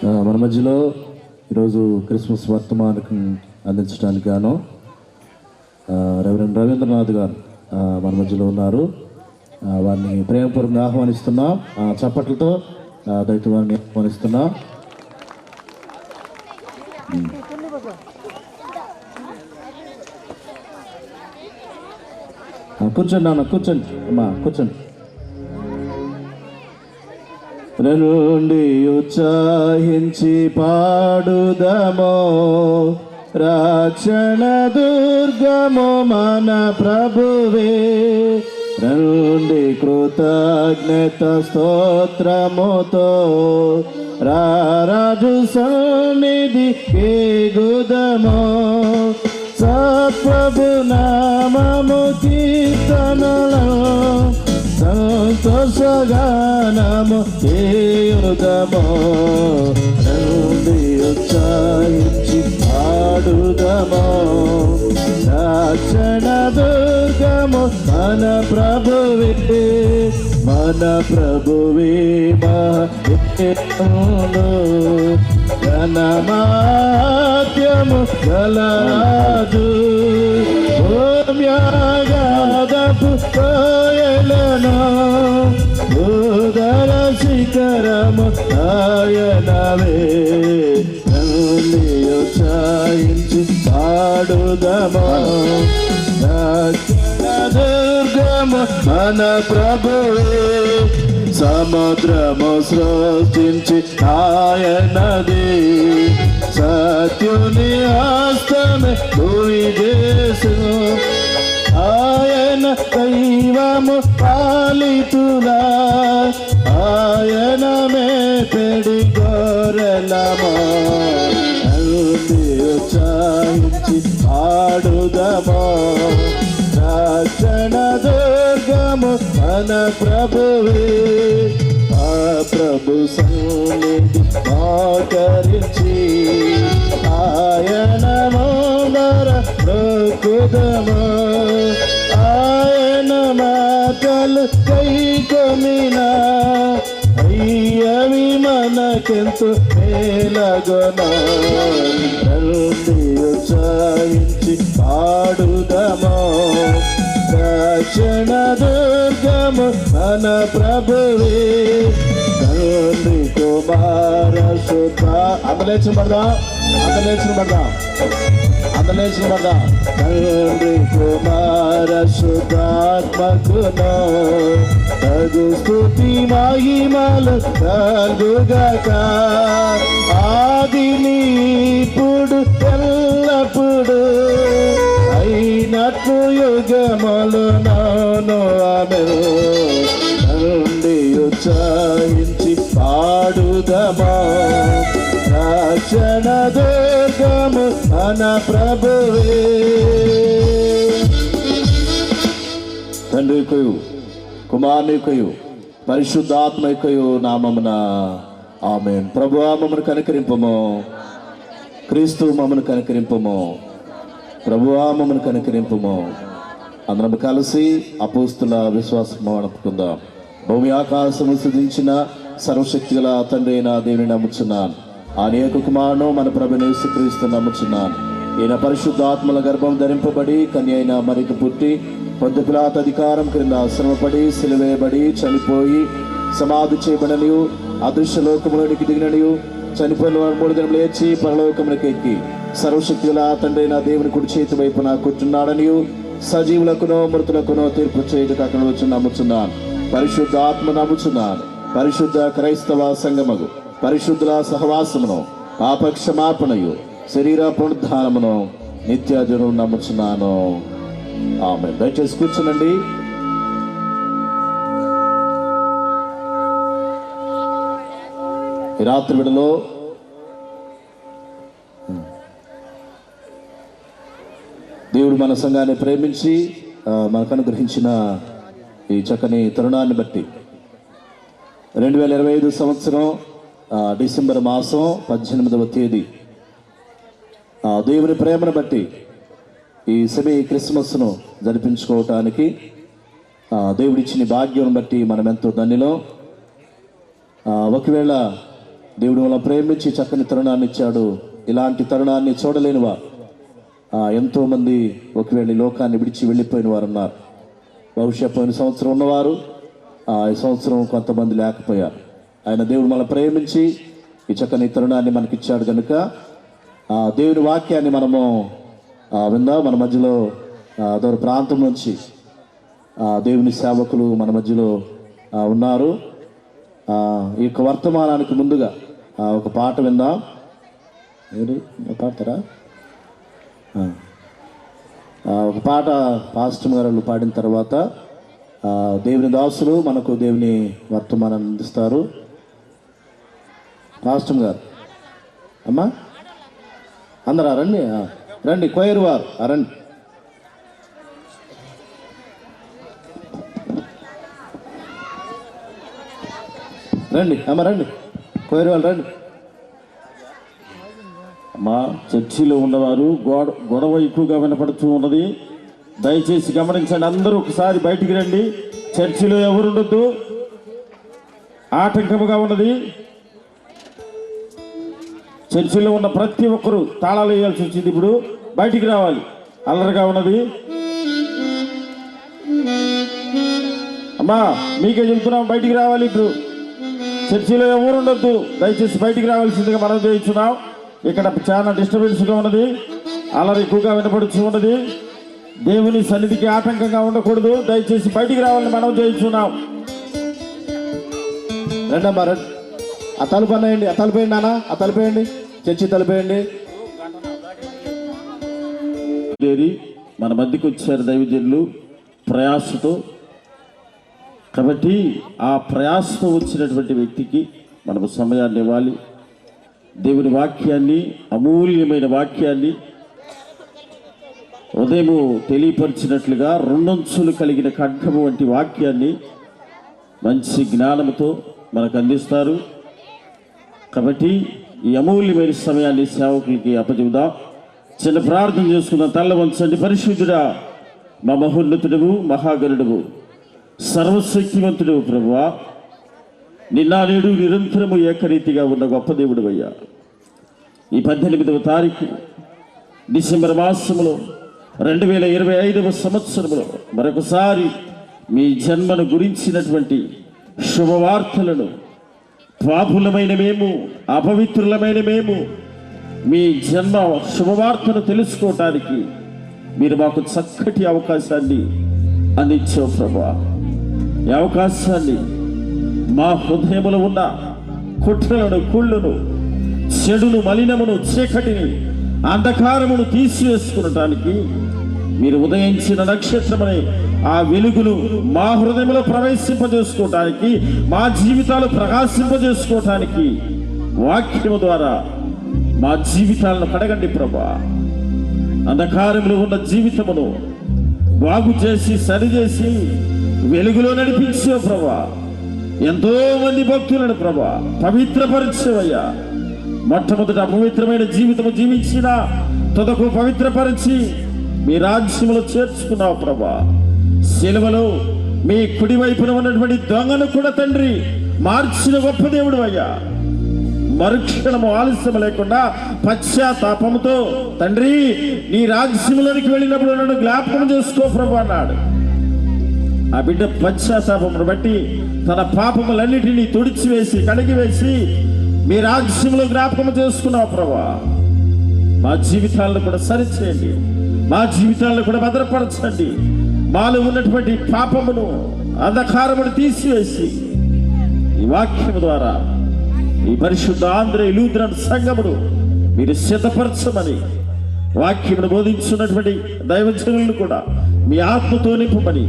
మన మధ్యలో ఈరోజు క్రిస్మస్ వర్తమానం అందించడానికి గాను రెవరెండ్ రవీంద్రనాథ్ గారు మన మధ్యలో ఉన్నారు. వారిని ప్రేమపూర్వకంగా ఆహ్వానిస్తున్నాం. చప్పట్లతో దయతో వారిని ఆహ్వానిస్తున్నాం. కూర్చోండి నాన్న, కూర్చోండి అమ్మా, కూర్చోండి. నుండి ఉత్సాహించి పాడుదమో, రక్షణ దుర్గము మన ప్రభువే. నుండి కృతజ్ఞత స్తోత్రముతో రారాజు సన్నిధి కేగుదమో. సత్ప్రభు నామము కీర్తనలో సంతోషగానము చేయుదమో. నుండి ఉత్సాహించి పాడుదమో, రక్షణ దుర్గము మన ప్రభువే. మన ప్రభువే మహేను ఘనమాత్యము గలరాజు. భూమ్యాగాదపు కోయలను భూధర శిఖరము ఆయనవే. నుండి ఉత్సాహించి పాడుదమో, రక్షణ దుర్గము మన ప్రభువే. సముద్రము సృష్టించి ఆయనది, సత్యుని హస్తమే భూమి చేసెను. ఆయన దైవము పాలితులా, ఆయన మేపెడి గొర్రెలమో. నుండి ఉత్సాహించి పాడుదమో, రక్షణ దుర్గము మన ప్రభువే. ఆ ప్రభు సన్నిధి మోకరించి ఆయన ముందర మొక్కుదము. ఆయన మాటలు కైకొనిన అయ్యవి మనకెంతో మేలగొనా. నుండి ఉత్సాహించి పాడుదమో, రక్షణ దుర్గము మన ప్రభువే. తండ్రి కుమార సుత అందలేచిన పడదాం, అందలేచిన పడదాం, అందలేచిన పడదాం. తండ్రి కుమార సుతాత్మకును తగు స్తుతి మహిమలు కలుగుగాక. ఆదిని ఇప్పుడు ఎల్లప్పుడు అయినట్లు యుగములు నాను ఆమెను. నుండి ఉత్సాహించి పాడుదమో, రక్షణ దుర్గము మన ప్రభువే. తండ్రికయు కుమారునికయు పరిశుద్ధాత్మకయు నామమున ఆమేన్. ప్రభువా మమ్మను కనికరింపము, క్రీస్తు మమ్మను కనికరింపము, ప్రభువా మమ్మను కనికరింపము. అందరం కలిసి అపోస్తుల విశ్వాసం నడుపుకుందాం. భూమి ఆకాశము సృజించిన సర్వశక్తి గల తండ్రి అయిన దేవుని నమ్ముచున్నాను. అనేక కుమారును మన ప్రభువైన యేసుక్రీస్తు నమ్ముచున్నాను. ఈయన పరిశుద్ధాత్మల గర్భం ధరింపబడి కన్య అయిన మరికి పుట్టి పొద్దు పిలాతు అధికారం క్రింద శ్రమపడి సిలువేయబడి చనిపోయి సమాధి చేయబడనియు అదృశ్య లోకములోనికి దిగిననియు చనిపోయిన 3 దినములు లేచి పరలోకములకు ఎక్కి సర్వశక్తి గల తండ్రి అయిన దేవుని కుడి చేతి వైపున కూర్చున్నాడనియు సజీవులకునో మృతులకునో తీర్పు చేయుటకు అక్కడ వచ్చి నమ్ముచున్నాను. పరిశుద్ధ ఆత్మ నమ్ముచున్నాను. పరిశుద్ధ క్రైస్తవ సంగమగు పరిశుద్ధుల సహవాసమును పాపక్షమాపణయు శరీర పునరుద్ధానమును నిత్యజను నమ్ముచున్నాను. ఆమేన్. దయచేసి కూర్చునండి. ఈ రాత్రి విడలో దేవుడు మన సంఘాన్ని ప్రేమించి మనకు అనుగ్రహించిన ఈ చక్కని తరుణాన్ని బట్టి 2025 సంవత్సరం డిసెంబర్ మాసం 18వ తేదీ దేవుని ప్రేమను బట్టి ఈ సెమీ క్రిస్మస్ను జరిపించుకోవటానికి దేవుడిచ్చిన భాగ్యం బట్టి మనం ఎంతో ధన్యులం. ఒకవేళ దేవుడు వల్ల ప్రేమించి చక్కని తరుణాన్ని ఇచ్చాడు. ఇలాంటి తరుణాన్ని చూడలేనివా ఎంతోమంది ఒకవేళ లోకాన్ని విడిచి వెళ్ళిపోయిన వారు ఉన్నారు. బహుశా పోయిన సంవత్సరం ఉన్నవారు ఈ సంవత్సరం కొంతమంది లేకపోయారు. ఆయన దేవుడు మన ప్రేమించి ఈ చక్కని తరుణాన్ని మనకిచ్చాడు కనుక దేవుని వాక్యాన్ని మనము విందాం. మన మధ్యలో దూర ప్రాంతం నుంచి దేవుని సేవకులు మన మధ్యలో ఉన్నారు. ఈ యొక్క వర్తమానానికి ముందుగా ఒక పాట విందాం. పాడతారా? ఒక పాట పాస్టర్ గారు పాడిన తర్వాత దేవుని దాసులు మనకు దేవుని వర్తమానాన్ని అందిస్తారు. పాస్టర్ గారు అమ్మా అందరా రండి, రండి కొయ్యరు వారు రండి. రండి అమ్మ, రండి కొయ్యరు వాళ్ళు రండి. మా చర్చిలో ఉన్నవారు గొడవ ఎక్కువగా వినపడుతూ ఉన్నది. దయచేసి గమనించండి. అందరూ ఒకసారి బయటికి రండి. చర్చిలో ఎవరుండొద్దు, ఆటంకముగా ఉన్నది. చర్చిలో ఉన్న ప్రతి ఒక్కరూ తాళాలు వేయాల్సి వచ్చింది. ఇప్పుడు బయటికి రావాలి, అల్లరిగా ఉన్నది. అమ్మా మీకే చెబుతున్నాం, బయటికి రావాలి. ఇప్పుడు చర్చిలో ఎవరు ఉండొద్దు, దయచేసి బయటికి రావాల్సిందిగా మనం చేయించున్నాం. ఇక్కడ చాలా డిస్టర్బెన్స్గా ఉన్నది, అల్లరి ఎక్కువగా వినపడుతూ ఉన్నది. దేవుని సన్నిధికి ఆటంకంగా ఉండకూడదు, దయచేసి బయటికి రావాలని మనం చేయించున్నాం. రండమ్మా రండి. ఆ తలుపు అన్నాయండి, ఆ తలుపేయండి నాన్న, ఆ తలుపేయండి, చర్చి తలుపేయండి. మన మధ్యకి వచ్చారు దైవజనులు ప్రయాసతో. కాబట్టి ఆ ప్రయాసతో వచ్చినటువంటి వ్యక్తికి మనము సమయాన్ని ఇవ్వాలి. దేవుని వాక్యాన్ని, అమూల్యమైన వాక్యాన్ని ఉదయము తెలియపరిచినట్లుగా రెండంచులు కలిగిన ఖడ్గము వంటి వాక్యాన్ని మంచి జ్ఞానంతో మనకు అందిస్తారు. కాబట్టి ఈ అమూల్యమైన సమయాన్ని సేవకులకి అప్పచెబుదాం. చిన్న ప్రార్థన చేసుకుందాం. తల్ల వంచండి. పరిశుద్ధుడా, మా మహోన్నతుడవు, మహాగణుడవు, సర్వశక్తివంతుడు ప్రభువా, నిన్న నేడు నిరంతరము ఏకరీతిగా ఉన్న గొప్ప దేవుడు అయ్యా. ఈ 18వ తారీఖు డిసెంబర్ మాసంలో 2025వ సంవత్సరంలో మరొకసారి మీ జన్మను గురించినటువంటి శుభవార్తలను పాపులమైన మేము, అపవిత్రులమైన మేము మీ జన్మ శుభవార్తను తెలుసుకోవటానికి మీరు మాకు చక్కటి అవకాశాన్ని అందించావు ప్రభువా. ఈ అవకాశాన్ని మా హృదయములో ఉన్న కుట్రలను, కుళ్ళును, చెడును, మలినమును, చీకటిని, అంధకారమును తీసివేసుకునటానికి మీరు ఉదయించిన నక్షత్రమని ఆ వెలుగును మా హృదయంలో ప్రవేశింపజేసుకోవటానికి, మా జీవితాలు ప్రకాశింపజేసుకోవటానికి వాక్యము ద్వారా మా జీవితాలను కడగండి ప్రభా. అంధకారంలో ఉన్న జీవితమును బాగు చేసి, సరిచేసి వెలుగులో నడిపించే ప్రభా. ఎంతో మంది భక్తులను ప్రభా పవిత్రపరిచేవయ్యా. మొట్టమొదట అపవిత్రమైన జీవితము జీవించిన తొదకు పవిత్రపరిచి మీ రాజ్యములో చేర్చుకున్నావు ప్రభా. శిలువలో మీ కుడి వైపున ఉన్నటువంటి దొంగను కూడా తండ్రి మార్చిన గొప్ప దేవుడు అయ్యా. మరుక్షణము ఆలస్యం లేకుండా పశ్చాత్తాపముతో తండ్రి నీ రాజ్యములోనికి వెళ్ళినప్పుడు నన్ను జ్ఞాపకం చేసుకో ప్రభా అన్నాడు. ఆ బిడ్డ పశ్చాత్తాపమును బట్టి తన పాపములన్నిటినీ తుడిచివేసి, కడిగివేసి మీ రాజ్యంలో జ్ఞాపకం చేసుకున్నావు ప్రభా. మా జీవితాలను కూడా సరిచేయండి, మా జీవితాలను కూడా భద్రపరచండి. మాలో ఉన్నటువంటి పాపమును, అంధకారమును తీసివేసి ఈ వాక్యము ద్వారా ఈ పరిశుద్ధ ఆంధ్ర లూథరన్ సంఘమును మీరు సిద్ధపరచమని, వాక్యమును బోధించున్నటువంటి దైవజనులను కూడా మీ ఆత్మతో నింపమని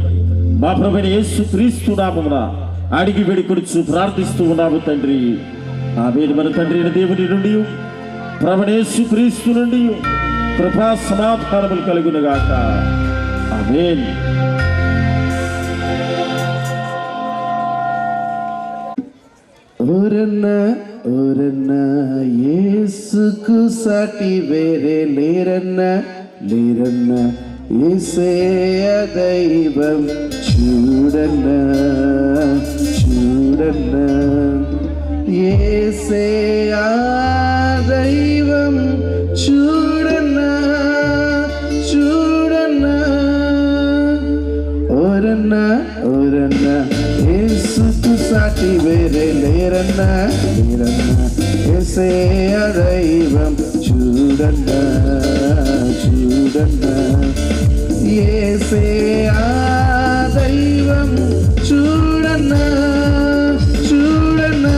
మా ప్రభువైన యేసు క్రీస్తు నామమున అడిగి వేడుకొనుచు ప్రార్థిస్తూ ఉన్నాము తండ్రి. ఆమేన్. మన తండ్రి అయిన దేవుని నుండి, ప్రభువైన యేసు క్రీస్తు నుండి కృపా సమాధానములు కలుగునుగాక. ఆమేన్. ఓరన్న యేసుకు సాటి వేరే లేరన్న యేసయ్య దైవం చూడన్న యేసయ్యా దైవం చూడన్నా చూడన్నా ఓరన్నా ఓరన్నా యేసుకు సాటి వేరే లేరన్నా లేరన్నా యేసయ్యా దైవం చూడన్నా చూడన్నా యేసయ్యా దైవం చూడన్నా చూడన్నా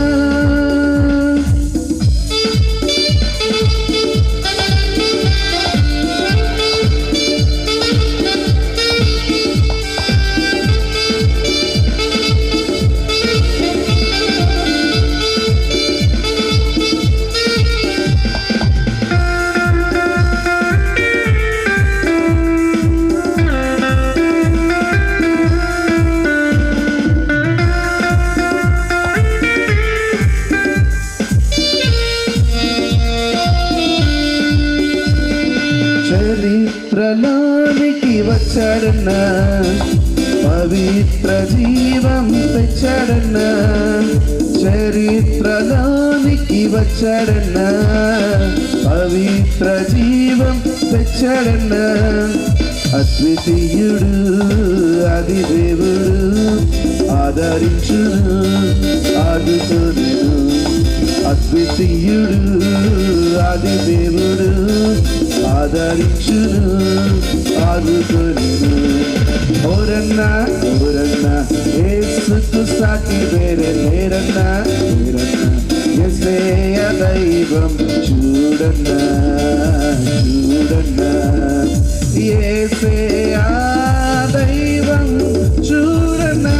చరిత్రలోనికి వచ్చాడన్నా పవిత్ర జీవం తెచ్చాడన్నా చరిత్రలోనికి వచ్చాడన్నా పవిత్ర జీవం తెచ్చాడన్నా అద్వితీయుడు ఆది దేవుడు ఆదరించును ఆదుకొనును అద్వితీయుడు ఆది దేవుడు ఆదరించును ఆదుకొనును ఓరన్నా ఓరన్నా యేసుకు సాటి వేరే లేరన్నా లేరన్నా యేసయ్యా దైవం చూడన్నా చూడన్నా యేసయ్యా దైవం చూడన్నా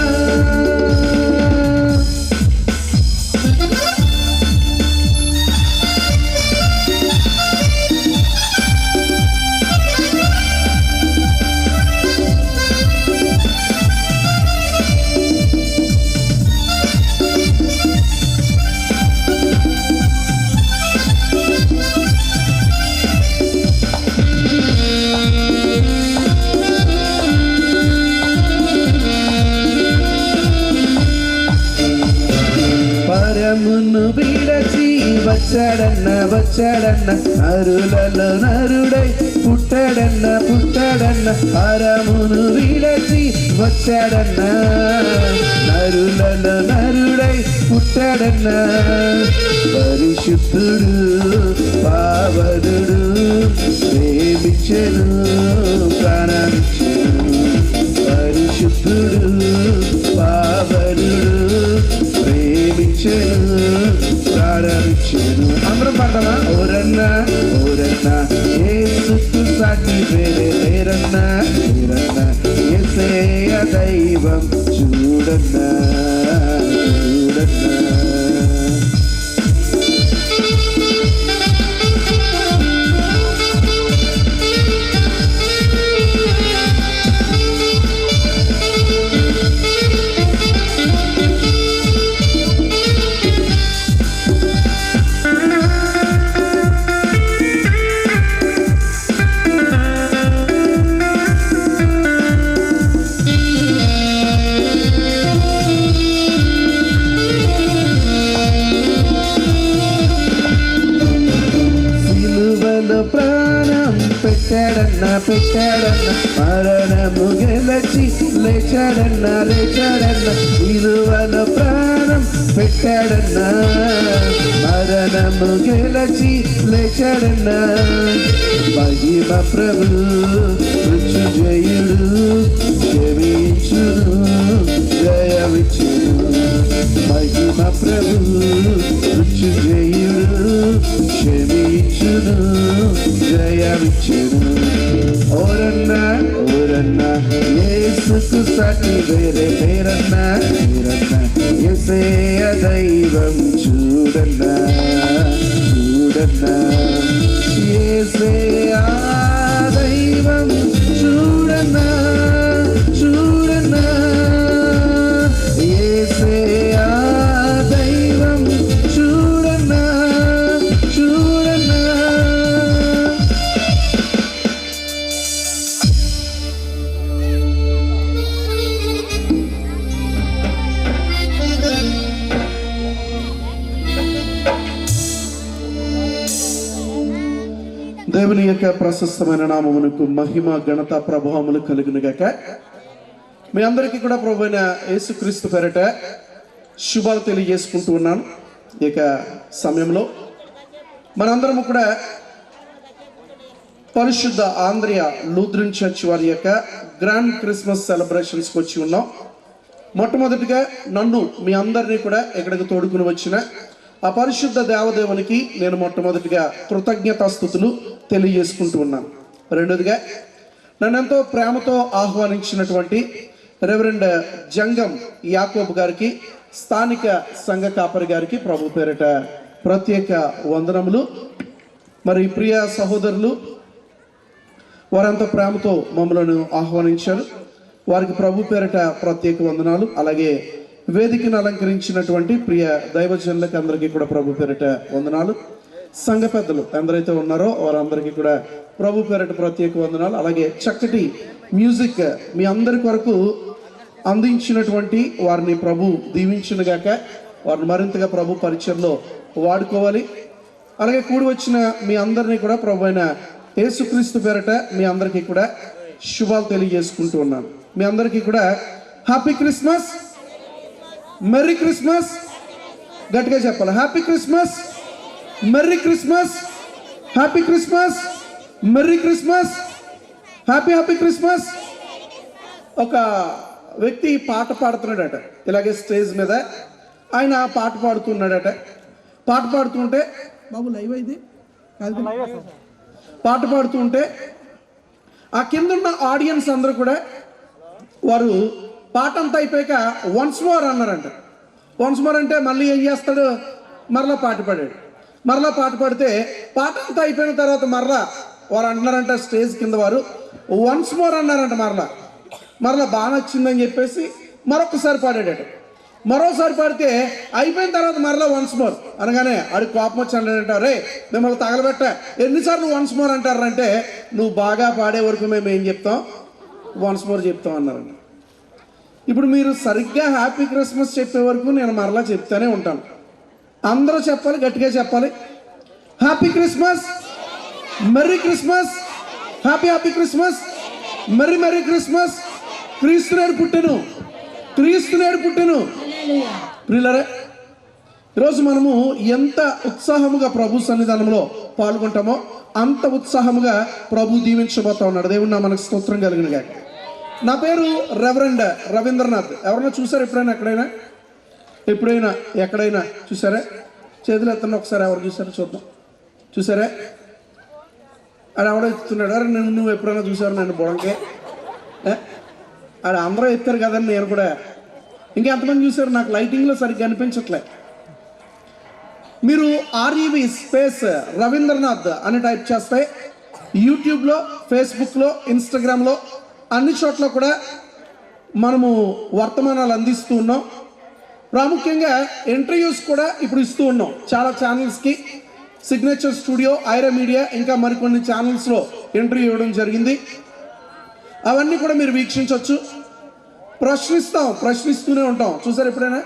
పరమును విడచి వచ్చాడన్న వచ్చాడన్న నరులలో నరుడై పుట్టాడన్న పుట్టాడన్న పరమును విడచి వచ్చాడన్న నరులలో నరుడై పుట్టాడన్న పరిశుద్ధుడు పావనుడు ప్రేమించెను ప్రాణమిచ్చెను పరిశుద్ధుడు పావనుడు ప్రేమించెను ప్రాణమిచ్చెను అందరం పాడతామా ఓరన్నా ఓరన్నా యేసుకు సాటి వేరే లేరన్నా లేరన్నా యేసయ్యా దైవం చూడన్నా చూడన్నా ప్రాణం పెట్టాడన్న పెట్టాడన్న మరణము గెలచి లేచాడన్న లేచాడన్న విలువల ప్రాణం పెట్టాడన్న మరణము గెలచి లేచాడన్న మహిమ ప్రభు మృత్యుంజయుడు క్షమించును జయమిచ్చును మహిమ ప్రభు మృత్యుంజయుడు క్షమించును జయమిచ్చును ఓరన్నా ఓరన్నా యేసుకు సాటి వేరే పేరన్నా పేరన్నా యేసయ్యా దైవం చూడన్నా చూడన్నా యేసయ్యా దైవం చూడన్నా చూడన్నా యేసయ్యా దైవం చూడన్నా చూడన్నా దేవుని యొక్క ప్రశస్తమైన నామమునకు మహిమ ఘనత ప్రభావములు కలుగును గాక. మీ అందరికీ కూడా ప్రభు అయిన యేసుక్రీస్తు పేరిట శుభాలు తెలియజేసుకుంటూ ఉన్నాను. ఈ యొక్క సమయంలో మనందరము కూడా పరిశుద్ధ ఆంధ్రియ లూథరన్ చర్చ్ వారి యొక్క గ్రాండ్ క్రిస్మస్ సెలబ్రేషన్స్కి వచ్చి ఉన్నాం. మొట్టమొదటిగా నన్ను మీ అందరినీ కూడా ఇక్కడికి తోడుకుని వచ్చిన ఆ పరిశుద్ధ దేవదేవునికి నేను మొట్టమొదటిగా కృతజ్ఞతాస్తుతులు తెలియజేసుకుంటూ ఉన్నాను. రెండోదిగా నన్ను ఎంతో ప్రేమతో ఆహ్వానించినటువంటి రెవరెండ్ జంగం యాకోబు గారికి, స్థానిక సంఘ కాపరి గారికి ప్రభు పేరిట ప్రత్యేక వందనములు. మరి ప్రియ సహోదరులు వారంతా ప్రేమతో మమ్మలను ఆహ్వానించారు, వారికి ప్రభు పేరిట ప్రత్యేక వందనాలు. అలాగే వేదికను అలంకరించినటువంటి ప్రియ దైవజనులకు అందరికీ కూడా ప్రభు పేరిట వందనాలు. సంఘ పెద్దలు ఎందరైతే ఉన్నారో వారందరికీ కూడా ప్రభు పేరిట ప్రత్యేక వందనాలు. అలాగే చక్కటి మ్యూజిక్ మీ అందరి కొరకు అందించినటువంటి వారిని ప్రభు దీవించునుగాక, వారిని మరింతగా ప్రభు పరిచయంలో వాడుకోవాలి. అలాగే కూడి వచ్చిన మీ అందరినీ కూడా ప్రభు అయిన యేసుక్రీస్తు పేరిట మీ అందరికీ కూడా శుభాలు తెలియజేసుకుంటూ ఉన్నాను. మీ అందరికీ కూడా హ్యాపీ క్రిస్మస్, మెర్రీ క్రిస్మస్. గట్టిగా చెప్పాలి, happy Christmas, merry Christmas, happy Christmas, merry Christmas, happy Christmas. ఒక వ్యక్తి పాట పాడుతున్నాడట, ఇలాగే స్టేజ్ మీద ఆయన పాట పాడుతున్నాడట. పాట పాడుతుంటే బాబు లైవ్ ఇది పాట పాడుతుంటే ఆ కిందున్న ఆడియన్స్ అందరూ కూడా వారు పాట అంతా అయిపోయాక వన్స్ మోర్ అన్నారంట. వన్స్ మోర్ అంటే మళ్ళీ ఏం చేస్తాడు, మరలా పాట పాడాడు. మరలా పాట పాడితే పాట అంతా అయిపోయిన తర్వాత మరలా వారు అంటున్నారంట, స్టేజ్ కింద వారు వన్స్ మోర్ అన్నారంట. మరలా బాగా నచ్చిందని చెప్పేసి మరొకసారి పాడాడట. మరోసారి పాడితే అయిపోయిన తర్వాత మరలా వన్స్ మోర్ అనగానే ఆడికి కోపం వచ్చి అన్నాడంట, రే మిమ్మల్ని తగలబెట్ట, ఎన్నిసార్లు వన్స్ మోర్ అంటారంటే, నువ్వు బాగా పాడే వరకు మేము ఏం చెప్తాం, వన్స్ మోర్ చెప్తాం అన్నారంట. ఇప్పుడు మీరు సరిగ్గా హ్యాపీ క్రిస్మస్ చెప్పే వరకు నేను మరలా చెప్తానే ఉంటాను. అందరూ చెప్పాలి, గట్టిగా చెప్పాలి, happy Christmas, merry Christmas, happy Christmas, merry Christmas. క్రీస్తు నేడు పుట్టెను, క్రీస్తు నేడు పుట్టెను. ప్రియులారా, ఈరోజు మనము ఎంత ఉత్సాహముగా ప్రభు సన్నిధానంలో పాల్గొంటామో అంత ఉత్సాహముగా ప్రభు దీవించబోతా ఉన్నాడు. దేవుడు మనకు స్తోత్రం కలిగిన గాక. నా పేరు రెవరెండ్ రవీంద్రనాథ్. ఎవరైనా చూసారా ఎప్పుడైనా ఎక్కడైనా చూసారా? చేతులు ఎత్తండి ఒకసారి, ఎవరు చూసారో చూద్దాం. చూసారా? అది ఎవడో ఎత్తున్నాడు, అరే నువ్వు ఎప్పుడైనా చూసారు నన్ను బొడంకే? అది అందరూ ఎత్తారు కదండి, నేను కూడా. ఇంకెంతమంది చూసారు? నాకు లైటింగ్లో సరిగ్గా అనిపించట్లే. మీరు REV స్పేస్ రవీంద్రనాథ్ అని టైప్ చేస్తే యూట్యూబ్లో, ఫేస్బుక్లో, ఇన్స్టాగ్రామ్లో అన్ని చోట్ల కూడా మనము వర్తమానాలు అందిస్తూ ఉన్నాం. ప్రాముఖ్యంగా ఇంటర్వ్యూస్ కూడా ఇప్పుడు ఇస్తూ ఉన్నాం చాలా ఛానల్స్కి. సిగ్నేచర్ స్టూడియో, ఐరా మీడియా, ఇంకా మరికొన్ని ఛానల్స్లో ఇంటర్వ్యూ ఇవ్వడం జరిగింది. అవన్నీ కూడా మీరు వీక్షించవచ్చు. ప్రశ్నిస్తూనే ఉంటాం. చూసారు ఎప్పుడైనా?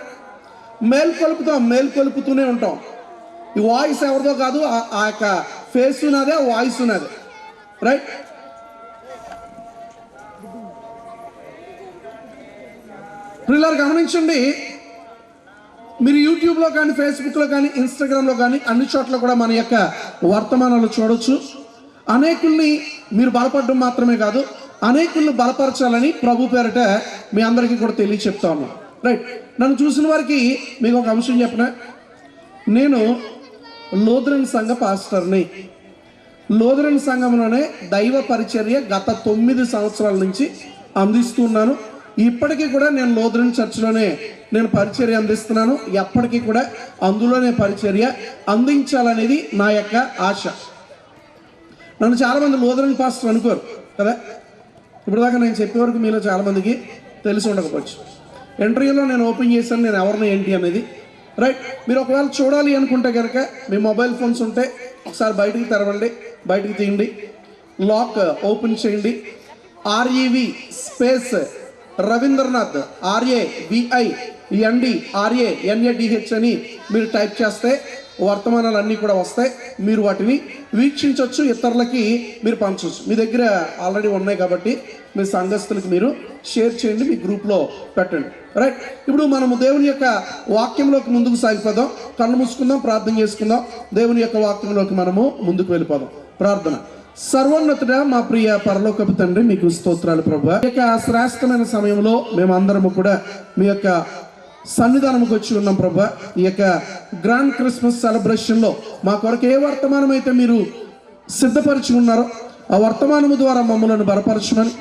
మేల్కొలుపుతూనే ఉంటాం. ఈ వాయిస్ ఎవరిదో కాదు, ఆ యొక్క ఫేస్ ఉన్నదే, వాయిస్ ఉన్నదే, రైట్? పిల్లలు గమనించండి, మీరు యూట్యూబ్లో కానీ, ఫేస్బుక్లో కానీ, ఇన్స్టాగ్రామ్లో కానీ అన్ని చోట్ల కూడా మన యొక్క వర్తమానాలు చూడవచ్చు. అనేకుల్ని మీరు బలపడడం మాత్రమే కాదు, అనేకులను బలపరచాలని ప్రభు పేరిట మీ అందరికీ కూడా తెలియచెప్తా ఉన్నాను, రైట్? నన్ను చూసిన వారికి మీకు ఒక అంశం చెప్పిన, నేను లూథరన్ సంఘ పాస్టర్ని. లూథరన్ సంఘంలోనే దైవ పరిచర్య గత 9 సంవత్సరాల నుంచి అందిస్తున్నాను. ఇప్పటికీ కూడా నేను లూథరన్ చర్చ్లోనే నేను పరిచర్య అందిస్తున్నాను. ఎప్పటికీ కూడా అందులోనే పరిచర్య అందించాలనేది నా యొక్క ఆశ. నన్ను చాలామంది లూథరన్ పాస్టర్ అనుకోరు కదా. ఇప్పుడు దాకా నేను చెప్పే వరకు మీలో చాలామందికి తెలిసి ఉండకపోవచ్చు. ఇంటర్వ్యూలో నేను ఓపెన్ చేశాను నేను ఎవరిని ఏంటి అనేది, రైట్? మీరు ఒకవేళ చూడాలి అనుకుంటే కనుక మీ మొబైల్ ఫోన్స్ ఉంటే ఒకసారి బయటికి తెరవండి, బయటికి తీయండి, లాక్ ఓపెన్ చేయండి. REV స్పేస్ రవీంద్రనాథ్, RAVINDRANADH అని మీరు టైప్ చేస్తే వర్తమానాలు అన్నీ కూడా వస్తాయి. మీరు వాటిని వీక్షించవచ్చు, ఇతరులకి మీరు పంచవచ్చు. మీ దగ్గర ఆల్రెడీ ఉన్నాయి కాబట్టి మీ సంఘస్థులకు మీరు షేర్ చేయండి, మీ గ్రూప్లో పెట్టండి. రైట్, ఇప్పుడు మనము దేవుని యొక్క వాక్యంలోకి ముందుకు సాగిపోదాం. కళ్ళు మూసుకుందాం, ప్రార్థన చేసుకుందాం. దేవుని యొక్క వాక్యంలోకి మనము ముందుకు వెళ్ళిపోదాం. ప్రార్థన. సర్వోన్నతుడా మా ప్రియ పరలోకపు తండ్రి, మీకు స్తోత్రాలు ప్రభువా. ఈ యొక్క శ్రేష్టమైన సమయంలో మేమందరము కూడా మీ యొక్క సన్నిధానంకి వచ్చి ఉన్నాం ప్రభువా. ఈ యొక్క గ్రాండ్ క్రిస్మస్ సెలబ్రేషన్లో మా కొరకు ఏ వర్తమానం అయితే మీరు సిద్ధపరిచి ఉన్నారో ఆ వర్తమానము ద్వారా మమ్మల్ని బలపరచమని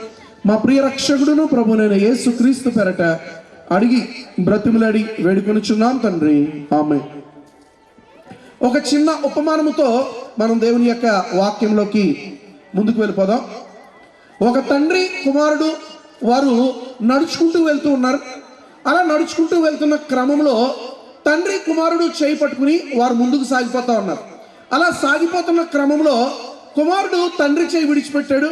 మా ప్రియ రక్షకుడును ప్రభునైన యేసుక్రీస్తు పేరట అడిగి బ్రతిమలాడి వేడుకొనిచున్నాం తండ్రి, ఆమేన్. ఒక చిన్న ఉపమానముతో మనం దేవుని యొక్క వాక్యంలోకి ముందుకు వెళ్ళిపోదాం. ఒక తండ్రి కుమారుడు వారు నడుచుకుంటూ వెళ్తూ ఉన్నారు. అలా నడుచుకుంటూ వెళ్తున్న క్రమంలో తండ్రి కుమారుడు చేయి పట్టుకుని వారు ముందుకు సాగిపోతూ ఉన్నారు. అలా సాగిపోతున్న క్రమంలో కుమారుడు తండ్రి చేయి విడిచిపెట్టాడు,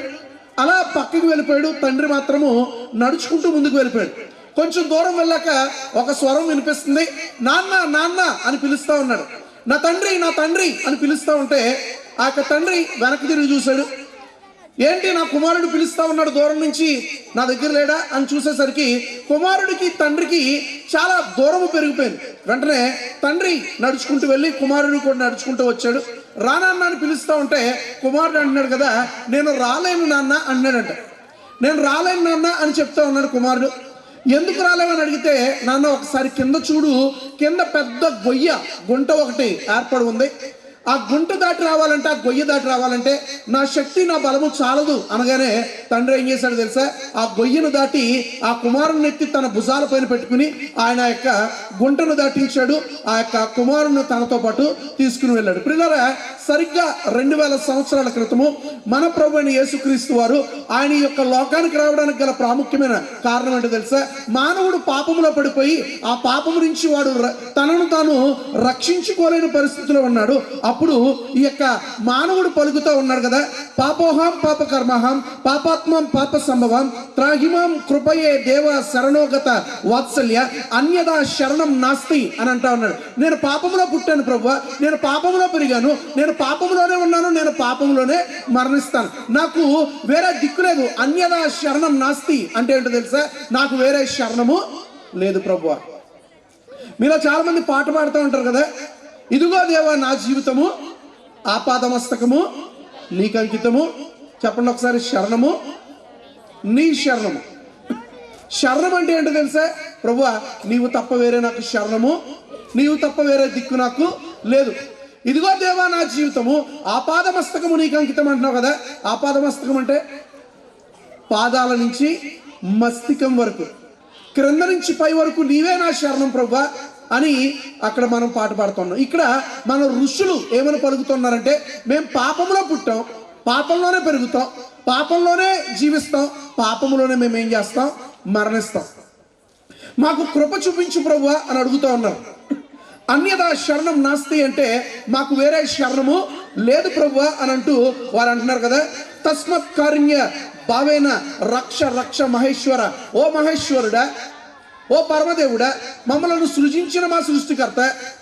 అలా పక్కకి వెళ్ళిపోయాడు. తండ్రి మాత్రము నడుచుకుంటూ ముందుకు వెళ్ళిపోయాడు. కొంచెం దూరం వెళ్ళాక ఒక స్వరం వినిపిస్తుంది, నాన్న నాన్న అని పిలుస్తూ ఉన్నాడు. నా తండ్రి అని పిలుస్తూ ఉంటే ఆ యొక్క తండ్రి వెనక్కి తిరిగి చూశాడు. ఏంటి నా కుమారుడు పిలుస్తా ఉన్నాడు దూరం నుంచి, నా దగ్గర లేడా అని చూసేసరికి కుమారుడికి తండ్రికి చాలా దూరము పెరిగిపోయింది. వెంటనే తండ్రి నడుచుకుంటూ వెళ్ళి కుమారుడు కూడా నడుచుకుంటూ వచ్చాడు. రానాన్న అని పిలుస్తూ ఉంటే కుమారుడు అంటున్నాడు కదా, నేను రాలేను నాన్న అన్నాడంట. నేను రాలేను నాన్న అని చెప్తా ఉన్నాడు కుమారుడు. ఎందుకు రాలేమని అడిగితే, నాన్న ఒకసారి కింద చూడు, కింద పెద్ద గుంట ఒకటి ఏర్పడి ఉంది. ఆ గుంట దాటి రావాలంటే, ఆ గొయ్య దాటి రావాలంటే నా శక్తి నా బలము చాలదు అనగానే తండ్రి ఏం చేశాడు తెలుసా, ఆ గొయ్యను దాటి ఆ కుమారుని ఎత్తి తన భుజాల పైన పెట్టుకుని ఆయన యొక్క గుంటను దాటించాడు. ఆ యొక్క కుమారుని తనతో పాటు తీసుకుని వెళ్ళాడు. ప్రియులారా, సరిగ్గా 2000 సంవత్సరాల క్రితము మన ప్రభు అయిన యేసుక్రీస్తు వారు ఆయన యొక్క లోకానికి రావడానికి గల ప్రాముఖ్యమైన కారణం ఏంటో తెలుసా, మానవుడు పాపములో పడిపోయి ఆ పాపము నుంచి వాడు తనను తాను రక్షించుకోలేని పరిస్థితిలో ఉన్నాడు. అప్పుడు ఈ యొక్క మానవుడు పలుకుతూ ఉన్నాడు కదా, పాపోహం పాప కర్మహం పాపాత్మం పాప సంభవం త్రాహిమం కృపయే దేవ శరణోగత వాత్సల్య అన్యదా శరణం నాస్తి అని అంటా ఉన్నాడు. నేను పాపములో పుట్టాను ప్రభువా, నేను పాపములో పెరిగాను, నేను పాపములోనే ఉన్నాను, నేను పాపములోనే మరణిస్తాను, నాకు వేరే దిక్కు లేదు. అన్యదా శరణం నాస్తి అంటే ఏంటో తెలుసా, నాకు వేరే శరణము లేదు ప్రభువా. మీలో చాలా మంది పాట పాడుతూ ఉంటారు కదా, ఇదిగో దేవా నా జీవితము ఆపాదమస్తకము నీకు అంకితము. చెప్పండి ఒకసారి, శరణము నీ శరణము. శరణం అంటే ఏంటో తెలుసా, ప్రభువా నీవు తప్ప వేరే నాకు శరణము, నీవు తప్ప వేరే దిక్కు నాకు లేదు. ఇదిగో దేవా నా జీవితము ఆపాదమస్తకము నీకు అంకితం అంటున్నావు కదా. ఆపాదమస్తకం అంటే పాదాల నుంచి మస్తికం వరకు, క్రింద నుంచి పై వరకు నీవే నా శరణం ప్రభువా అని అక్కడ మనం పాట పాడుతున్నాం. ఇక్కడ మన ఋషులు ఏమని పలుకుతున్నారంటే, మేము పాపంలో పుట్టాం, పాపంలోనే పెరుగుతాం, పాపంలోనే జీవిస్తాం, పాపంలోనే మేము ఏం చేస్తాం, మరణిస్తాం, మాకు కృప చూపించు ప్రభువా అని అడుగుతూ ఉన్నారు. అన్యదా శరణం నాస్తి అంటే మాకు వేరే శరణము లేదు ప్రభువా అని అంటూ వారు అంటున్నారు కదా. తస్మత్ కారుణ్య భావేన రక్ష రక్ష మహేశ్వర, ఓ మహేశ్వరుడా, ఓ పరమదేవుడా, మమ్మలను సృజించిన మా సృష్టికర్త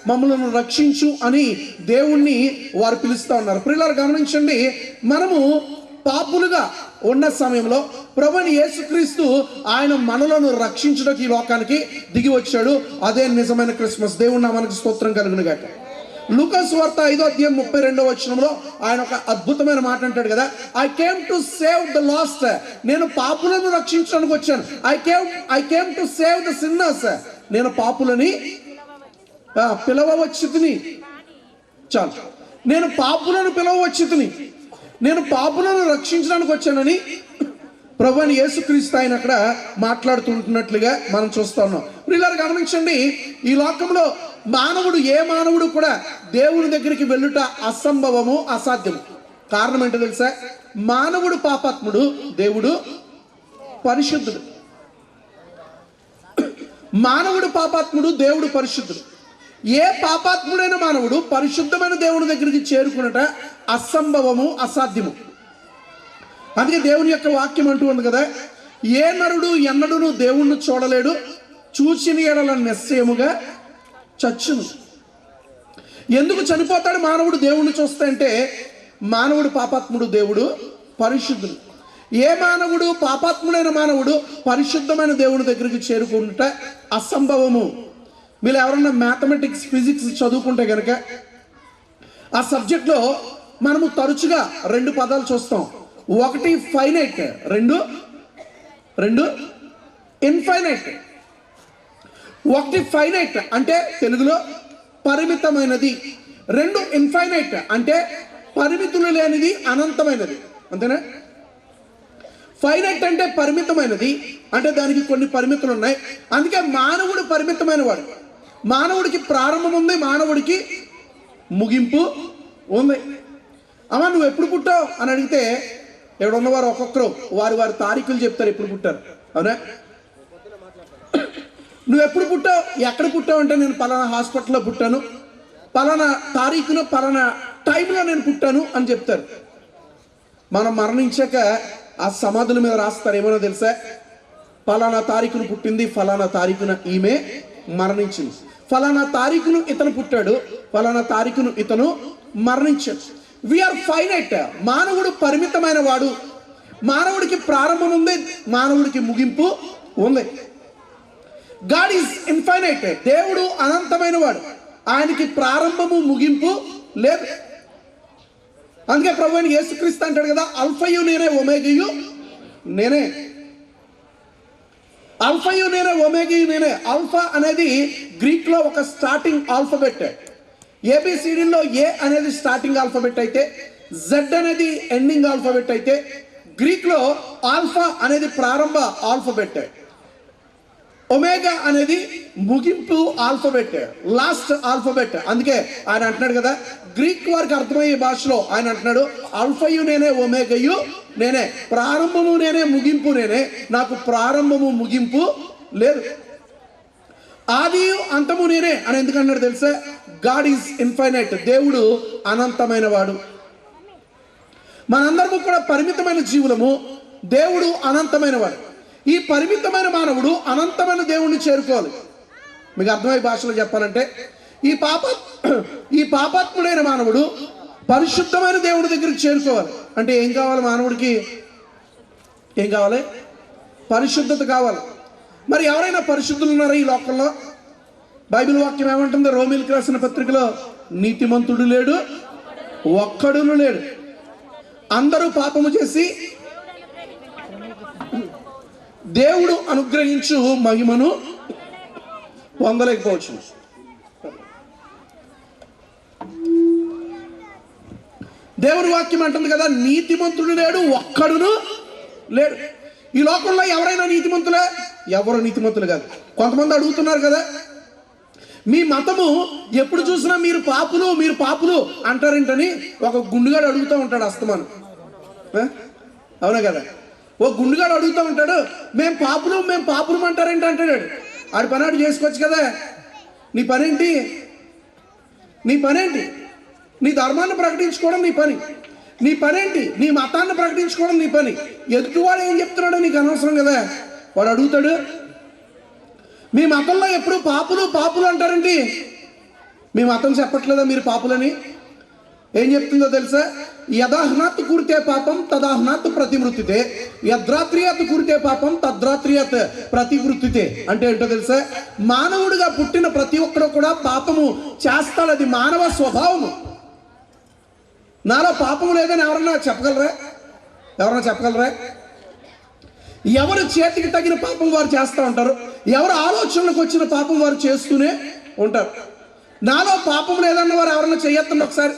మమ్మలను రక్షించు అని దేవుణ్ణి వారు పిలుస్తూ ఉన్నారు. ప్రియులారా గమనించండి, మనము పాపులుగా ఉన్న సమయంలో ప్రభువైన యేసుక్రీస్తు ఆయన మనలను రక్షించడానికి ఈ లోకానికి దిగి వచ్చాడు. అదే నిజమైన క్రిస్మస్. దేవుని నామానికి స్తోత్రం కలుగును గాక. లూకా సువార్త 5వ అధ్యాయం 32వ వచనంలో ఆయన ఒక అద్భుతమైన మాట అంటాడు కదా, I came to save the last. నేను పాపులను రక్షించడానికి వచ్చాను. I came to save the sinners. నేను పాపులని పిలవవచ్చుని. చాలు, నేను పాపులను పిలవవచ్చుని, నేను పాపులను రక్షించడానికి వచ్చానని ప్రభువైన యేసుక్రీస్తు ఆయన అక్కడ మాట్లాడుతుంటున్నట్లుగా మనం చూస్తూ ఉన్నాం. ప్రియులారా గమనించండి, ఈ లోకంలో మానవుడు ఏ మానవుడు కూడా దేవుని దగ్గరికి వెళ్ళుట అసంభవము, అసాధ్యము. కారణం ఏంటో తెలుసా, మానవుడు పాపాత్ముడు, దేవుడు పరిశుద్ధుడు. మానవుడు పాపాత్ముడు, దేవుడు పరిశుద్ధుడు. ఏ పాపాత్ముడైన మానవుడు పరిశుద్ధమైన దేవుని దగ్గరికి చేరుకున్నట అసంభవము, అసాధ్యము. అందుకే దేవుని యొక్క వాక్యం అంటూ ఉంది కదా, ఏ నరుడు ఎన్నడూను దేవుణ్ణి చూడలేడు, చూచిన ఎడల నిశ్చయముగా చచ్చును. ఎందుకు చనిపోతాడు మానవుడు దేవుణ్ణి చూస్తే అంటే, మానవుడు పాపాత్ముడు, దేవుడు పరిశుద్ధుడు. ఏ మానవుడు, పాపాత్ముడైన మానవుడు పరిశుద్ధమైన దేవుని దగ్గరికి చేరుకుంటే అసంభవము. మీరు ఎవరన్నా మ్యాథమెటిక్స్, ఫిజిక్స్ చదువుకుంటే కనుక ఆ సబ్జెక్ట్లో మనము తరచుగా 2 పదాలు చూస్తాం. ఒకటి ఫైనైట్, రెండు ఇన్ఫైనైట్. ఒకటి ఫైనైట్ అంటే తెలుగులో పరిమితమైనది, 2 ఇన్ఫైనైట్ అంటే పరిమితులు లేనిది, అనంతమైనది. అంతేనా? ఫైనైట్ అంటే పరిమితమైనది, అంటే దానికి కొన్ని పరిమితులు ఉన్నాయి. అందుకే మానవుడు పరిమితమైన వాడు. మానవుడికి ప్రారంభం ఉంది, మానవుడికి ముగింపు ఉంది. అమ్మా నువ్వు ఎప్పుడు పుట్టావు అని అడిగితే ఇక్కడ ఉన్నవారు ఒక్కొక్కరు వారి వారి తారీఖులు చెప్తారు ఎప్పుడు పుట్టారు. అవునా? నువ్వు ఎప్పుడు పుట్టావు, ఎక్కడ పుట్టావు అంటే నేను పలానా హాస్పిటల్లో పుట్టాను, పలానా తారీఖులో పలానా టైంలో నేను పుట్టాను అని చెప్తారు. మనం మరణించాక ఆ సమాధుల మీద రాస్తారు ఏమో తెలుసా, ఫలానా తారీఖును పుట్టింది, ఫలానా తారీఖున ఈమె మరణించింది, ఫలానా తారీఖును ఇతను పుట్టాడు, ఫలానా తారీఖును ఇతను మరణించాడు. We are finite. మానవుడు పరిమితమైన వాడు. మానవుడికి ప్రారంభం ఉంది, మానవుడికి ముగింపు ఉంది. God is infinite. దేవుడు అనంతమైన వాడు, ఆయనకి ప్రారంభము ముగింపు లేదు. అందుకే ప్రభు అయిన యేసుక్రీస్తు అంటాడు కదా, అల్ఫయు నేనే, ఒమేగయు నేనే. అల్ఫయు నేనే, ఒమేగయు నేనే. అల్ఫా అనేది గ్రీక్లో ఒక స్టార్టింగ్ ఆల్ఫబెట్. ఏబిసిడిలో ఏ అనేది స్టార్టింగ్ ఆల్ఫబెట్ అయితే, జెడ్ అనేది ఎండింగ్ ఆల్ఫబెట్ అయితే, గ్రీక్లో ఆల్ఫా అనేది ప్రారంభ ఆల్ఫబెట్, ఒమేగా అనేది ముగింపు ఆల్ఫబెట్, లాస్ట్ ఆల్ఫబెట్. అందుకే ఆయన అంటున్నాడు కదా, గ్రీక్ వారికి అర్థమయ్యే భాషలో ఆయన అంటున్నాడు, అల్ఫయు నేనే, ఒమేగయు నేనే. ప్రారంభము నేనే, ముగింపు నేనే. నాకు ప్రారంభము ముగింపు లేదు. ఆది అంతము నేనే అని ఎందుకన్నాడు తెలుసా? God is infinite. దేవుడు అనంతమైన వాడు. మనందరము కూడా పరిమితమైన జీవులము, దేవుడు అనంతమైన వాడు. ఈ పరిమితమైన మానవుడు అనంతమైన దేవుణ్ణి చేరుకోవాలి. మీకు అర్థమయ్యే భాషలో చెప్పాలంటే ఈ పాపాత్ముడైన మానవుడు పరిశుద్ధమైన దేవుడి దగ్గరికి చేరుకోవాలి. అంటే ఏం కావాలి మానవుడికి? ఏం కావాలి? పరిశుద్ధత కావాలి. మరి ఎవరైనా పరిశుద్ధులు ఉన్నారా ఈ లోకంలో? బైబిల్ వాక్యం ఏమంటుంది? రోమీయులకు రాసిన పత్రికలో, నీతిమంతుడు లేడు, ఒక్కడును లేడు, అందరూ పాపము చేసి దేవుడు అనుగ్రహించు మహిమను పొందలేకపోవచ్చు. దేవుని వాక్యం అంటుంది కదా, నీతిమంతుడు లేడు, ఒక్కడును లేడు. ఈ లోకంలో ఎవరైనా నీతిమంతులే? ఎవరు నీతిమంతులు కాదు. కొంతమంది అడుగుతున్నారు కదా, మీ మతము ఎప్పుడు చూసినా మీరు పాపులు అంటారేంటని ఒక గుండుగాడు అడుగుతూ ఉంటాడు అస్తమాను. అవునా కదా? ఓ గుండుగాడు అడుగుతూ ఉంటాడు, మేము పాపులు అంటారేంటి అంటాడు. ఆడి పని ఆడు చేసుకోవచ్చు కదా. నీ పనేంటి? నీ ధర్మాన్ని ప్రకటించుకోవడం నీ పని. నీ పనేంటి? నీ మతాన్ని ప్రకటించుకోవడం నీ పని. ఎదుటివాడు ఏం చెప్తున్నాడో నీకు అనవసరం కదా. వాడు అడుగుతాడు, మీ మతంలో ఎప్పుడు పాపులు అంటారండి. మీ మతం చెప్పట్లేదా మీరు పాపులని? ఏం చెప్తుందో తెలుసా? యదాహ్నాత్ కూరితే పాపం తదాహ్నాత్ ప్రతివృత్తితే, యద్రాత్రియాత్ కూరితే పాపం తద్రాత్రియాత్ ప్రతివృత్తితే. అంటే ఏంటో తెలుసా? మానవుడిగా పుట్టిన ప్రతి ఒక్కడు కూడా పాపము చేస్తాడు. అది మానవ స్వభావము. నాలో పాపము లేదని ఎవరన్నా చెప్పగలరా? ఎవరు చేతికి తగిన పాపం వారు చేస్తూ ఉంటారు. ఎవరు ఆలోచనలకు వచ్చిన పాపం వారు చేస్తూనే ఉంటారు. నాలో పాపం లేదన్న వారు ఎవరన్నా చెయ్యొద్దండి ఒకసారి.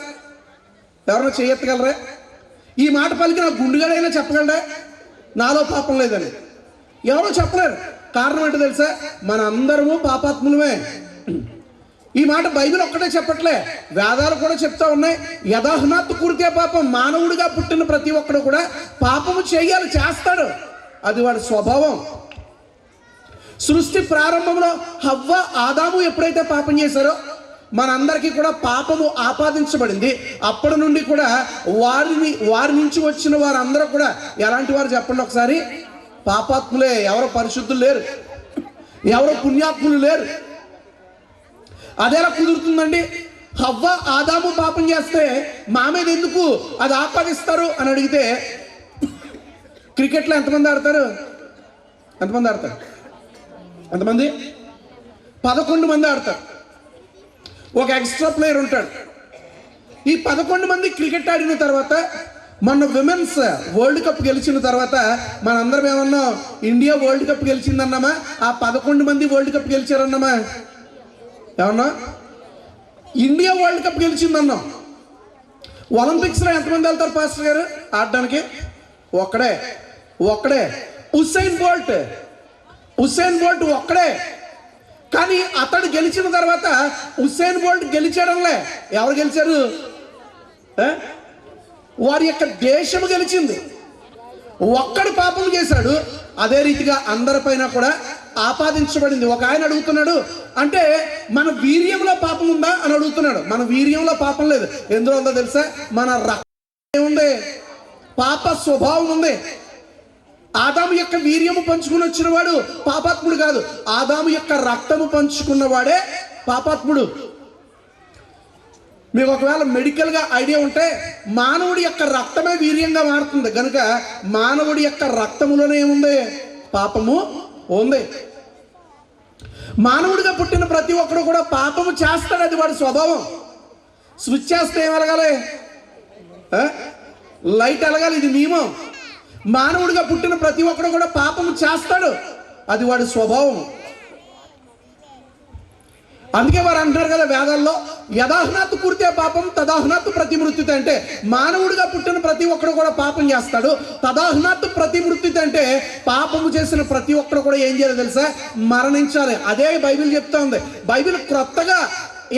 ఎవరన్నా చెయ్యెత్తగలరా? ఈ మాట పలికి నా గుండుగాడైనా చెప్పగలరా నాలో పాపం లేదని? ఎవరో చెప్పలేరు. కారణం ఏంటో తెలుసా? మన అందరము పాపాత్ములమే. ఈ మాట బైబిల్ ఒక్కటే చెప్పట్లే, వేదాలు కూడా చెప్తా ఉన్నాయి. యదాహ్నాత్ కూరితే పాపం. మానవుడిగా పుట్టిన ప్రతి ఒక్కడు కూడా పాపము చేయాలి, చేస్తాడు. అది వాడి స్వభావం. సృష్టి ప్రారంభంలో హవ్వ, ఆదాము ఎప్పుడైతే పాపం చేశారో మనందరికీ కూడా పాపము ఆపాదించబడింది. అప్పటి నుండి కూడా వారి నుంచి వచ్చిన వారందరూ కూడా ఎలాంటి వారు చెప్పండి ఒకసారి? పాపాత్ములే. ఎవరు పరిశుద్ధులు లేరు, ఎవరు పుణ్యాత్ములు లేరు. అదేలా కుదురుతుందండి? హవ్వ ఆదాము పాపం చేస్తే మా మీద ఎందుకు అది ఆపాదిస్తారు అని అడిగితే క్రికెట్లో ఎంతమంది ఆడతారు? ఎంతమంది? 11 మంది ఆడతారు. ఒక ఎక్స్ట్రా ప్లేయర్ ఉంటాడు. ఈ 11 మంది క్రికెట్ ఆడిన తర్వాత మన విమెన్స్ వరల్డ్ కప్ గెలిచిన తర్వాత మనందరం ఏమన్నాం? ఇండియా వరల్డ్ కప్ గెలిచిందన్నామా? ఆ 11 మంది వరల్డ్ కప్ గెలిచారన్నామా? ఏమన్నా? ఇండియా వరల్డ్ కప్ గెలిచిందన్నాం. ఒలింపిక్స్లో ఎంతమంది వెళ్తారు పాస్టర్ గారు ఆడడానికి? ఒక్కడే ఉసైన్ బోల్ట్ ఒక్కడే. కానీ అతడు గెలిచిన తర్వాత ఉసైన్ బోల్ట్ గెలిచాడంలే. ఎవరు గెలిచారు? వారి యొక్క దేశం గెలిచింది. ఒక్కడు పాపం చేశాడు, అదే రీతిగా అందరిపైన కూడా ఆపాదించబడింది. ఒక ఆయన అడుగుతున్నాడు, అంటే మన వీర్యంలో పాపం ఉందా అని అడుగుతున్నాడు. మన వీర్యంలో పాపం లేదు. ఎందులో ఉందో తెలుసా? మన రక్తం ఉంది, పాప స్వభావం ఉంది. ఆదాము యొక్క వీర్యము పంచుకుని వచ్చిన వాడు పాపాత్ముడు కాదు, ఆదాము యొక్క రక్తము పంచుకున్నవాడే పాపాత్ముడు. మీకు ఒకవేళ మెడికల్గా ఐడియా ఉంటే మానవుడి యొక్క రక్తమే వీర్యంగా మారుతుంది కనుక మానవుడి యొక్క రక్తములోనే ఏముంది? పాపము ఉంది. మానవుడిగా పుట్టిన ప్రతి ఒక్కడు కూడా పాపము చేస్తాడు, అది వాడి స్వభావం. స్విచ్ చేస్తే ఏం వెలగాలి? లైట్ వెలగాలి, ఇది నియమం. మానవుడిగా పుట్టిన ప్రతి ఒక్కడు కూడా పాపము చేస్తాడు, అది వాడి స్వభావం. అందుకే వారు అంటారు కదా వేదాల్లో, యదాహ్నాతు కురితే పాపం తదాహ్నాతు ప్రతిమృత్యుత. అంటే మానవుడిగా పుట్టిన ప్రతి ఒక్కడు కూడా పాపం చేస్తాడు. తదాహ్నాతు ప్రతిమృత్యుత అంటే పాపము చేసిన ప్రతి ఒక్కడు కూడా ఏం చేయాలి తెలుసా? మరణించాలి. అదే బైబిల్ చెప్తా ఉంది. బైబిల్ క్రొత్తగా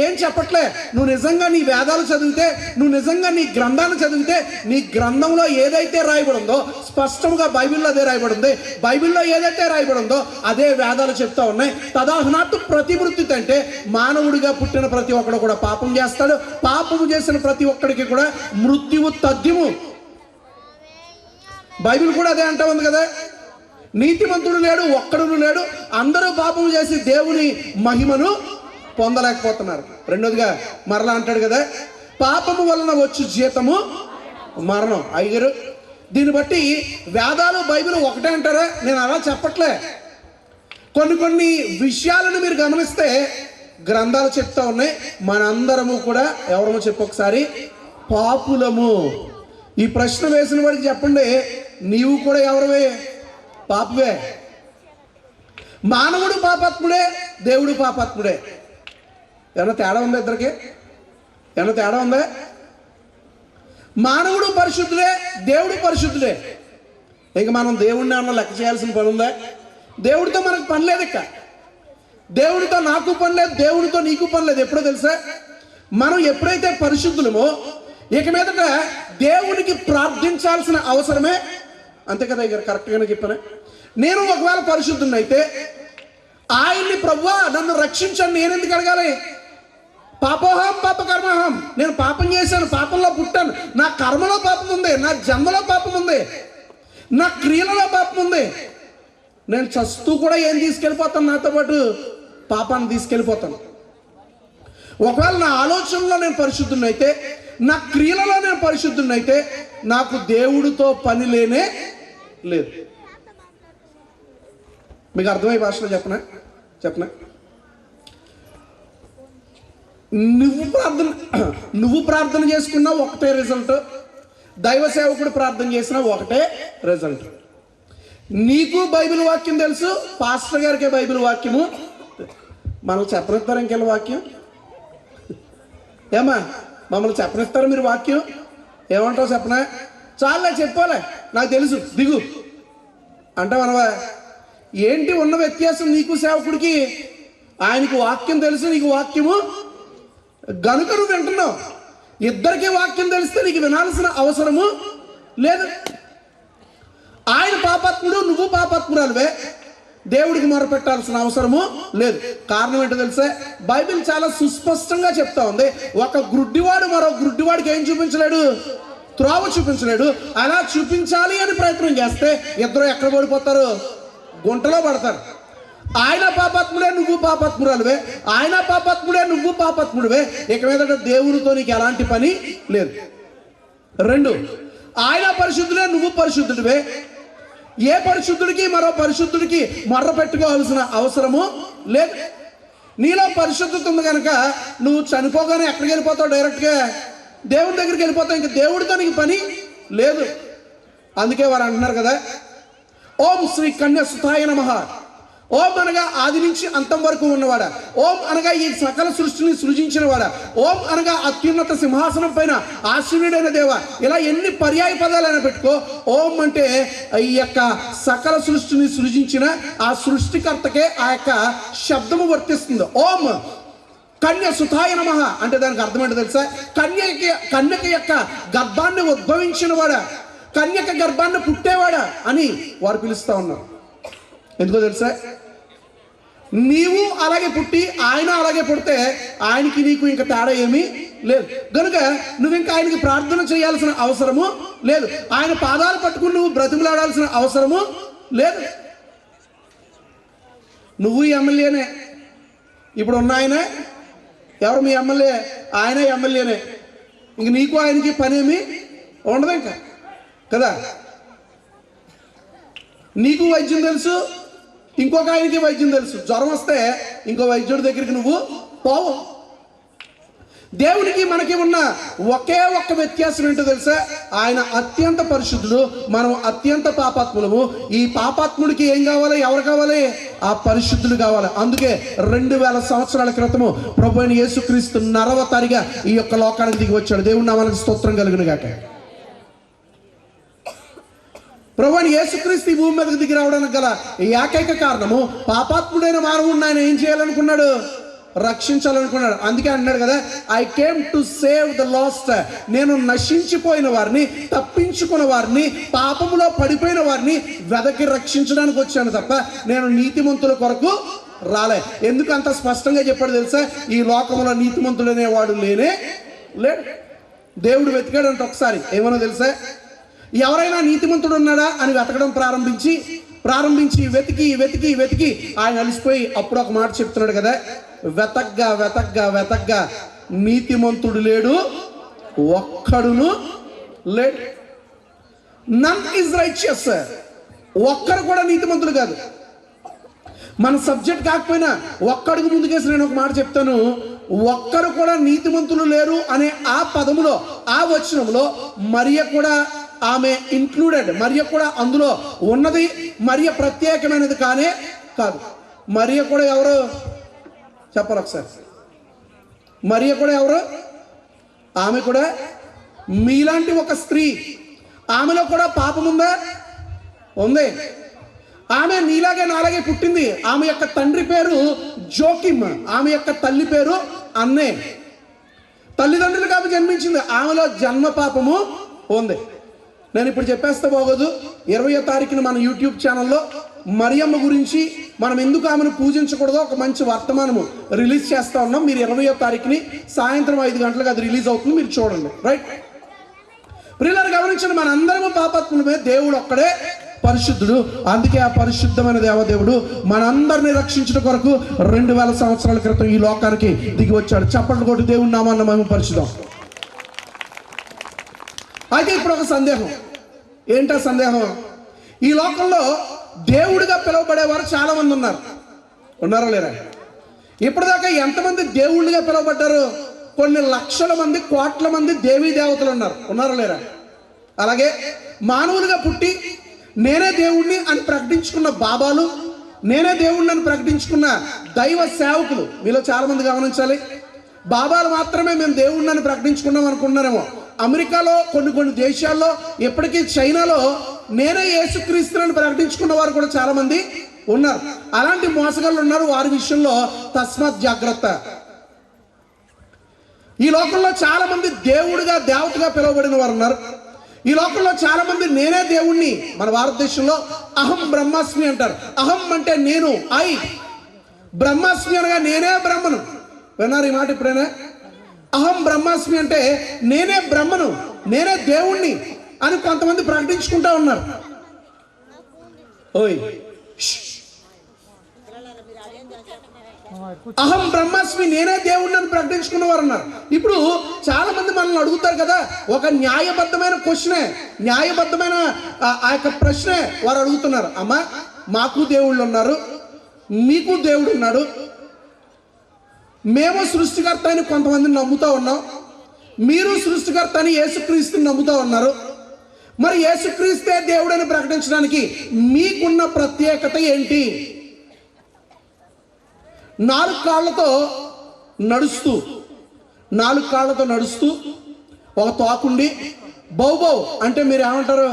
ఏం చెప్పట్లే. నువ్వు నిజంగా నీ వేదాలు చదివితే, నువ్వు నిజంగా నీ గ్రంథాన్ని చదివితే, నీ గ్రంథంలో ఏదైతే రాయబడి ఉందో స్పష్టంగా బైబిల్లో అదే రాయబడి ఉంది. బైబిల్లో ఏదైతే రాయబడి ఉందో అదే వేదాలు చెప్తా ఉన్నాయి. తదాహ్నాతు ప్రతిమృత్యుత అంటే మానవుడిగా పుట్టిన ప్రతి ఒక్కడు కూడా పాపం చేస్తాడు. పాపము చేసిన ప్రతి ఒక్కడికి కూడా మృత్యువు తథ్యము. బైబిల్ కూడా అదే అంటా ఉంది కదా, నీతిమంతుడు లేడు, ఒక్కడును లేడు, అందరూ పాపము చేసి దేవుని మహిమను పొందలేకపోతున్నారు. రెండోదిగా మరలా అంటాడు కదా, పాపము వలన వచ్చు జీతము మరణం. అయ్యగారు దీన్ని బట్టి వేదాలు బైబిల్ ఒకటే అంటారా? నేను అలా చెప్పట్లే. కొన్ని విషయాలను మీరు గమనిస్తే గ్రంథాలు చెప్తా ఉన్నాయి. మనందరము కూడా ఎవరమో చెప్పొకసారి పాపులము. ఈ ప్రశ్న వేసిన వాడికి చెప్పండి, నీవు కూడా ఎవరివే? పాపువే. మానవుడు పాపాత్ముడే, దేవుడు పాపాత్ముడే. ఏమన్నా తేడా ఉందా? ఇద్దరికి ఏమన్నా తేడా ఉందా? మానవుడు పరిశుద్ధుడే, దేవుడు పరిశుద్ధుడే. ఇక మనం దేవుడిని ఏమన్నా లెక్క చేయాల్సిన పని ఉందా? దేవుడితో మనకు పని లేదు. ఇక దేవుడితో నాకు పని లేదు, దేవుడితో నీకు పని లేదు. ఎప్పుడో తెలుసా? మనం ఎప్పుడైతే పరిశుద్ధులమో ఇక మీదట దేవునికి ప్రార్థించాల్సిన అవసరమే. అంతే కదా? ఇక కరెక్ట్గానే చెప్పాను. నేను ఒకవేళ పరిశుద్ధుని అయితే ఆయన్ని, ప్రభువా నన్ను రక్షించండి, నేను ఎందుకు అడగాలి? పాపోహం పాప కర్మహం. నేను పాపం చేశాను, పాపంలో పుట్టాను, నా కర్మలో పాపం ఉంది, నా జన్మలో పాపం ఉంది, నా క్రియలలో పాపం ఉంది. నేను చస్తూ కూడా ఏం తీసుకెళ్ళిపోతాను? నాతో పాటు పాపాన్ని తీసుకెళ్ళిపోతాను. ఒకవేళ నా ఆలోచనలో నేను పరిశుద్ధుని అయితే, నా క్రియలలో నేను పరిశుద్ధుని అయితే నాకు దేవుడితో పని లేనే లేదు. మీకు అర్థమయ్యే భాషలో చెప్పనా? నువ్వు ప్రార్థన చేసుకున్నా ఒకటే రిజల్ట్, దైవ సేవకుడు ప్రార్థన చేసినా ఒకటే రిజల్ట్. నీకు బైబిల్ వాక్యం తెలుసు, పాస్టర్ గారికి బైబిల్ వాక్యము మనకు చెప్పనిస్తారు. ఇంకెళ్ళ వాక్యం ఏమా మమ్మల్ని చెప్పనిస్తారు మీరు వాక్యం? ఏమంటావు చెప్పనా? చాలా చెప్పాలే, నాకు తెలుసు, దిగు అంటావు అనవా? ఏంటి ఉన్న వ్యత్యాసం నీకు సేవకుడికి? ఆయనకు వాక్యం తెలుసు, నీకు వాక్యము గనుక నువ్వు వింటున్నావు. ఇద్దరికీ వాక్యం తెలిస్తే నీకు వినాల్సిన అవసరము లేదు. ఆయన పాపాత్ముడు, నువ్వు పాపాత్మురాలువే, దేవుడికి మొరపెట్టాల్సిన అవసరము లేదు. కారణం ఏంటో తెలుసా? బైబిల్ చాలా సుస్పష్టంగా చెప్తా ఉంది. ఒక గుడ్డివాడు మరో గుడ్డివాడికి ఏం చూపించలేడు? త్రోవ చూపించలేడు. అలా చూపించాలి అని ప్రయత్నం చేస్తే ఇద్దరు ఎక్కడ పడిపోతారు? గుంటలో పడతారు. ఆయన పాపాత్ముడే, నువ్వు పాపాత్మురాలువే. ఆయన పాపాత్ముడే, నువ్వు పాపాత్ముడివే. ఇక మీదట దేవునితో నీకు ఎలాంటి పని లేదు. 2, ఆయన పరిశుద్ధుడే, నువ్వు పరిశుద్ధుడివే. ఏ పరిశుద్ధుడికి మరో పరిశుద్ధుడికి మొర్ర పెట్టుకోవాల్సిన అవసరము లేదు. నీలో పరిశుద్ధత ఉంది కనుక నువ్వు చనిపోగానే ఎక్కడికి వెళ్ళిపోతావు? డైరెక్ట్గా దేవుడి దగ్గరికి వెళ్ళిపోతావు. ఇంక దేవుడితో నీకు పని లేదు. అందుకే వారు అంటున్నారు కదా, ఓం శ్రీ కన్య సుతాయ నమః. ఓం అనగా ఆది నుంచి అంతం వరకు ఉన్నవాడా. ఓం అనగా ఈ సకల సృష్టిని సృజించినవాడా. ఓం అనగా అత్యున్నత సింహాసనం పైన ఆశీనుడైన దేవ. ఇలా ఎన్ని పర్యాయ పదాలైనా పెట్టుకో. ఓం అంటే ఈ యొక్క సకల సృష్టిని సృజించిన ఆ సృష్టికర్తకే ఆ యొక్క శబ్దము వర్తిస్తుంది. ఓం కన్య సుతాయ నమః అంటే దానికి అర్థం ఏంటో తెలుసా? కన్యక యొక్క గర్భాన్ని ఉద్భవించిన వాడా, కన్యక గర్భాన్ని పుట్టేవాడా అని వారు పిలుస్తా ఉన్నారు. ఎందుకో తెలుసా? నీవు అలాగే పుట్టి ఆయన అలాగే పుడితే ఆయనకి నీకు ఇంకా తేడా ఏమీ లేదు. కనుక నువ్వు ఇంకా ఆయనకి ప్రార్థన చేయాల్సిన అవసరము లేదు. ఆయన పాదాలు పట్టుకుని నువ్వు బ్రతిమలాడాల్సిన అవసరము లేదు. నువ్వు ఎమ్మెల్యేనే. ఇప్పుడు ఉన్న ఆయన ఎవరు? మీ ఎమ్మెల్యే. ఆయన ఎమ్మెల్యేనే. ఇంక నీకు ఆయనకి పని ఏమి ఉండదు ఇంకా కదా. నీకు వైద్యం తెలుసు, ఇంకొక ఆయనకి వైద్యం తెలుసు. జ్వరం వస్తే ఇంకో వైద్యుడి దగ్గరికి నువ్వు పోవు. దేవునికి మనకి ఉన్న ఒకే ఒక్క వ్యత్యాసం ఏంటో తెలుసా? ఆయన అత్యంత పరిశుద్ధుడు, మనం అత్యంత పాపాత్ములము. ఈ పాపాత్ముడికి ఏం కావాలి? ఎవరు కావాలి? ఆ పరిశుద్ధులు కావాలి. అందుకే 2000 సంవత్సరాల క్రితము ప్రభు అయిన యేసుక్రీస్తు నరవతారిగా ఈ యొక్క లోకానికి దిగి వచ్చాడు. దేవుని నామానికి స్తోత్రం కలుగును గాక. ప్రభు అయిన యేసుక్రీస్తు ఈ భూమి మీదకి దిగి రావడానికి గల ఏకైక కారణము పాపాత్ముడైన మానవుడిని ఆయన ఏం చేయాలనుకున్నాడు? రక్షించాలనుకున్నాడు. అందుకే అన్నాడు కదా, I came to save the last. నేను నశించిపోయిన వారిని, తప్పించుకున్న వారిని, పాపములో పడిపోయిన వారిని వెదకి రక్షించడానికి వచ్చాను తప్ప నేను నీతిమంతుల కొరకు రాలే. ఎందుకు అంత స్పష్టంగా చెప్పాడు తెలుసా? ఈ లోకంలో నీతిమంతుడు అనేవాడు లేనే లేడు. దేవుడు వెతికాడంట ఒకసారి. ఏమన్నా తెలుసా? ఎవరైనా నీతిమంతుడు ఉన్నాడా అని వెతకడం ప్రారంభించి వెతికి వెతికి వెతికి ఆయన అలిసిపోయి అప్పుడు ఒక మాట చెప్తున్నాడు కదా, వెతగ్గా వెతగ్గా వెతగ్గా నీతిమంతుడు లేడు, ఒక్కడును లేడు. నన్ ఈజ్ రైచియస్. ఒక్కడు కూడా నీతిమంతుడు కాదు. మన సబ్జెక్ట్ కాకపోయినా ఒక్కడికి ముందుకేసి నేను ఒక మాట చెప్తాను. ఒక్కరు కూడా నీతిమంతులు లేరు అనే ఆ పదములో, ఆ వచనంలో మరియ కూడా ఆమె ఇంక్లూడెడ్. మరియ కూడా అందులో ఉన్నది. మరియ ప్రత్యేకమైనది కానే కాదు. మరియ కూడా ఎవరు చెప్పాలి ఒకసారి? మరియ కూడా ఎవరు? ఆమె కూడా మీలాంటి ఒక స్త్రీ. ఆమెలో కూడా పాపం ఉందా? ఉంది. ఆమె నీలాగే నాలాగే పుట్టింది. ఆమె యొక్క తండ్రి పేరు జోకిమ్, ఆమె యొక్క తల్లి పేరు అన్నే. తల్లిదండ్రులకు ఆమె జన్మించింది. ఆమెలో జన్మ పాపము ఉంది. నేను ఇప్పుడు చెప్పేస్తే బాగోదు. 20వ తారీఖున మన యూట్యూబ్ ఛానల్లో మరియమ్మ గురించి మనం ఎందుకు ఆమెను పూజించకూడదో ఒక మంచి వర్తమానము రిలీజ్ చేస్తా ఉన్నాం. మీరు 20వ తారీఖుని సాయంత్రం 5 గంటలకు అది రిలీజ్ అవుతుంది, మీరు చూడండి. రైట్? ప్రియులారా గమనించండి, మనందరము పాపాత్ములమే, దేవుడు ఒక్కడే పరిశుద్ధుడు. అందుకే ఆ పరిశుద్ధమైన దేవదేవుడు మనందరినీ రక్షించడం కొరకు 2000 సంవత్సరాల క్రితం ఈ లోకానికి దిగి వచ్చాడు. చప్పట్లు కొట్టి దేవుని నామాన్ని మేము పరిశుద్ధం. అయితే ఇప్పుడు ఒక సందేహం. ఏంటా సందేహం? ఈ లోకంలో దేవుడిగా పిలువబడేవారు చాలా మంది ఉన్నారు. ఉన్నారా లేరా? ఇప్పటిదాకా ఎంతమంది దేవుళ్ళుగా పిలువబడ్డారు? కొన్ని లక్షల మంది, కోట్ల మంది దేవీ దేవతలు ఉన్నారు. ఉన్నారా లేరా? అలాగే మానవులుగా పుట్టి నేనే దేవుణ్ణి అని ప్రకటించుకున్న బాబాలు, నేనే దేవుణ్ణి అని ప్రకటించుకున్న దైవ సేవకులు మీలో చాలా మంది గమనించాలి. బాబాలు మాత్రమే మేము దేవుణ్ణి అని ప్రకటించుకున్నాం అనుకున్నారేమో. అమెరికాలో కొన్ని దేశాల్లో, ఇప్పటికీ చైనాలో నేనే యేసుక్రీస్తుని ప్రకటించుకున్న వారు కూడా చాలా మంది ఉన్నారు. అలాంటి మోసగాళ్ళు ఉన్నారు. వారి విషయంలో తస్మాత్ జాగ్రత్త. ఈ లోకంలో చాలా మంది దేవుడిగా, దేవతగా పిలువబడిన వారు ఉన్నారు. ఈ లోకంలో చాలా మంది నేనే దేవుణ్ణి, మన భారతదేశంలో అహం బ్రహ్మాస్మి అంటారు. అహం అంటే నేను, ఐ. బ్రహ్మాస్మి అనగా నేనే బ్రహ్మను. విన్నారు ఈ మాట ఎప్పుడైనా? అహం బ్రహ్మాస్మి అంటే నేనే బ్రహ్మను, నేనే దేవుణ్ణి అని కొంతమంది ప్రకటించుకుంటా ఉన్నారు. ఓయ్ అహం బ్రహ్మాస్మి, నేనే దేవుడిని అని ప్రకటించుకున్న వారు ఉన్నారు. ఇప్పుడు చాలా మంది మనల్ని అడుగుతారు కదా, ఒక న్యాయబద్ధమైన క్వశ్చనే, న్యాయబద్ధమైన ఆ యొక్క ప్రశ్నే వారు అడుగుతున్నారు. అమ్మా, మాకు దేవుళ్ళు ఉన్నారు, మీకు దేవుడు ఉన్నాడు, మేము సృష్టికర్త అని కొంతమందిని నమ్ముతూ ఉన్నాం, మీరు సృష్టికర్త అని యేసుక్రీస్తుని నమ్ముతూ ఉన్నారు. మరి యేసుక్రీస్తే దేవుడని ప్రకటించడానికి మీకున్న ప్రత్యేకత ఏంటి? 4 కాళ్ళతో నడుస్తూ ఒక తోకుండి బౌబౌ అంటే మీరు ఏమంటారు?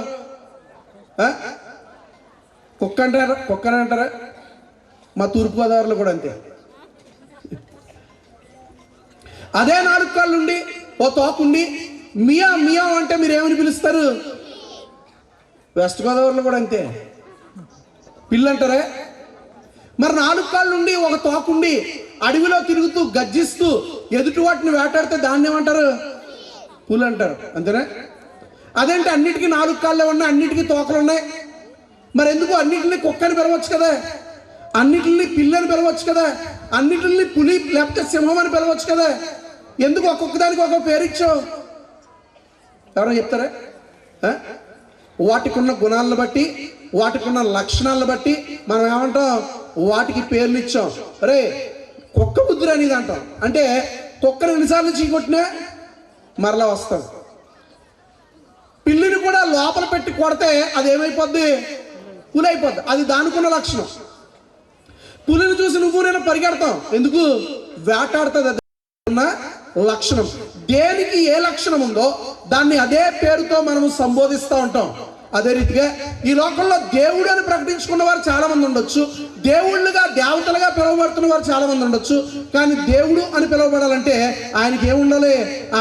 కుక్క అంటారా? కుక్కని అంటారా? మా తూర్పుగోదావరిలో కూడా అంతే. అదే 4 కాళ్ళు ఉండి ఓ తోకుండి మియా మియా అంటే మీరు ఏమని పిలుస్తారు? వెస్ట్ గోదావరిలో కూడా అంతే, పిల్లి అంటారే. మరి 4 కాళ్ళు ఉండి ఒక తోకుండి అడవిలో తిరుగుతూ గర్జిస్తూ ఎదుటి వాటిని వేటాడితే దాన్ని ఏమంటారు? పులి అంటారు, అంతేనా? అదేంటి అన్నిటికీ 4 కాళ్ళే ఉన్నాయి, అన్నిటికీ తోకలు ఉన్నాయి, మరి ఎందుకు అన్నిటిని కుక్కని పిలవచ్చు కదా, అన్నిటిని పిల్లని పిలవచ్చు కదా, అన్నిటిని పులి లేకపోతే సింహం అని పిలవచ్చు కదా, ఎందుకు ఒక్కొక్క దానికి ఒక్కొక్క పేరు ఇచ్చావు? ఎవరో చెప్తారా? వాటికున్న గుణాలను బట్టి, వాటికున్న లక్షణాలను బట్టి మనం ఏమంటాం? వాటికి పేర్లు ఇచ్చాం. అరే కుక్క బుద్ధులు అనేది అంటాం. అంటే కుక్కను ఎన్నిసార్లు చీకొట్టినా మరలా వస్తాం. పిల్లిని కూడా లోపల పెట్టి కొడితే అది ఏమైపోద్ది? పులి అయిపోద్ది. అది దానికున్న లక్షణం. పులిని చూసి నువ్వు నేను పరిగెడతాం, ఎందుకు? వేటాడుతుంది. అది ఉన్న లక్షణం. దేనికి ఏ లక్షణం ఉందో దాన్ని అదే పేరుతో మనము సంబోధిస్తూ ఉంటాం. అదే రీతిగా ఈ లోకంలో దేవుడు అని ప్రకటించుకున్న వారు చాలా మంది ఉండొచ్చు, దేవుళ్ళుగా దేవతలుగా పిలువబడుతున్న వారు చాలా మంది ఉండొచ్చు. కానీ దేవుడు అని పిలువబడాలంటే ఆయనకి ఏముండాలి?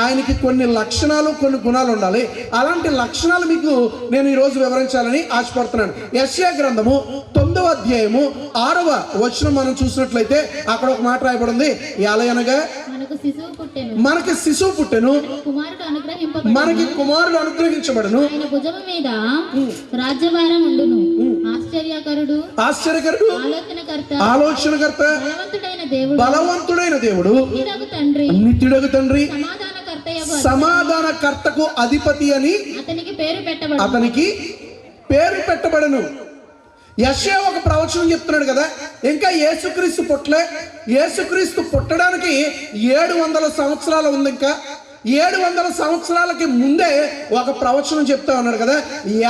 ఆయనకి కొన్ని లక్షణాలు, కొన్ని గుణాలు ఉండాలి. అలాంటి లక్షణాలు మీకు నేను ఈరోజు వివరించాలని ఆశపడుతున్నాను. యెషయా గ్రంథము 9వ అధ్యాయము 6వ వచనం మనం చూసినట్లయితే అక్కడ ఒక మాట రాయబడింది. ఎలయనగా మనకి శిశువు పుట్టెను, మనకి కుమారుడు అనుగ్రహించబడును, రాజ్యభారం ఉండును. ఆశ్చర్యకరుడు, ఆలోచనకర్త, బలవంతుడైన దేవుడు, నిత్యుడగు తండ్రి, సమాధానకర్తకు అధిపతి అని అతనికి పేరు పెట్టబడను. యెషయా ఒక ప్రవచనం చెప్తున్నాడు కదా, ఇంకా యేసుక్రీస్తు పుట్టలే. యేసుక్రీస్తు పుట్టడానికి 700 సంవత్సరాలు ఉంది. ఇంకా 700 సంవత్సరాలకి ముందే ఒక ప్రవచనం చెప్తా ఉన్నాడు కదా.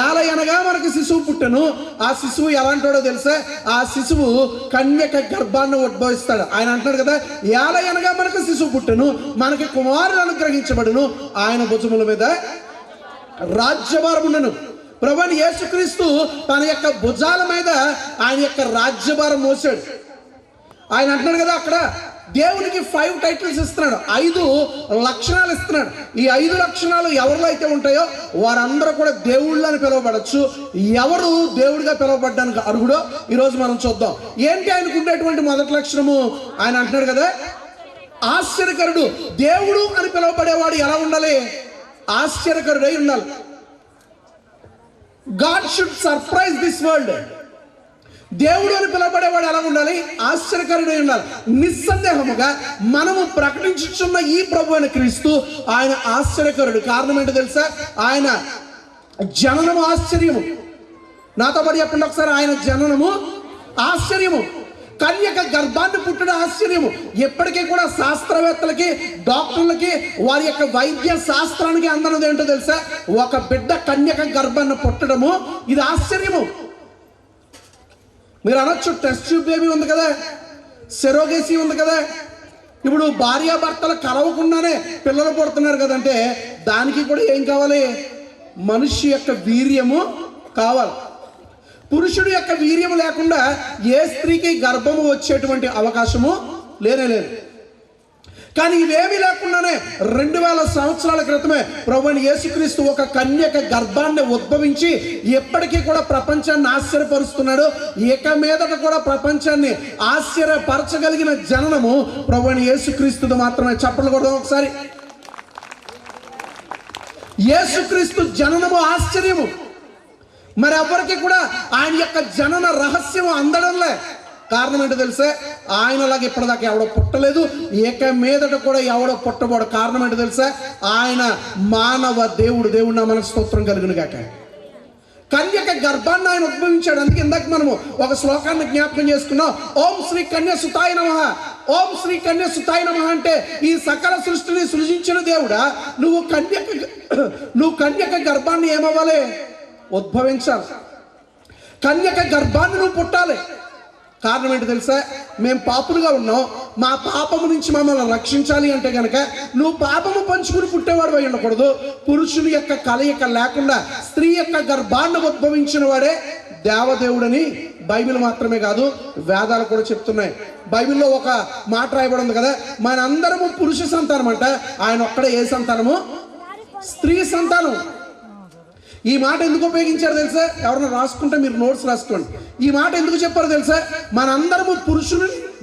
ఏలయనగా మనకి శిశువు పుట్టెను. ఆ శిశువు ఎలాంటాడో తెలుసా? ఆ శిశువు కన్యక గర్భాన్ని ఉద్భవిస్తాడు. ఆయన అంటున్నాడు కదా, ఏలయనగా మనకు శిశువు పుట్టెను, మనకి కుమారుడు అనుగ్రహించబడును, ఆయన భుజముల మీద రాజ్యభారం ఉండను. ప్రభువైన యేసుక్రీస్తు తన యొక్క భుజాల మీద ఆయన యొక్క రాజ్యభారం మోసాడు. ఆయన అంటున్నాడు కదా, అక్కడ దేవునికి 5 టైటిల్స్ ఇస్తున్నాడు, 5 లక్షణాలు ఇస్తున్నాడు. ఈ 5 లక్షణాలు ఎవరిలో అయితే ఉంటాయో వారందరూ కూడా దేవుళ్ళు అని పిలువబడచ్చు. ఎవరు దేవుడిగా పిలువబడ్డానికి అర్హుడో ఈరోజు మనం చూద్దాం. ఏంటి ఆయనకు ఉండేటువంటి మొదటి లక్షణము? ఆయన అంటున్నాడు కదా, ఆశ్చర్యకరుడు. దేవుడు అని పిలువబడేవాడు ఎలా ఉండాలి? ఆశ్చర్యకరుడై ఉండాలి. God should surprise this world. దేవుడు అని పిలువబడేవాడు ఎలా ఉండాలి? ఆశ్చర్యకరుడై ఉండాలి. నిస్సందేహముగా మనము ప్రకటించుచున్న ఈ ప్రభు అయిన క్రీస్తు ఆయన ఆశ్చర్యకరుడు. కారణం ఏంటో తెలుసా? ఆయన జననము ఆశ్చర్యము. నాతో పాటు చెప్పండి ఒకసారి, ఆయన జననము ఆశ్చర్యము. కన్యక గర్భాన్ని పుట్టడం ఆశ్చర్యము. ఎప్పటికీ కూడా శాస్త్రవేత్తలకి, డాక్టర్లకి, వారి యొక్క వైద్య శాస్త్రానికి అందనది ఏంటో తెలుసా? ఒక బిడ్డ కన్యక గర్భాన్ని పుట్టడము ఇది ఆశ్చర్యము. మీరు అనొచ్చు, టెస్ట్ ట్యూబ్ బేబీ ఉంది కదా, సెరోగేసీ ఉంది కదా, ఇప్పుడు భార్యాభర్తలు కలవకుండానే పిల్లలు పుడుతున్నారు కదంటే దానికి కూడా ఏం కావాలి? మనిషి యొక్క వీర్యము కావాలి. పురుషుడు యొక్క వీర్యము లేకుండా ఏ స్త్రీకి గర్భము వచ్చేటువంటి అవకాశము లేనే లేదు. కానీ ఇవేమీ లేకుండానే 2000 సంవత్సరాల క్రితమే ప్రభువైన యేసుక్రీస్తు ఒక కన్యక గర్భాన్ని ఉద్భవించి ఎప్పటికీ కూడా ప్రపంచాన్ని ఆశ్చర్యపరుస్తున్నాడు. ఇక మీదట కూడా ప్రపంచాన్ని ఆశ్చర్యపరచగలిగిన జననము ప్రభువైన యేసుక్రీస్తుది మాత్రమే. చప్పట్లు కొడదాం ఒకసారి. యేసుక్రీస్తు జననము ఆశ్చర్యము. మరి ఎవరికి కూడా ఆయన యొక్క జనన రహస్యం అందడంలే. కారణం ఏంటో తెలుసా? ఆయనలాగా ఇప్పటిదాకా ఎవడో పుట్టలేదు, ఏక మీదట కూడా ఎవడో పుట్టబోడు. కారణం ఏంటో తెలుసా? ఆయన మానవ దేవుడు. దేవుడు నా మనసు స్తోత్రం కలుగును గాక. కన్యక గర్భాన్ని ఆయన ఉద్భవించాడు. అందుకే ఇందాక మనము ఒక శ్లోకాన్ని జ్ఞాపకం చేసుకున్నాం. ఓం శ్రీ కన్య సుతాయ నమః. ఓం శ్రీ కన్య సుతాయ నమః అంటే ఈ సకల సృష్టిని సృజించిన దేవుడా, నువ్వు కన్యక గర్భాన్ని ఏమవ్వాలి? ఉద్భవించాలి. కన్యక గర్భాన్ని నువ్వు పుట్టాలి. కారణం ఏంటి తెలుసా? మేము పాపులుగా ఉన్నాం, మా పాపము నుంచి మమ్మల్ని రక్షించాలి అంటే కనుక నువ్వు పాపము పంచుకుని పుట్టేవాడు అయి ఉండకూడదు. పురుషుని యొక్క కలయిక లేకుండా స్త్రీ యొక్క గర్భాన్ని ఉద్భవించిన వాడే దేవదేవుడని బైబిల్ మాత్రమే కాదు, వేదాలు కూడా చెప్తున్నాయి. బైబిల్లో ఒక మాట రాయబడి ఉంది కదా, మనందరము పురుష సంతానం అంట, ఆయన ఒక్కడే ఏ సంతానము? స్త్రీ సంతానం. ఈ మాట ఎందుకు ఉపయోగించారు తెలుసా? ఎవరైనా రాసుకుంటే మీరు నోట్స్ రాసుకోండి. ఈ మాట ఎందుకు చెప్పారు తెలుసా? మనందరము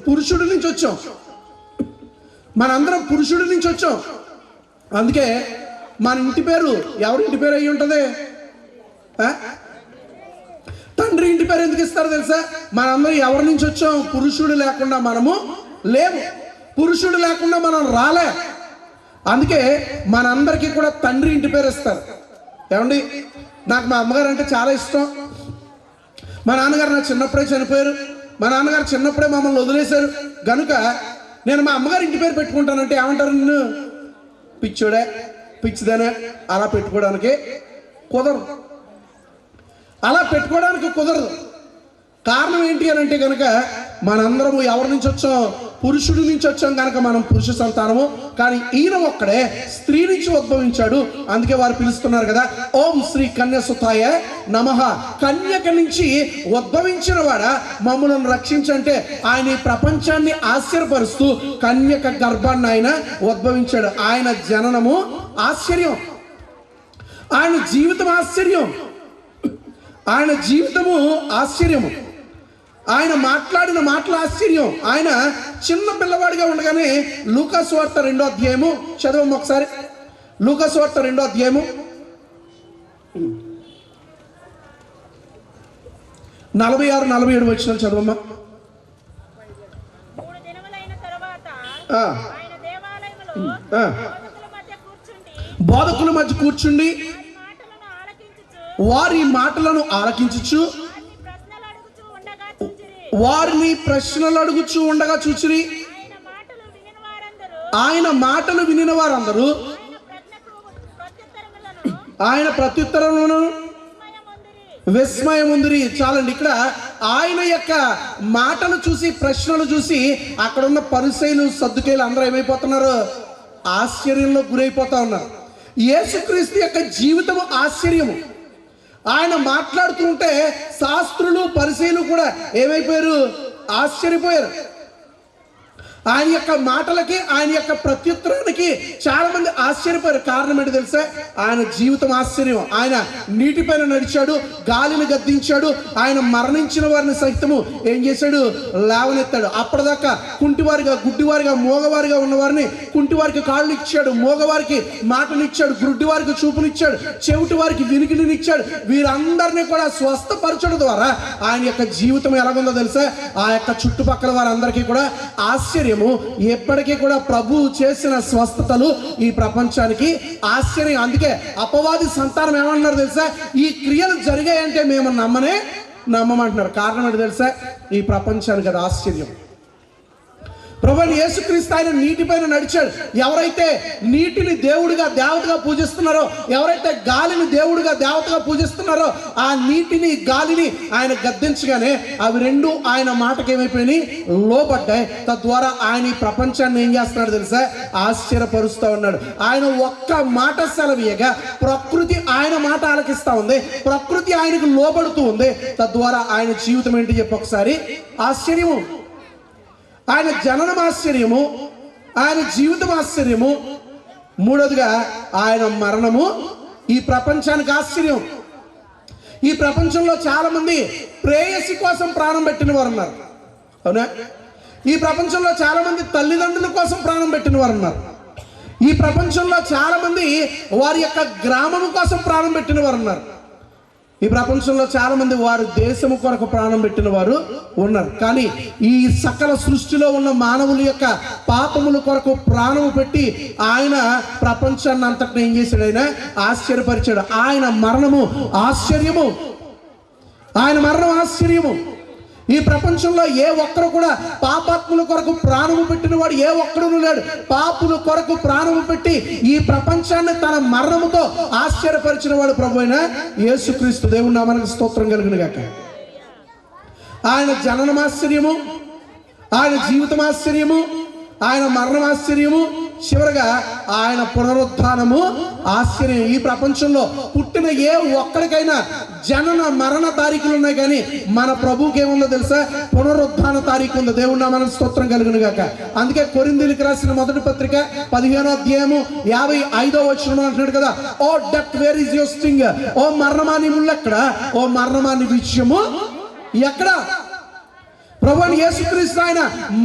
పురుషుడి నుంచి వచ్చాం. మనందరం పురుషుడి నుంచి వచ్చాం. అందుకే మన ఇంటి పేరు ఎవరింటి పేరు అయ్యి ఉంటుంది? తండ్రి ఇంటి పేరు ఎందుకు ఇస్తారు తెలుసా? మనందరం ఎవరి నుంచి వచ్చాం? పురుషుడు లేకుండా మనము లేము, పురుషుడు లేకుండా మనం రాలే. అందుకే మనందరికీ కూడా తండ్రి ఇంటి పేరు ఇస్తారు. ఏమండి, నాకు మా అమ్మగారు అంటే చాలా ఇష్టం. మా నాన్నగారు నాకు చిన్నప్పుడే చనిపోయారు. మా నాన్నగారు చిన్నప్పుడే మమ్మల్ని వదిలేశారు. గనుక నేను మా అమ్మగారు ఇంటి పేరు పెట్టుకుంటానంటే ఏమంటారు? నిన్ను పిచ్చోడే, పిచ్చిదేనే. అలా పెట్టుకోవడానికి కుదరదు, అలా పెట్టుకోవడానికి కుదరదు. కారణం ఏంటి అని అంటే కనుక మనందరము ఎవరి నుంచి వచ్చాం? పురుషుడి నుంచి వచ్చాం కనుక మనం పురుష సంతానము. కానీ ఈయన ఒక్కడే స్త్రీ నుంచి ఉద్భవించాడు. అందుకే వారు పిలుస్తున్నారు కదా, ఓం శ్రీ కన్య సుతాయ నమః. కన్యక నుంచి ఉద్భవించిన వాడా మమ్మల్ని రక్షించంటే ఆయన ఈ ప్రపంచాన్ని ఆశ్చర్యపరుస్తూ కన్యక గర్భాన్ని ఆయన ఉద్భవించాడు. ఆయన జననము ఆశ్చర్యం, ఆయన జీవితం ఆశ్చర్యం, ఆయన జీవితము ఆశ్చర్యము, ఆయన మాట్లాడిన మాటల ఆశ్చర్యం. ఆయన చిన్న పిల్లవాడిగా ఉండగానే లూకా సువార్త 2వ అధ్యాయము చదవము ఒకసారి. లూకా సువార్త 2వ అధ్యాయము 46-47 వచనాలు చదవమ్మా. బోధకుల మధ్య కూర్చుండి వారి మాటలను ఆలకించుచు వారిని ప్రశ్నలు అడుగుచూ ఉండగా చూచిరి. ఆయన మాటలు వినిన వారందరూ ఆయన ప్రత్యుత్తరములను విస్మయముందిరి. చాలండి, ఇక్కడ ఆయన యొక్క మాటలు చూసి, ప్రశ్నలు చూసి అక్కడున్న పరిసయ్యులు, సద్దుకేయులు అందరూ ఏమైపోతున్నారు? ఆశ్చర్యంలో గురైపోతా ఉన్నారు. యేసుక్రీస్తు యొక్క జీవితము ఆశ్చర్యము. ఆయన మాట్లాడుతుంటే శాస్త్రులు, పరిసయ్యులు కూడా ఏమైపోయారు? ఆశ్చర్యపోయారు. ఆయన యొక్క మాటలకి, ఆయన యొక్క ప్రత్యుత్తరానికి చాలా మంది ఆశ్చర్యపోయారు. కారణం ఏంటి తెలుసా? ఆయన జీవితం ఆశ్చర్యం. ఆయన నీటిపైన నడిచాడు, గాలిని గద్దించాడు. ఆయన మరణించిన వారిని సహితము ఏం చేశాడు? లేవనెత్తాడు. అప్పటిదాకా కుంటివారిగా, గుడ్డివారిగా, మోగవారిగా ఉన్నవారిని కుంటివారికి కాళ్ళు ఇచ్చాడు, మోగవారికి మాటనిచ్చాడు, గుడ్డివారికి చూపునిచ్చాడు, చెవిటి వారికి వినికిడినిచ్చాడు. వీరందరినీ కూడా స్వస్థపరచడం ద్వారా ఆయన యొక్క జీవితం ఎలాగుందో తెలుసా? ఆ యొక్క చుట్టుపక్కల వారందరికీ కూడా ఆశ్చర్యం. ఎప్పటికీ కూడా ప్రభువు చేసిన స్వస్థతలు ఈ ప్రపంచానికి ఆశ్చర్యం. అందుకే అపవాది సంతానం ఏమన్నారు తెలుసా? ఈ క్రియలు జరిగాయంటే మేము నమ్మమంటున్నారు. కారణం ఏంటి తెలుసా? ఈ ప్రపంచానికి అది ఆశ్చర్యం. ప్రభువైన యేసుక్రీస్తు ఆయన నీటిపైన నడిచాడు. ఎవరైతే నీటిని దేవుడిగా, దేవతగా పూజిస్తున్నారో, ఎవరైతే గాలిని దేవుడిగా, దేవతగా పూజిస్తున్నారో, ఆ నీటిని, గాలిని ఆయన గద్దించగానే అవి రెండు ఆయన మాటకి ఏమైపోయినాయి? లోబడ్డాయి. తద్వారా ఆయన ఈ ప్రపంచాన్ని ఏం చేస్తున్నాడు తెలుసా? ఆశ్చర్యపరుస్తూ ఉన్నాడు. ఆయన ఒక్క మాట సెలవీయగా ప్రకృతి ఆయన మాట ఆలకిస్తూ ఉంది, ప్రకృతి ఆయనకు లోబడుతూ ఉంది. తద్వారా ఆయన జీవితం ఏంటి చెప్పి ఒకసారి? ఆశ్చర్యము. ఆయన జననం ఆశ్చర్యము, ఆయన జీవితం ఆశ్చర్యము. మూడోదిగా ఆయన మరణము ఈ ప్రపంచానికి ఆశ్చర్యం. ఈ ప్రపంచంలో చాలా మంది ప్రేయసి కోసం ప్రాణం పెట్టిన వారు ఉన్నారు, అవునా? ఈ ప్రపంచంలో చాలా మంది తల్లిదండ్రుల కోసం ప్రాణం పెట్టిన వారు ఉన్నారు. ఈ ప్రపంచంలో చాలా మంది వారి యొక్క గ్రామం కోసం ప్రాణం పెట్టిన వారు ఉన్నారు. ఈ ప్రపంచంలో చాలా మంది వారు దేశము కొరకు ప్రాణం పెట్టిన వారు ఉన్నారు. కానీ ఈ సకల సృష్టిలో ఉన్న మానవుల యొక్క పాపముల కొరకు ప్రాణము పెట్టి ఆయన ప్రపంచాన్ని అంతటిని ఏం చేశాడు? ఆయన ఆశ్చర్యపరిచాడు. ఆయన మరణము ఆశ్చర్యము, ఆయన మరణం ఆశ్చర్యము. ఈ ప్రపంచంలో ఏ ఒక్కరు కూడా పాపాత్ముల కొరకు ప్రాణము పెట్టిన వాడు ఏ ఒక్కడు లేడు. పాపుల కొరకు ప్రాణము పెట్టి ఈ ప్రపంచాన్ని తన మరణముతో ఆశ్చర్యపరిచిన వాడు ప్రభు అయిన యేసుక్రీస్తు. దేవుని నామానికి స్తోత్రం కలుగును గాక. ఆయన జననం ఆశ్చర్యము, ఆయన జీవితం ఆశ్చర్యము, ఆయన మరణం ఆశ్చర్యము, చివరగా ఆయన పునరుత్థానము ఆశ్చర్యం. ఈ ప్రపంచంలో పుట్టిన ఏ ఒక్కడికైనా జనన మరణ తారీఖులు ఉన్నాయి, కానీ మన ప్రభువుకి ఏముందో తెలుసా? పునరుత్థాన తారీఖు ఉంది. దేవుని నామానికి స్తోత్రం కలుగును గాక. అందుకే కొరింథీయులకు రాసిన మొదటి పత్రిక 15వ అధ్యాయము 55వ వచనం అంటున్నాడు కదా, O death where is your sting, ఓ మరణమా నీ ముళ్ళు ఎక్కడ, ఓ మరణమా నీ విజయము ఎక్కడ? ప్రభువైన యేసుక్రీస్తు ఆయన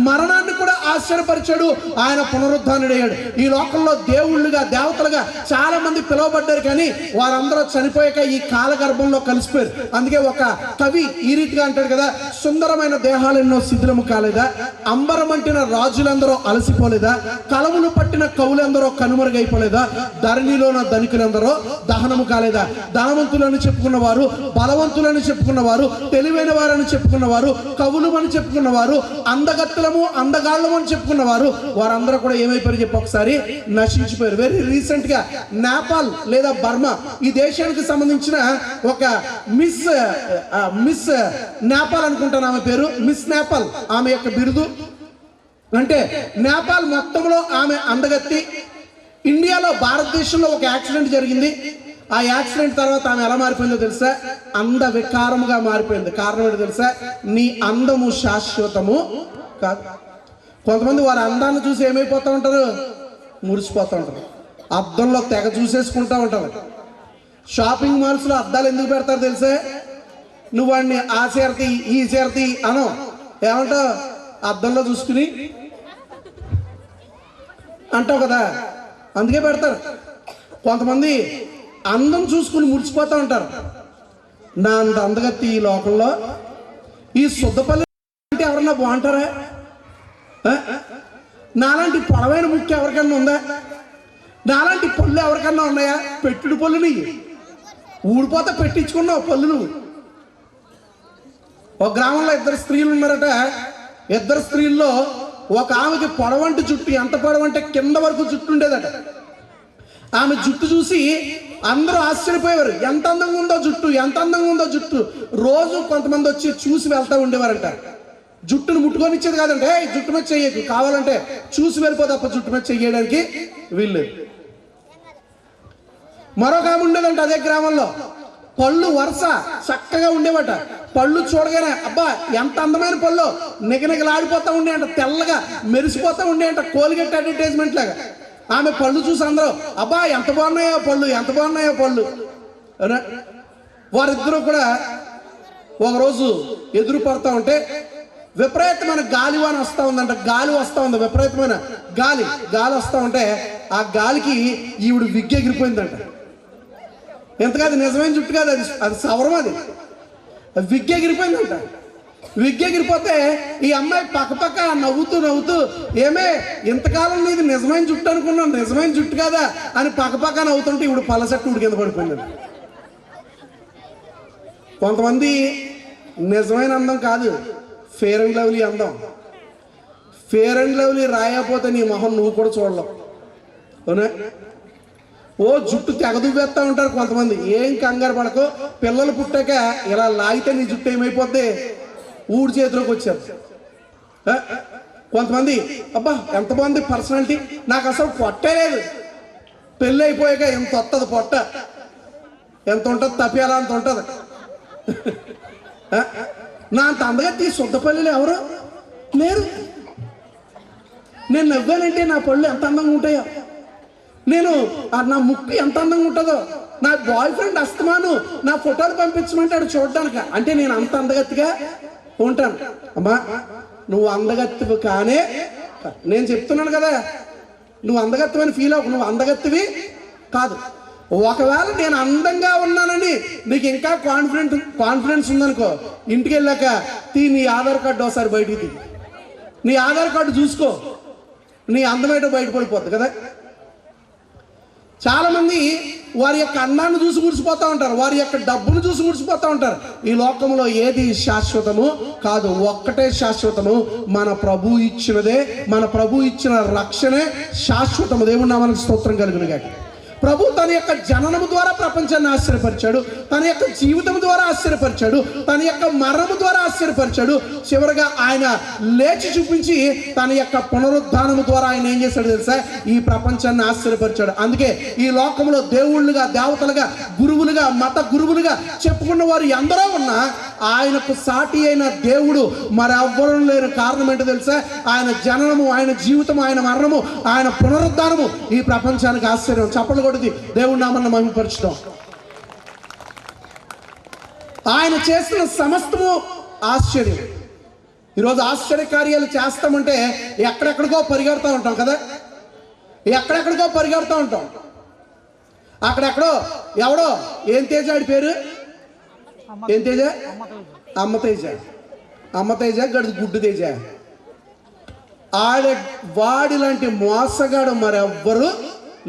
మరణాన్ని కూడా ఆశ్చర్యపరిచాడు, ఆయన పునరుద్ధానుడయ్యాడు. ఈ లోకంలో దేవుళ్ళుగా దేవతలుగా చాలా మంది పిలువబడ్డారు, కానీ వారందరూ చనిపోయాక ఈ కాలగర్భంలో కలిసిపోయారు. అందుకే ఒక కవి ఈ రీతిగా అంటాడు కదా, సుందరమైన దేహాలు ఎన్నో శిథిలము కాలేదా, అంబరమంటిన రాజులందరూ అలసిపోలేదా, కలములు పట్టిన కవులందరూ కనుమరుగైపోలేదా, ధరణిలోన ధనికులందరూ దహనము కాలేదా. ధనవంతులని చెప్పుకున్నవారు, బలవంతులని చెప్పుకున్నవారు, తెలివైన వారని చెప్పుకున్నవారు, కవులు అని చెప్పుకున్నవారు, అందగత్తులము అందగాళ్ళము అని చెప్పుకున్నవారు, వారందరూ కూడా ఏమైపోయారు చెప్పి ఒకసారి నశించిపోయారు. వెరీ రీసెంట్ గా నేపాల్ లేదా బర్మా ఈ దేశానికి సంబంధించిన ఒక మిస్ నేపాల్ అనుకుంటాను ఆమె పేరు, మిస్ నేపాల్ ఆమె యొక్క బిరుదు. అంటే నేపాల్ మొత్తంలో ఆమె అందగత్తి. ఇండియాలో భారతదేశంలో ఒక యాక్సిడెంట్ జరిగింది. ఆ యాక్సిడెంట్ తర్వాత ఆమె ఎలా మారిపోయిందో తెలుసా? అంద వికారముగా మారిపోయింది. కారణం ఏంటో తెలుసా? నీ అందము శాశ్వతము కాదు. కొంతమంది వారి అందాన్ని చూసి ఏమైపోతూ ఉంటారు? మురిసిపోతూ ఉంటారు. అద్దంలో తెగ చూసేసుకుంటూ ఉంటారు. షాపింగ్ మాల్స్లో అద్దాలు ఎందుకు పెడతారు తెలుసా? నువ్వు వాడిని ఆ చేరతి ఈ చేరతి అనో, ఏమంటావు? అద్దంలో చూసుకుని అంటావు కదా, అందుకే పెడతారు. కొంతమంది అందం చూసుకుని ముడిచిపోతూ ఉంటారు. నా అంత అందగత్తి ఈ లోకంలో ఈ శుద్ధపల్లి అంటే ఎవరన్నా బాగుంటారా? నాలాంటి పొడవైన ముక్కు ఎవరికన్నా ఉందా? నాలాంటి పళ్ళు ఎవరికన్నా ఉన్నాయా? పెట్టుడు పళ్ళు నీ ఊడిపోతే పెట్టించుకున్నావు పళ్ళు నువ్వు. ఒక గ్రామంలో 2 స్త్రీలు ఉన్నారట. 2 స్త్రీల్లో ఒక ఆమెకి పొడవంటి జుట్టు, ఎంత పొడవంటే కింద వరకు జుట్టు ఉండేదట. ఆమె జుట్టు చూసి అందరూ ఆశ్చర్యపోయేవారు. ఎంత అందంగా ఉందో జుట్టు, ఎంత అందంగా ఉందో జుట్టు. రోజు కొంతమంది వచ్చి చూసి వెళ్తూ ఉండేవారంట. జుట్టును ముట్టుకొని ఇచ్చేది కాదంటే, జుట్టు మీద చెయ్యకు, కావాలంటే చూసి వెళ్ళిపో తప్ప జుట్టు మీద చెయ్యడానికి వీల్లేదు. మరొక ఆమె ఉండేదంట అదే గ్రామంలో. పళ్ళు వరుస చక్కగా ఉండేవట. పళ్ళు చూడగానే అబ్బా ఎంత అందమైన పళ్ళు, నిగనిగలాడిపోతూ ఉండేయంట, తెల్లగా మెరిసిపోతూ ఉండేయంట, కోల్గేట్ అడ్వర్టైజ్మెంట్ లాగా. ఆమె పళ్ళు చూసి అందరూ అబ్బా ఎంత బాగున్నాయో పళ్ళు, ఎంత బాగున్నాయో పళ్ళు. వారిద్దరూ కూడా ఒకరోజు ఎదురు పడతా ఉంటే విపరీతమైన గాలివాన వస్తూ ఉందంట. గాలి వస్తూ ఉంది, విపరీతమైన గాలి వస్తూ ఉంటే ఆ గాలికి ఈవిడ విగ్గు ఎగిరిపోయిందంట. ఎంతకాదు నిజమైన జుట్టు కాదు, అది సవరం, అది విగ్గు ఎగిరిపోయిందంట. విగ్గు ఎగిరిపోతే ఈ అమ్మాయి పక్కపక్క నవ్వుతూ ఏమే ఇంతకాలం నీది నిజమైన జుట్టు అనుకున్నాను, నిజమైన జుట్టు కాదా అని పక్కపక్క నవ్వుతుంటే ఇప్పుడు పలసట్టు ఉడి కింద పడిపోయిందండి. కొంతమంది నిజమైన అందం కాదు, ఫేర్ అండ్ లవ్లీ అందం. ఫేర్ అండ్ లవ్లీ రాయకపోతే నీ మొహం నువ్వు కూడా చూడలేవు. అవునా? ఓ జుట్టు తెగదువ్వేస్తూ ఉంటారు కొంతమంది. ఏం కంగారు పడకు, పిల్లలు పుట్టాక ఇలా లాగితే నీ జుట్టు ఏమైపోద్ది, ఊడి చేతిలోకి వచ్చారు. కొంతమంది అబ్బా ఎంత బాగుంది పర్సనాలిటీ, నాకు అసలు పొట్టే లేదు, పెళ్ళి అయిపోయాక ఎంత వస్తుంది పొట్ట, ఎంత ఉంటుంది తప్పియాలా అంత ఉంటుంది. నా అంత అందగా శుద్ధపల్లిలో ఎవరు లేరు. నేను నవ్వానంటే నా పళ్ళు ఎంత అందంగా ఉంటాయో, నేను నా ముక్కు ఎంత అందంగా ఉంటుందో, నా బాయ్ ఫ్రెండ్ అస్తమాను నా ఫోటోలు పంపించమంటాడు చూడడానికి. అంటే నేను అంత అందగత్తిగా ఉంటాను. అమ్మా నువ్వు అందగత్తివి కానే, నేను చెప్తున్నాను కదా, నువ్వు అందగత్తివని ఫీల్ అవ్వకు, నువ్వు అందగత్తివి కాదు. ఒకవేళ నేను అందంగా ఉన్నానని నీకు ఇంకా కాన్ఫిడెన్స్ ఉందనుకో, ఇంటికి వెళ్ళాక నీ ఆధార్ కార్డు ఒకసారి బయటికి తీ, నీ ఆధార్ కార్డు చూసుకో, నీ అందమేటో బయటపడిపోద్ది కదా. చాలామంది వారి యొక్క అందాన్ని చూసి మురిసిపోతూ ఉంటారు, వారి యొక్క డబ్బును చూసి మురిసిపోతూ ఉంటారు. ఈ లోకంలో ఏది శాశ్వతము కాదు, ఒక్కటే శాశ్వతము, మన ప్రభు ఇచ్చినదే, మన ప్రభు ఇచ్చిన రక్షణే శాశ్వతము. దేవుని నామానికి స్తోత్రం కలుగును గాక. ప్రభు తన యొక్క జననము ద్వారా ప్రపంచాన్ని ఆశ్చర్యపరిచాడు, తన యొక్క జీవితం ద్వారా ఆశ్చర్యపరిచాడు, తన యొక్క మరణము ద్వారా ఆశ్చర్యపరిచాడు. చివరిగా ఆయన లేచి చూపించి తన యొక్క పునరుద్ధానము ద్వారా ఆయన ఏం చేశాడు తెలుసా? ఈ ప్రపంచాన్ని ఆశ్చర్యపరిచాడు. అందుకే ఈ లోకంలో దేవుళ్ళుగా, దేవతలుగా, గురువులుగా, మత గురువులుగా చెప్పుకున్న వారు ఎందరో ఉన్నా ఆయనకు సాటి అయిన దేవుడు మరెవ్వరూ లేరు. కారణం ఏంటో తెలుసా? ఆయన జననము, ఆయన జీవితం, ఆయన మరణము, ఆయన పునరుద్ధానము ఈ ప్రపంచానికి ఆశ్చర్యం. చప్పట్లు కొడుతుంది దేవుడి నామమున మహిమపరచుదాం. ఆయన చేసిన సమస్తము ఆశ్చర్యం. ఈరోజు ఆశ్చర్య కార్యాలు చేస్తామంటే ఎక్కడెక్కడికో పరిగెడతా ఉంటాం కదా, ఎక్కడెక్కడికో పరిగెడతా ఉంటాం. అక్కడెక్కడో ఎవడో ఏం తేజ, ఆడి పేరు ఏం తేజ? అమ్మ తేజ. అమ్మ తేజ గడి గుడ్డు తేజ. వాడి లాంటి మోసగాడు మరెవ్వరు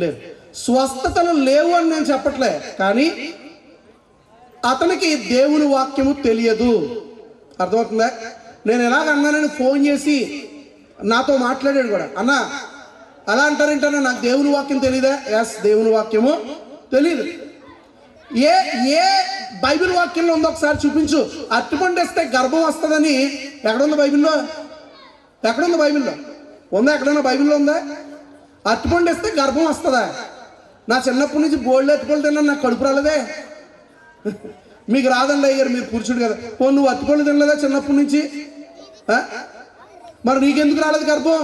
లేరు. స్వస్థతలు లేవు అని నేను చెప్పట్లే, కానీ అతనికి దేవుని వాక్యము తెలియదు. అర్థమవుతుందా? నేను ఎలాగన్నానని ఫోన్ చేసి నాతో మాట్లాడాడు కూడా, అన్న అలా అంటారేంటన్నా, నాకు దేవుని వాక్యం తెలియదా? ఎస్, దేవుని వాక్యము తెలియదు. ఏ బైబిల్ వాక్యంలో ఉందో ఒకసారి చూపించు. అరటిపండు వేస్తే గర్భం వస్తుందని ఎక్కడుంది బైబిల్లో? ఎక్కడుంది బైబిల్లో? ఉందా? ఎక్కడన్నా బైబిల్లో ఉందా? అరటిపండు వేస్తే గర్భం వస్తుందా? నా చిన్నప్పటి నుంచి బోల్డ్ అరటిపళ్ళు తిన్నాను, నాకు కడుపు రాలేదే. మీకు రాదండి అయ్యారు, మీరు పురుషుడు కదా. నువ్వు అరటిపళ్ళు తినలేదా చిన్నప్పటి నుంచి? మరి నీకెందుకు రాలేదు గర్భం?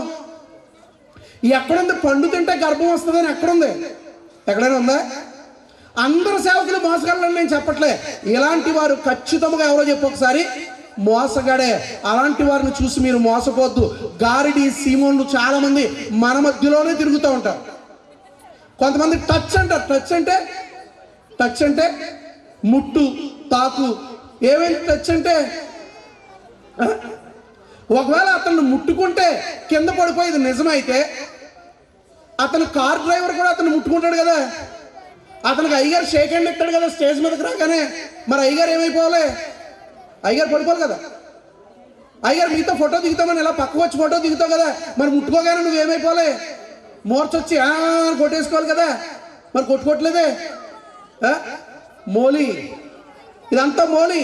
ఎక్కడుంది? పండు తింటే గర్భం వస్తుందని ఎక్కడుంది? ఎక్కడైనా ఉందా? అందరు సేవకులు మోసగాళ్ళని నేను చెప్పట్లే. ఇలాంటి వారు ఖచ్చితంగా ఎవరో చెప్పు ఒకసారి, మోసగాడే. అలాంటి వారిని చూసి మీరు మోసపోద్దు. గారిడి సీమోన్లు చాలా మంది మన మధ్యలోనే తిరుగుతూ ఉంటారు. కొంతమంది టచ్ అంటారు. టచ్ అంటే ముట్టు, తాకు. ఏమైంది టచ్ అంటే? ఒకవేళ అతను ముట్టుకుంటే కింద పడిపోయేది నిజమైతే, అతను కార్ డ్రైవర్ కూడా అతను ముట్టుకుంటాడు కదా. అతనికి అయ్యగారు షేక్ హ్యాండ్ ఇస్తాడు కదా స్టేజ్ మీదకి రాగానే. మరి అయ్యగారు ఏమైపోవాలి? అయ్యగారు పడిపోవాలి కదా. అయ్యగారు మీతో ఫోటో దిగుతామని ఇలా పక్కకు వచ్చి ఫోటో దిగుతావు కదా, మరి ముట్టుకోగానే నువ్వేమైపోవాలి? మోర్చొచ్చి కొట్టేసుకోవాలి కదా. మరి కొట్టుకోవట్లేదే. మోలి, ఇదంతా మోలి.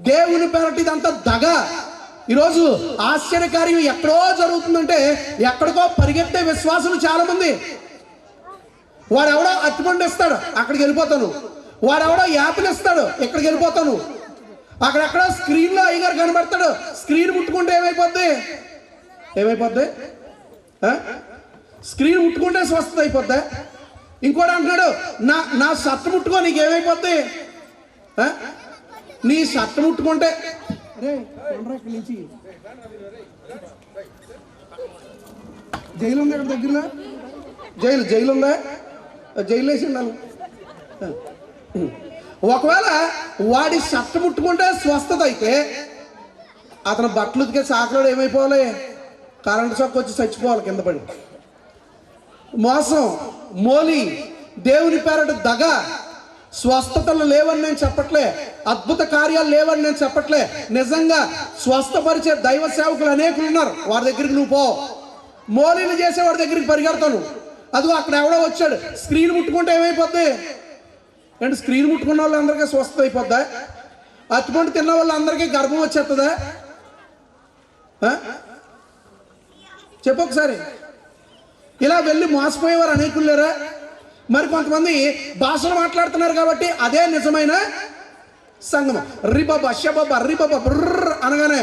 దేవుని పేరటి ఇదంతా దగ. ఈరోజు ఆశ్చర్యకార్యం ఎక్కడో జరుగుతుందంటే ఎక్కడికో పరిగెత్తే విశ్వాసులు చాలా మంది. వాడెవడో అరటిపండు ఇస్తాడు, అక్కడికి వెళ్ళిపోతాను. వాడెవడో యాపిల్ ఇస్తాడు, ఇక్కడికి వెళ్ళిపోతాను. అక్కడెక్కడో స్క్రీన్లో అయ్యగారు కనబడతాడు, స్క్రీన్ ముట్టుకుంటే ఏమైపోద్ది? స్క్రీన్ ముట్టుకుంటే స్వస్థత అయిపోద్దా? ఇంకోటి అంటున్నాడు, నా షర్ట్ ముట్టుకో, నీకేమైపోద్ది? నీ షర్ట్ ముట్టుకుంటే నుంచి జైలు ఉంది అక్కడ దగ్గర. జైలు ఉందా? జైలు వేసి ఉండాలి. ఒకవేళ వాడి షర్ట్ ముట్టుకుంటే స్వస్థత అయితే, అతను బట్టలు ఉతికే చాకలోడు ఏమైపోవాలి? కరెంటు షాక్ వచ్చి చచ్చిపోవాలి కింద పడి. మోసం, మోలి, దేవుని పేరట దగ. స్వస్థతలు లేవని నేను చెప్పట్లే, అద్భుత కార్యాలు లేవని నేను చెప్పట్లే. నిజంగా స్వస్థపరిచే దైవ సేవకులు అనేకులు ఉన్నారు. వారి దగ్గరికి నువ్వు పో. మోలీలు చేసే వాడి దగ్గరికి పరిగెడతాను. అదిగో అక్కడ ఎవడో వచ్చాడు, స్క్రీన్ ముట్టుకుంటే ఏమైపోద్ది? అంటే స్క్రీన్ ముట్టుకున్న వాళ్ళందరికీ స్వస్థత అయిపోద్దా? అరటిపండు తిన్న వాళ్ళందరికీ గర్భం వచ్చేస్తుందా? చెప్పు ఒకసారి. ఇలా వెళ్ళి మోసపోయేవారు అనేకులు లేరా? మరి కొంతమంది భాషలు మాట్లాడుతున్నారు కాబట్టి అదే నిజమైన సంగమం. రిబాబా షబాబా రిబాబా బుర్ర అనగానే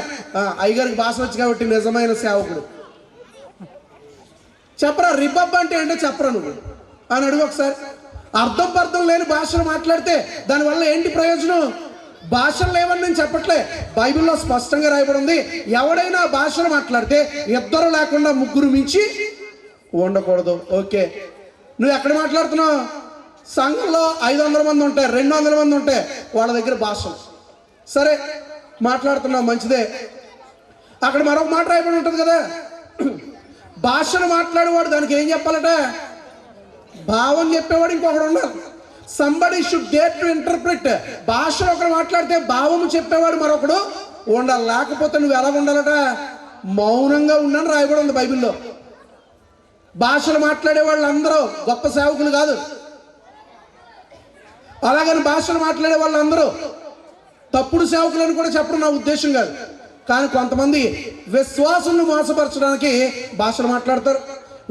అయ్యగారికి భాష వచ్చి కాబట్టి నిజమైన సేవకుడు. చెప్పరా రిబాబా అంటే ఏంటో చెప్పరా నువ్వు అని అడుగు ఒకసారి. అర్థం లేని భాషలు మాట్లాడితే దానివల్ల ఏంటి ప్రయోజనం? భాషలు లేవని నేను చెప్పట్లే, బైబిల్లో స్పష్టంగా రాయబడి ఉంది, ఎవడైనా భాషలు మాట్లాడితే ఇద్దరు లేకుండా ముగ్గురు మించి ఉండకూడదు. ఓకే, నువ్వు ఎక్కడ మాట్లాడుతున్నావు? సంఘంలో 500 మంది ఉంటే 200 మంది ఉంటే వాళ్ళ దగ్గర భాషలు. సరే మాట్లాడుతున్నాం, మంచిదే. అక్కడ మరొక మాట రాయబడి ఉంటుంది కదా, భాషను మాట్లాడేవాడు దానికి ఏం చెప్పాలట? భావం చెప్పేవాడు ఇంకొకడు ఉండాలి. Somebody should dare to interpret. భాషను ఒకరు మాట్లాడితే భావము చెప్పేవాడు మరొకడు ఉండాలి. లేకపోతే నువ్వు ఎలా ఉండాలట? మౌనంగా ఉండని రాయబడి ఉంది బైబిల్లో. భాషలు మాట్లాడే వాళ్ళు అందరూ గొప్ప సేవకులు కాదు, అలాగని భాషలు మాట్లాడే వాళ్ళందరూ తప్పుడు సేవకులను కూడా చెప్పడం నా ఉద్దేశం కాదు. కానీ కొంతమంది విశ్వాసులను మోసపరచడానికి భాషలు మాట్లాడతారు.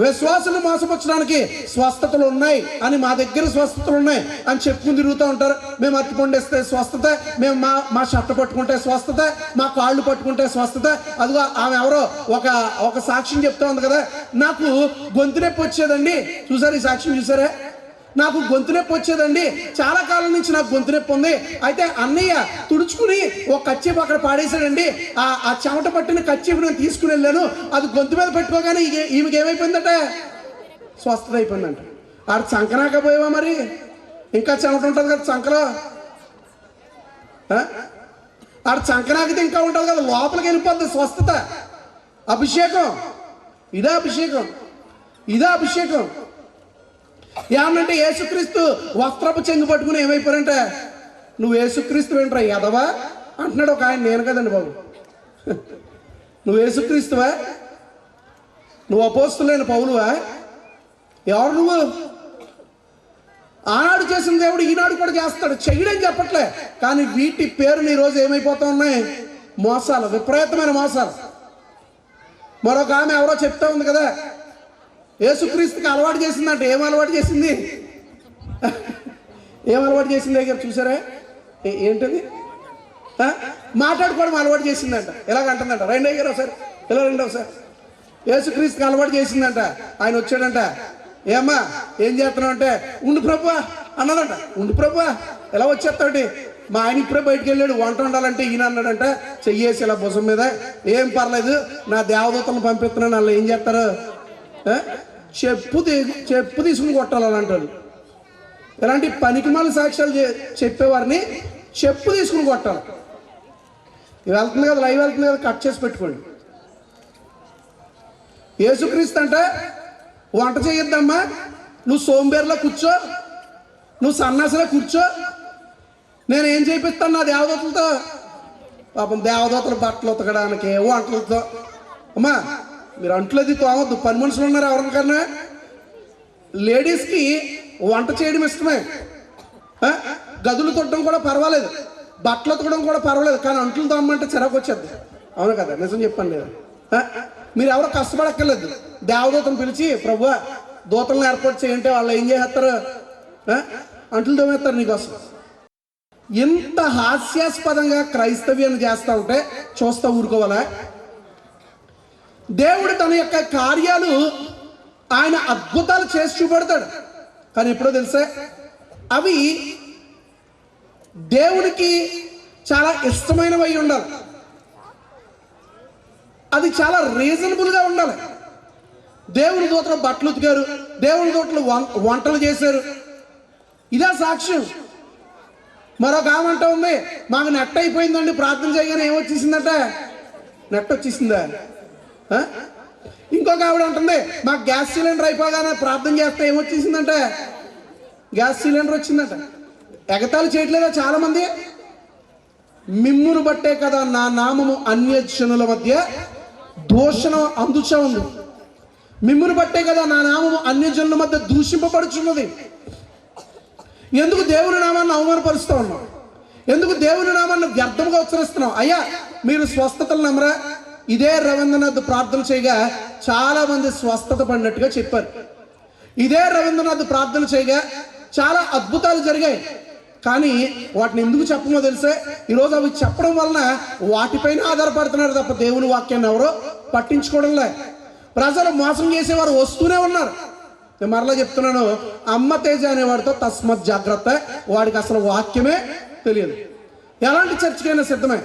విశ్వాసులను మోసపరచడానికి స్వస్థతలు ఉన్నాయి అని, మా దగ్గర స్వస్థతలు ఉన్నాయి అని చెప్పుకుని తిరుగుతూ ఉంటారు. మేము అట్టుకొండేస్తే స్వస్థత, మేము మా షర్ట్ పట్టుకుంటే స్వస్థత, మా కాళ్ళు పట్టుకుంటే స్వస్థత. అదిగో ఆమె ఎవరో ఒక సాక్ష్యం చెప్తా ఉంది కదా, నాకు గొంతు నొప్పి వచ్చేదండి. చూసారు ఈ సాక్ష్యం? చూసారా? నాకు గొంతు నొప్పి వచ్చేదండి, చాలా కాలం నుంచి నాకు గొంతు నొప్పి ఉంది. అయితే అన్నయ్య తుడుచుకుని ఒక కచ్చిపు అక్కడ పాడేశాడండి. ఆ చెమట పట్టిన కచ్చిపు నేను తీసుకుని వెళ్ళాను, అది గొంతు మీద పెట్టుకోగానే ఈమెకి ఏమైపోయిందంటే స్వస్థత అయిపోయిందంట. ఆడ చంకనాకపోయావా మరి? ఇంకా చెమట ఉంటుంది కదా చంకలో. ఆడ చంకనాకితే ఇంకా ఉంటుంది కదా, లోపలికి వెళ్ళిపోద్ది స్వస్థత. అభిషేకం, ఇదే అభిషేకం, ఇదే అభిషేకం. ఏమనంటే యేసుక్రీస్తు వస్త్రపు చెంగు పట్టుకుని ఏమైపోయారంటే, నువ్వు యేసుక్రీస్తు ఏంట్రా ఎదవా అంటున్నాడు ఒక ఆయన. నేను కదండి బాబు, నువ్వు యేసుక్రీస్తువా? నువ్వు అపోస్తులైన పౌలువా? ఎవరు నువ్వు? ఆనాడు చేసిన దేవుడు ఈనాడు కూడా చేస్తాడు, చెయ్యడని చెప్పట్లే. కానీ వీటి పేరుని ఈరోజు ఏమైపోతా ఉన్నాయి? మోసాలు, విపరీతమైన మోసాలు. మరొక ఆమె ఎవరో చెప్తా ఉంది కదా, యేసుక్రీస్తుకి అలవాటు చేసిందంట. ఏం అలవాటు చేసింది? ఏం అలవాటు చేసింది దగ్గర చూసారా? ఏంటది? మాట్లాడుకోవడం అలవాటు చేసిందంట. ఎలాగంటుందంట, రెండు అయ్యారు ఒకసారి, ఇలా రెండో ఒకసారి. యేసుక్రీస్తుకి అలవాటు చేసిందంట. ఆయన వచ్చాడంట, ఏమ్మా ఏం చేస్తున్నావు అంటే, ఉండు ప్రభువా అన్నదంట. ఉండు ప్రభువా ఎలా వచ్చేస్తాడు? మా ఆయన ఇప్పుడే బయటికి వెళ్ళాడు, వంట వండాలంటే ఈయన అన్నాడంట, చెయ్యేసి ఇలా భుజం మీద, ఏం పర్లేదు నా దేవదూతలను పంపిస్తున్నాను. వాళ్ళు ఏం చేస్తారు? చెప్పు తీసుకుని కొట్టాలి అలాంటి. ఇలాంటి పనికిమాల సాక్ష్యాలు చెప్పేవారిని చెప్పు తీసుకుని కొట్టాలి. వెళ్తుంది కదా, లైవ్ వెళ్తుంది కదా, కట్ చేసి పెట్టుకోండి. యేసుక్రీస్తు అంటే వంట చేయొద్దమ్మా, నువ్వు సోంబేరులో కూర్చో, నువ్వు సన్నాసిలో కూర్చో, నేను ఏం చేయిస్తాను నా దేవదూతలతో. పాపం దేవదూతలు బట్టలు ఉతకడానికి వంటలతో. అమ్మా మీరు అంట్లది తోమద్దు, పని మనుషులు ఉన్నారు ఎవరికన్నా. లేడీస్కి వంట చేయడం ఇష్టమే, గదులు తొట్టడం కూడా పర్వాలేదు, బట్టలు ఉతకడం కూడా పర్వాలేదు. కానీ అంట్లు తోమంటే చిరాకు వచ్చేది. అవును కదా, నిజం చెప్పండి లేదు. మీరు ఎవరో కష్టపడక్కర్లేదు, దేవదూతను పిలిచి ప్రభువా దూతలను ఏర్పాటు చేయంటే వాళ్ళు ఏం చేస్తారు? అంట్లు తోమేస్తారు నీకోసం. ఇంత హాస్యాస్పదంగా క్రైస్తవ్యాన్ని చేస్తూ ఉంటే చూస్తా ఊరుకోవాలా? దేవుడు తన యొక్క కార్యాలు ఆయన అద్భుతాలు చేసి చూపెడతాడు. కానీ ఎప్పుడో తెలుసా, అవి దేవునికి చాలా ఇష్టమైనవి అయి ఉండాలి, అది చాలా రీజనబుల్గా ఉండాలి. దేవుని దూతలు బట్టలు ఉతికారు, దేవుని దూతలు వంటలు చేశారు, ఇదే సాక్ష్యం. మరొక ఆమంట ఉంది, మాకు నెట్ అయిపోయిందండి ప్రార్థన చేయగానే ఏమొచ్చేసిందట? నెట్ వచ్చేసిందా? ఇంకొక ఆవిడ ఉంటుంది, మాకు గ్యాస్ సిలిండర్ అయిపోగానే ప్రార్థన చేస్తే ఏమొచ్చేసిందంటే గ్యాస్ సిలిండర్ వచ్చిందంట. ఎగతాళి చేయట్లేదా చాలా మంది? మిమ్మును బట్టే కదా నా నామము అన్యజనుల మధ్య దూషణ అందుచా ఉంది. మిమ్మును బట్టే కదా నా నామము అన్యజనుల మధ్య దూషింపబడుచున్నది. ఎందుకు దేవుని నామాన్ని అవమానపరుస్తూ ఉన్నాం? ఎందుకు దేవుని నామాన్ని వ్యర్థంగా ఉచ్చరిస్తున్నాం? అయ్యా మీరు స్వస్థతలు నమ్మరా? ఇదే రవీంద్రనాథ్ ప్రార్థన చేయగా చాలా మంది స్వస్థత పడినట్టుగా చెప్పారు. ఇదే రవీంద్రనాథ్ ప్రార్థన చేయగా చాలా అద్భుతాలు జరిగాయి. కానీ వాటిని ఎందుకు చెప్పమో తెలిసే, ఈరోజు అవి చెప్పడం వలన వాటిపైన ఆధారపడుతున్నారు తప్ప దేవుని వాక్యాన్ని ఎవరో పట్టించుకోవడంలే. ప్రజలు మోసం చేసేవారు వస్తూనే ఉన్నారు. నేను మరలా చెప్తున్నాను, అమ్మ తేజ అనేవాడితో తస్మత్ జాగ్రత్త, వాడికి అసలు వాక్యమే తెలియదు. ఎలాంటి చర్చకైనా సిద్ధమే,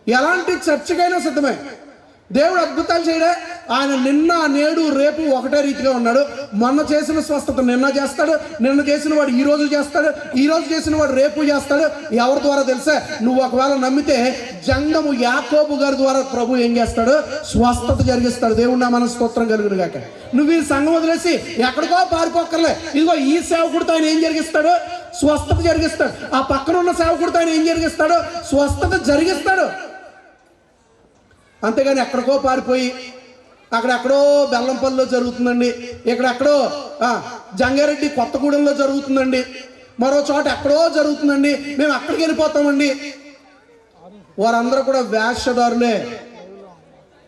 ఎలాంటి చర్చకైనా సిద్ధమే. దేవుడు అద్భుతాలు చేయడే, ఆయన నిన్న నేడు రేపు ఒకటే రీతిగా ఉన్నాడు. మొన్న చేసిన స్వస్థత నిన్న చేస్తాడు, నిన్న చేసిన వాడు ఈ రోజు చేస్తాడు, ఈ రోజు చేసిన వాడు రేపు చేస్తాడు. ఎవరి ద్వారా తెలుసా? నువ్వు ఒకవేళ నమ్మితే జంగము యాకోబు గారి ద్వారా ప్రభు ఏం చేస్తాడు? స్వస్థత జరిగిస్తాడు. దేవుడు నా మన స్తోత్రం కలుగును గాక. నువ్వు ఈ సంఘం వదిలేసి ఎక్కడికో పారిపోక్కర్లే. ఇదిగో ఈ సేవకుడితో ఆయన ఏం జరిగిస్తాడు? స్వస్థత జరిగిస్తాడు. ఆ పక్కన ఉన్న సేవకుడితో ఆయన ఏం జరిగిస్తాడు? స్వస్థత జరిగిస్తాడు. అంతేగాని ఎక్కడికో పారిపోయి అక్కడెక్కడో బెల్లంపల్లిలో జరుగుతుందండి, ఇక్కడెక్కడో జంగారెడ్డి కొత్తగూడెంలో జరుగుతుందండి, మరో చోట ఎక్కడో జరుగుతుందండి, మేము అక్కడికి వెళ్ళిపోతామండి. వారందరూ కూడా వేషధారులే.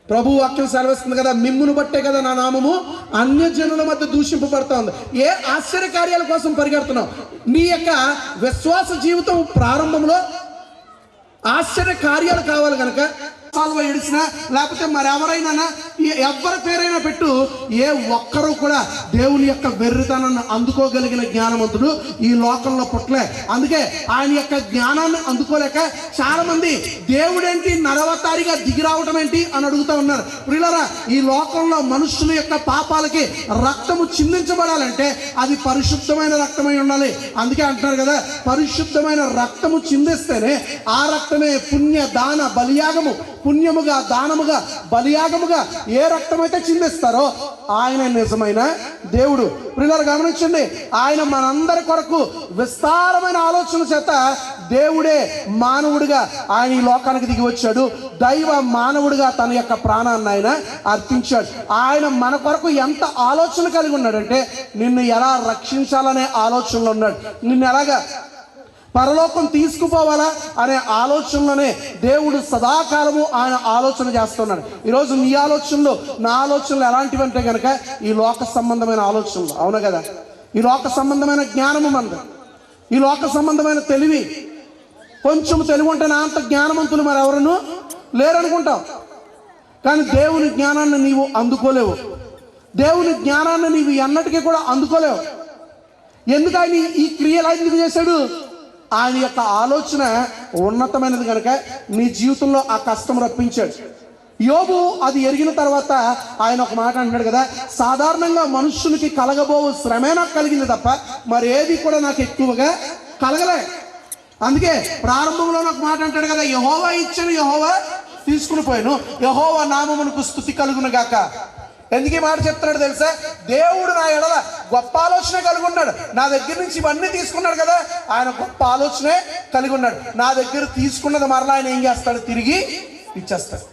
ప్రభు వాక్యం సెలవిస్తుంది కదా, మిమ్మును బట్టే కదా నా నామము అన్యజనుల మధ్య దూషింపబడతా ఉంది. ఏ ఆశ్చర్యకార్యాల కోసం పరిగెడుతున్నావు? నీ యొక్క విశ్వాస జీవితం ప్రారంభంలో ఆశ్చర్య కార్యాలు కావాలి కనుక సాల్వ ఏడిసినా లేకపోతే మరెవరైనా ఎవరి పేరైనా పెట్టు, ఏ ఒక్కరూ కూడా దేవుని యొక్క వెర్రితనాన్ని అందుకోగలిగిన జ్ఞానవంతుడు ఈ లోకంలో పుట్టలే. అందుకే ఆయన యొక్క జ్ఞానాన్ని అందుకోలేక చాలా మంది దేవుడేంటి నరవతారిగా దిగి రావటం ఏంటి అని అడుగుతూ ఉన్నారు. ప్రియులారా, ఈ లోకంలో మనుషుల యొక్క పాపాలకి రక్తము చిందించబడాలంటే అది పరిశుద్ధమైన రక్తమై ఉండాలి. అందుకే అంటున్నారు కదా, పరిశుద్ధమైన రక్తము చిందిస్తేనే ఆ రక్తమే పుణ్య దాన బలియాగము, పుణ్యముగా దానముగా బలియాగముగా ఏ రక్తమైతే చిందిస్తారో ఆయన నిజమైన దేవుడు. ప్రియులారా గమనించండి, ఆయన మనందరి కొరకు విస్తారమైన ఆలోచన చేత దేవుడే మానవుడిగా ఆయన ఈ లోకానికి దిగి వచ్చాడు. దైవ మానవుడిగా తన యొక్క ప్రాణాన్ని ఆయన అర్పించాడు. ఆయన మన కొరకు ఎంత ఆలోచన కలిగి ఉన్నాడంటే నిన్ను ఎలా రక్షించాలనే ఆలోచనలో ఉన్నాడు. నిన్ను ఎలాగా పరలోకం తీసుకుపోవాలా అనే ఆలోచనలోనే దేవుడు సదాకాలము ఆయన ఆలోచన చేస్తున్నాడు. ఈరోజు నీ ఆలోచనలు నా ఆలోచనలు ఎలాంటివి అంటే కనుక ఈ లోక సంబంధమైన ఆలోచనలు. అవును కదా, ఈ లోక సంబంధమైన జ్ఞానము మనది, ఈ లోక సంబంధమైన తెలివి. కొంచెం తెలివి ఉంటే నా అంత జ్ఞానవంతులు మరి ఎవరను లేరనుకుంటావు. కానీ దేవుని జ్ఞానాన్ని నీవు అందుకోలేవు. దేవుని జ్ఞానాన్ని నీవు ఎన్నటికీ కూడా అందుకోలేవు. ఎందుకు ఆయన ఈ క్రియలు ఎందుకు చేశాడు? ఆయన యొక్క ఆలోచన ఉన్నతమైనది కనుక నీ జీవితంలో ఆ కష్టం రప్పించాడు. యోబు అది ఎరిగిన తర్వాత ఆయన ఒక మాట అంటున్నాడు కదా, సాధారణంగా మనుషులకి కలగబోవు శ్రమే నాకు కలిగింది తప్ప మరి ఏది కూడా నాకు ఎక్కువగా కలగలే. అందుకే ప్రారంభంలో ఒక మాట అంటాడు కదా, యెహోవా ఇచ్చాను యెహోవా తీసుకుని పోయాను, యెహోవా నామమునకు స్తుతి కలుగును గాక. ఎందుకు ఈ మాట చెప్తున్నాడు తెలుసా? దేవుడు నా ఎడల గొప్ప ఆలోచన కలిగి ఉన్నాడు. నా దగ్గర నుంచి ఇవన్నీ తీసుకున్నాడు కదా, ఆయన గొప్ప ఆలోచనే కలిగి ఉన్నాడు. నా దగ్గర తీసుకున్నది మరలా ఆయన ఏం చేస్తాడు? తిరిగి ఇచ్చేస్తాడు.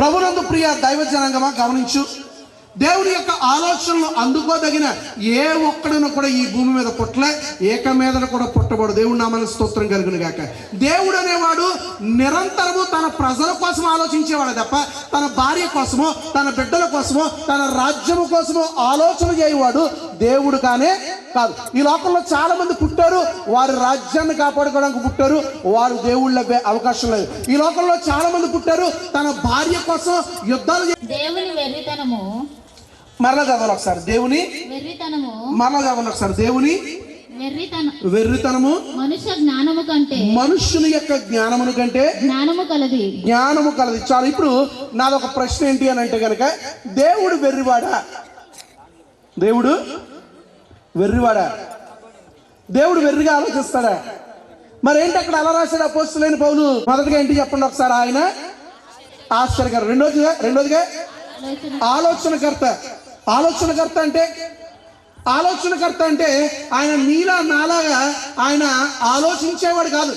ప్రభునందు ప్రియ దైవ జనాంగమా గమనించు, దేవుని యొక్క ఆలోచనలు అందుకోదగిన ఏ ఒక్కడను కూడా ఈ భూమి మీద పుట్టలే, ఏక మీద కూడా పుట్టబడు. దేవుడు నామన స్తోత్రం కలుగును గాక. దేవుడు అనేవాడు నిరంతరము తన ప్రజల కోసం ఆలోచించేవాడు తప్ప తన భార్య కోసమో తన బిడ్డల కోసమో తన రాజ్యము కోసమో ఆలోచన చేయవాడు దేవుడు కానే కాదు. ఈ లోకంలో చాలా మంది పుట్టారు, వారి రాజ్యాన్ని కాపాడుకోవడానికి పుట్టారు, వారు దేవుళ్ళు అవ్వే అవకాశం లేదు. ఈ లోకంలో చాలా మంది పుట్టారు తన భార్య కోసం యుద్ధాలు. దేవుని వెర్రితనము మరలా చదవాలి ఒకసారి. దేవుని వెర్రితనము మరలా చదవాలి ఒకసారి. దేవుని వెర్రితనము మనుష్య జ్ఞానము కంటే, మనుష్యుని యొక్క జ్ఞానమును కంటే జ్ఞానము కలది, జ్ఞానము కలది. చాలు. ఇప్పుడు నాదొక ప్రశ్న ఏంటి అని అంటే కనుక, దేవుడు వెర్రివాడా? దేవుడు వెర్రివాడా? దేవుడు వెర్రిగా ఆలోచిస్తాడా? మరి ఏంటి అక్కడ అలా రాశాడు అపోస్తలుడైన పౌలు? మొదటిగా ఏంటి చెప్పండి ఒకసారి. ఆయన ఆశ్చర్యకరం. రెండోదిగా ఆలోచనకర్త. ఆలోచనకర్త అంటే ఆయన నీలా నాలాగా ఆయన ఆలోచించేవాడు కాదు.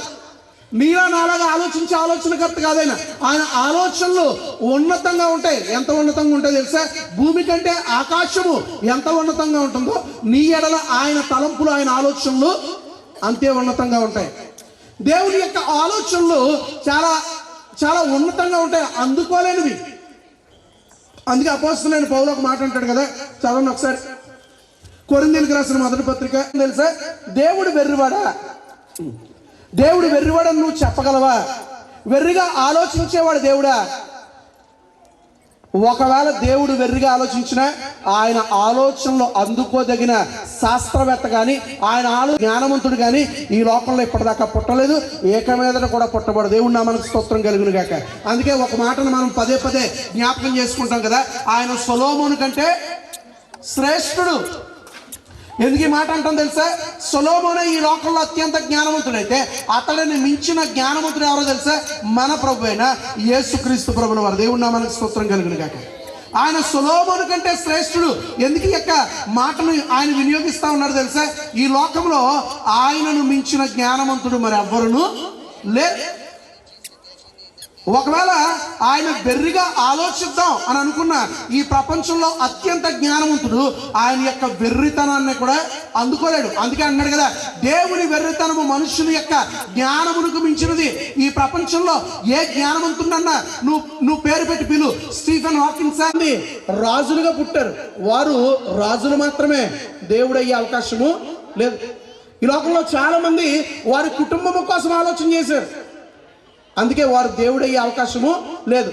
నీలా నాలాగా ఆలోచించే ఆలోచనకర్త కాదు. ఆయన ఆలోచనలు ఉన్నతంగా ఉంటాయి. ఎంత ఉన్నతంగా ఉంటాయి తెలుసా? భూమి కంటే ఆకాశము ఎంత ఉన్నతంగా ఉంటుందో నీ ఎడల ఆయన తలంపులు, ఆయన ఆలోచనలు అంతే ఉన్నతంగా ఉంటాయి. దేవుని యొక్క ఆలోచనలు చాలా చాలా ఉన్నతంగా ఉంటాయి, అందుకోలేనివి. అందుకే అపోస్తలుడైన పౌలు ఒక మాట అంటాడు కదా, చదవండి ఒకసారి. కొరింథీయులకు రాసిన మొదటి పత్రిక. తెలుసా, దేవుడు వెర్రివాడా? దేవుడు వెర్రివాడని నువ్వు చెప్పగలవా? వెర్రిగా ఆలోచించేవాడు దేవుడా? ఒకవేళ దేవుడు వెర్రిగా ఆలోచించినా ఆయన ఆలోచనలో అందుకోదగిన శాస్త్రవేత్త కానీ ఆయన జ్ఞానవంతుడు కానీ ఈ లోకంలో ఇప్పటిదాకా పుట్టలేదు, ఏక మీదట కూడా పుట్టబడు. దేవుడు నామానికి స్తోత్రం కలుగును గాక. అందుకే ఒక మాటను మనం పదే పదే జ్ఞాపకం చేసుకుంటాం కదా, ఆయన సొలొమోను కంటే శ్రేష్ఠుడు. ఎందుకు ఈ మాట అంటాం తెలుసా? సొలొమోనే ఈ లోకంలో అత్యంత జ్ఞానవంతుడైతే అతడిని మించిన జ్ఞానవంతుడు ఎవరో తెలుసా? మన ప్రభు అయిన యేసుక్రీస్తు ప్రభుల వారు. దేవుడు నామానికి స్తోత్రం కలుగును గాక. ఆయన సొలొమోను కంటే శ్రేష్ఠుడు. ఎందుకు ఈ యొక్క మాటను ఆయన వినియోగిస్తా ఉన్నాడు తెలుసా? ఈ లోకంలో ఆయనను మించిన జ్ఞానవంతుడు మరి ఎవ్వరును లేరు. ఒకవేళ ఆయన వెర్రిగా ఆలోచిద్దాం అని అనుకున్న ఈ ప్రపంచంలో అత్యంత జ్ఞానవంతుడు ఆయన యొక్క వెర్రితనాన్ని కూడా అందుకోలేడు. అందుకే అన్నాడు కదా, దేవుని వెర్రితనము మనుషుని యొక్క జ్ఞానమునకు మించినది. ఈ ప్రపంచంలో ఏ జ్ఞానవంతుడన్నా నువ్వు పేరు పెట్టి పిలు. స్టీఫెన్ హాకిన్స్ అని రాజులుగా పుట్టారు. వారు రాజులు మాత్రమే, దేవుడు అయ్యే అవకాశము లేదు. ఈ లోకంలో చాలా మంది వారి కుటుంబం కోసం ఆలోచన చేశారు, అందుకే వారు దేవుడయ్యే అవకాశము లేదు.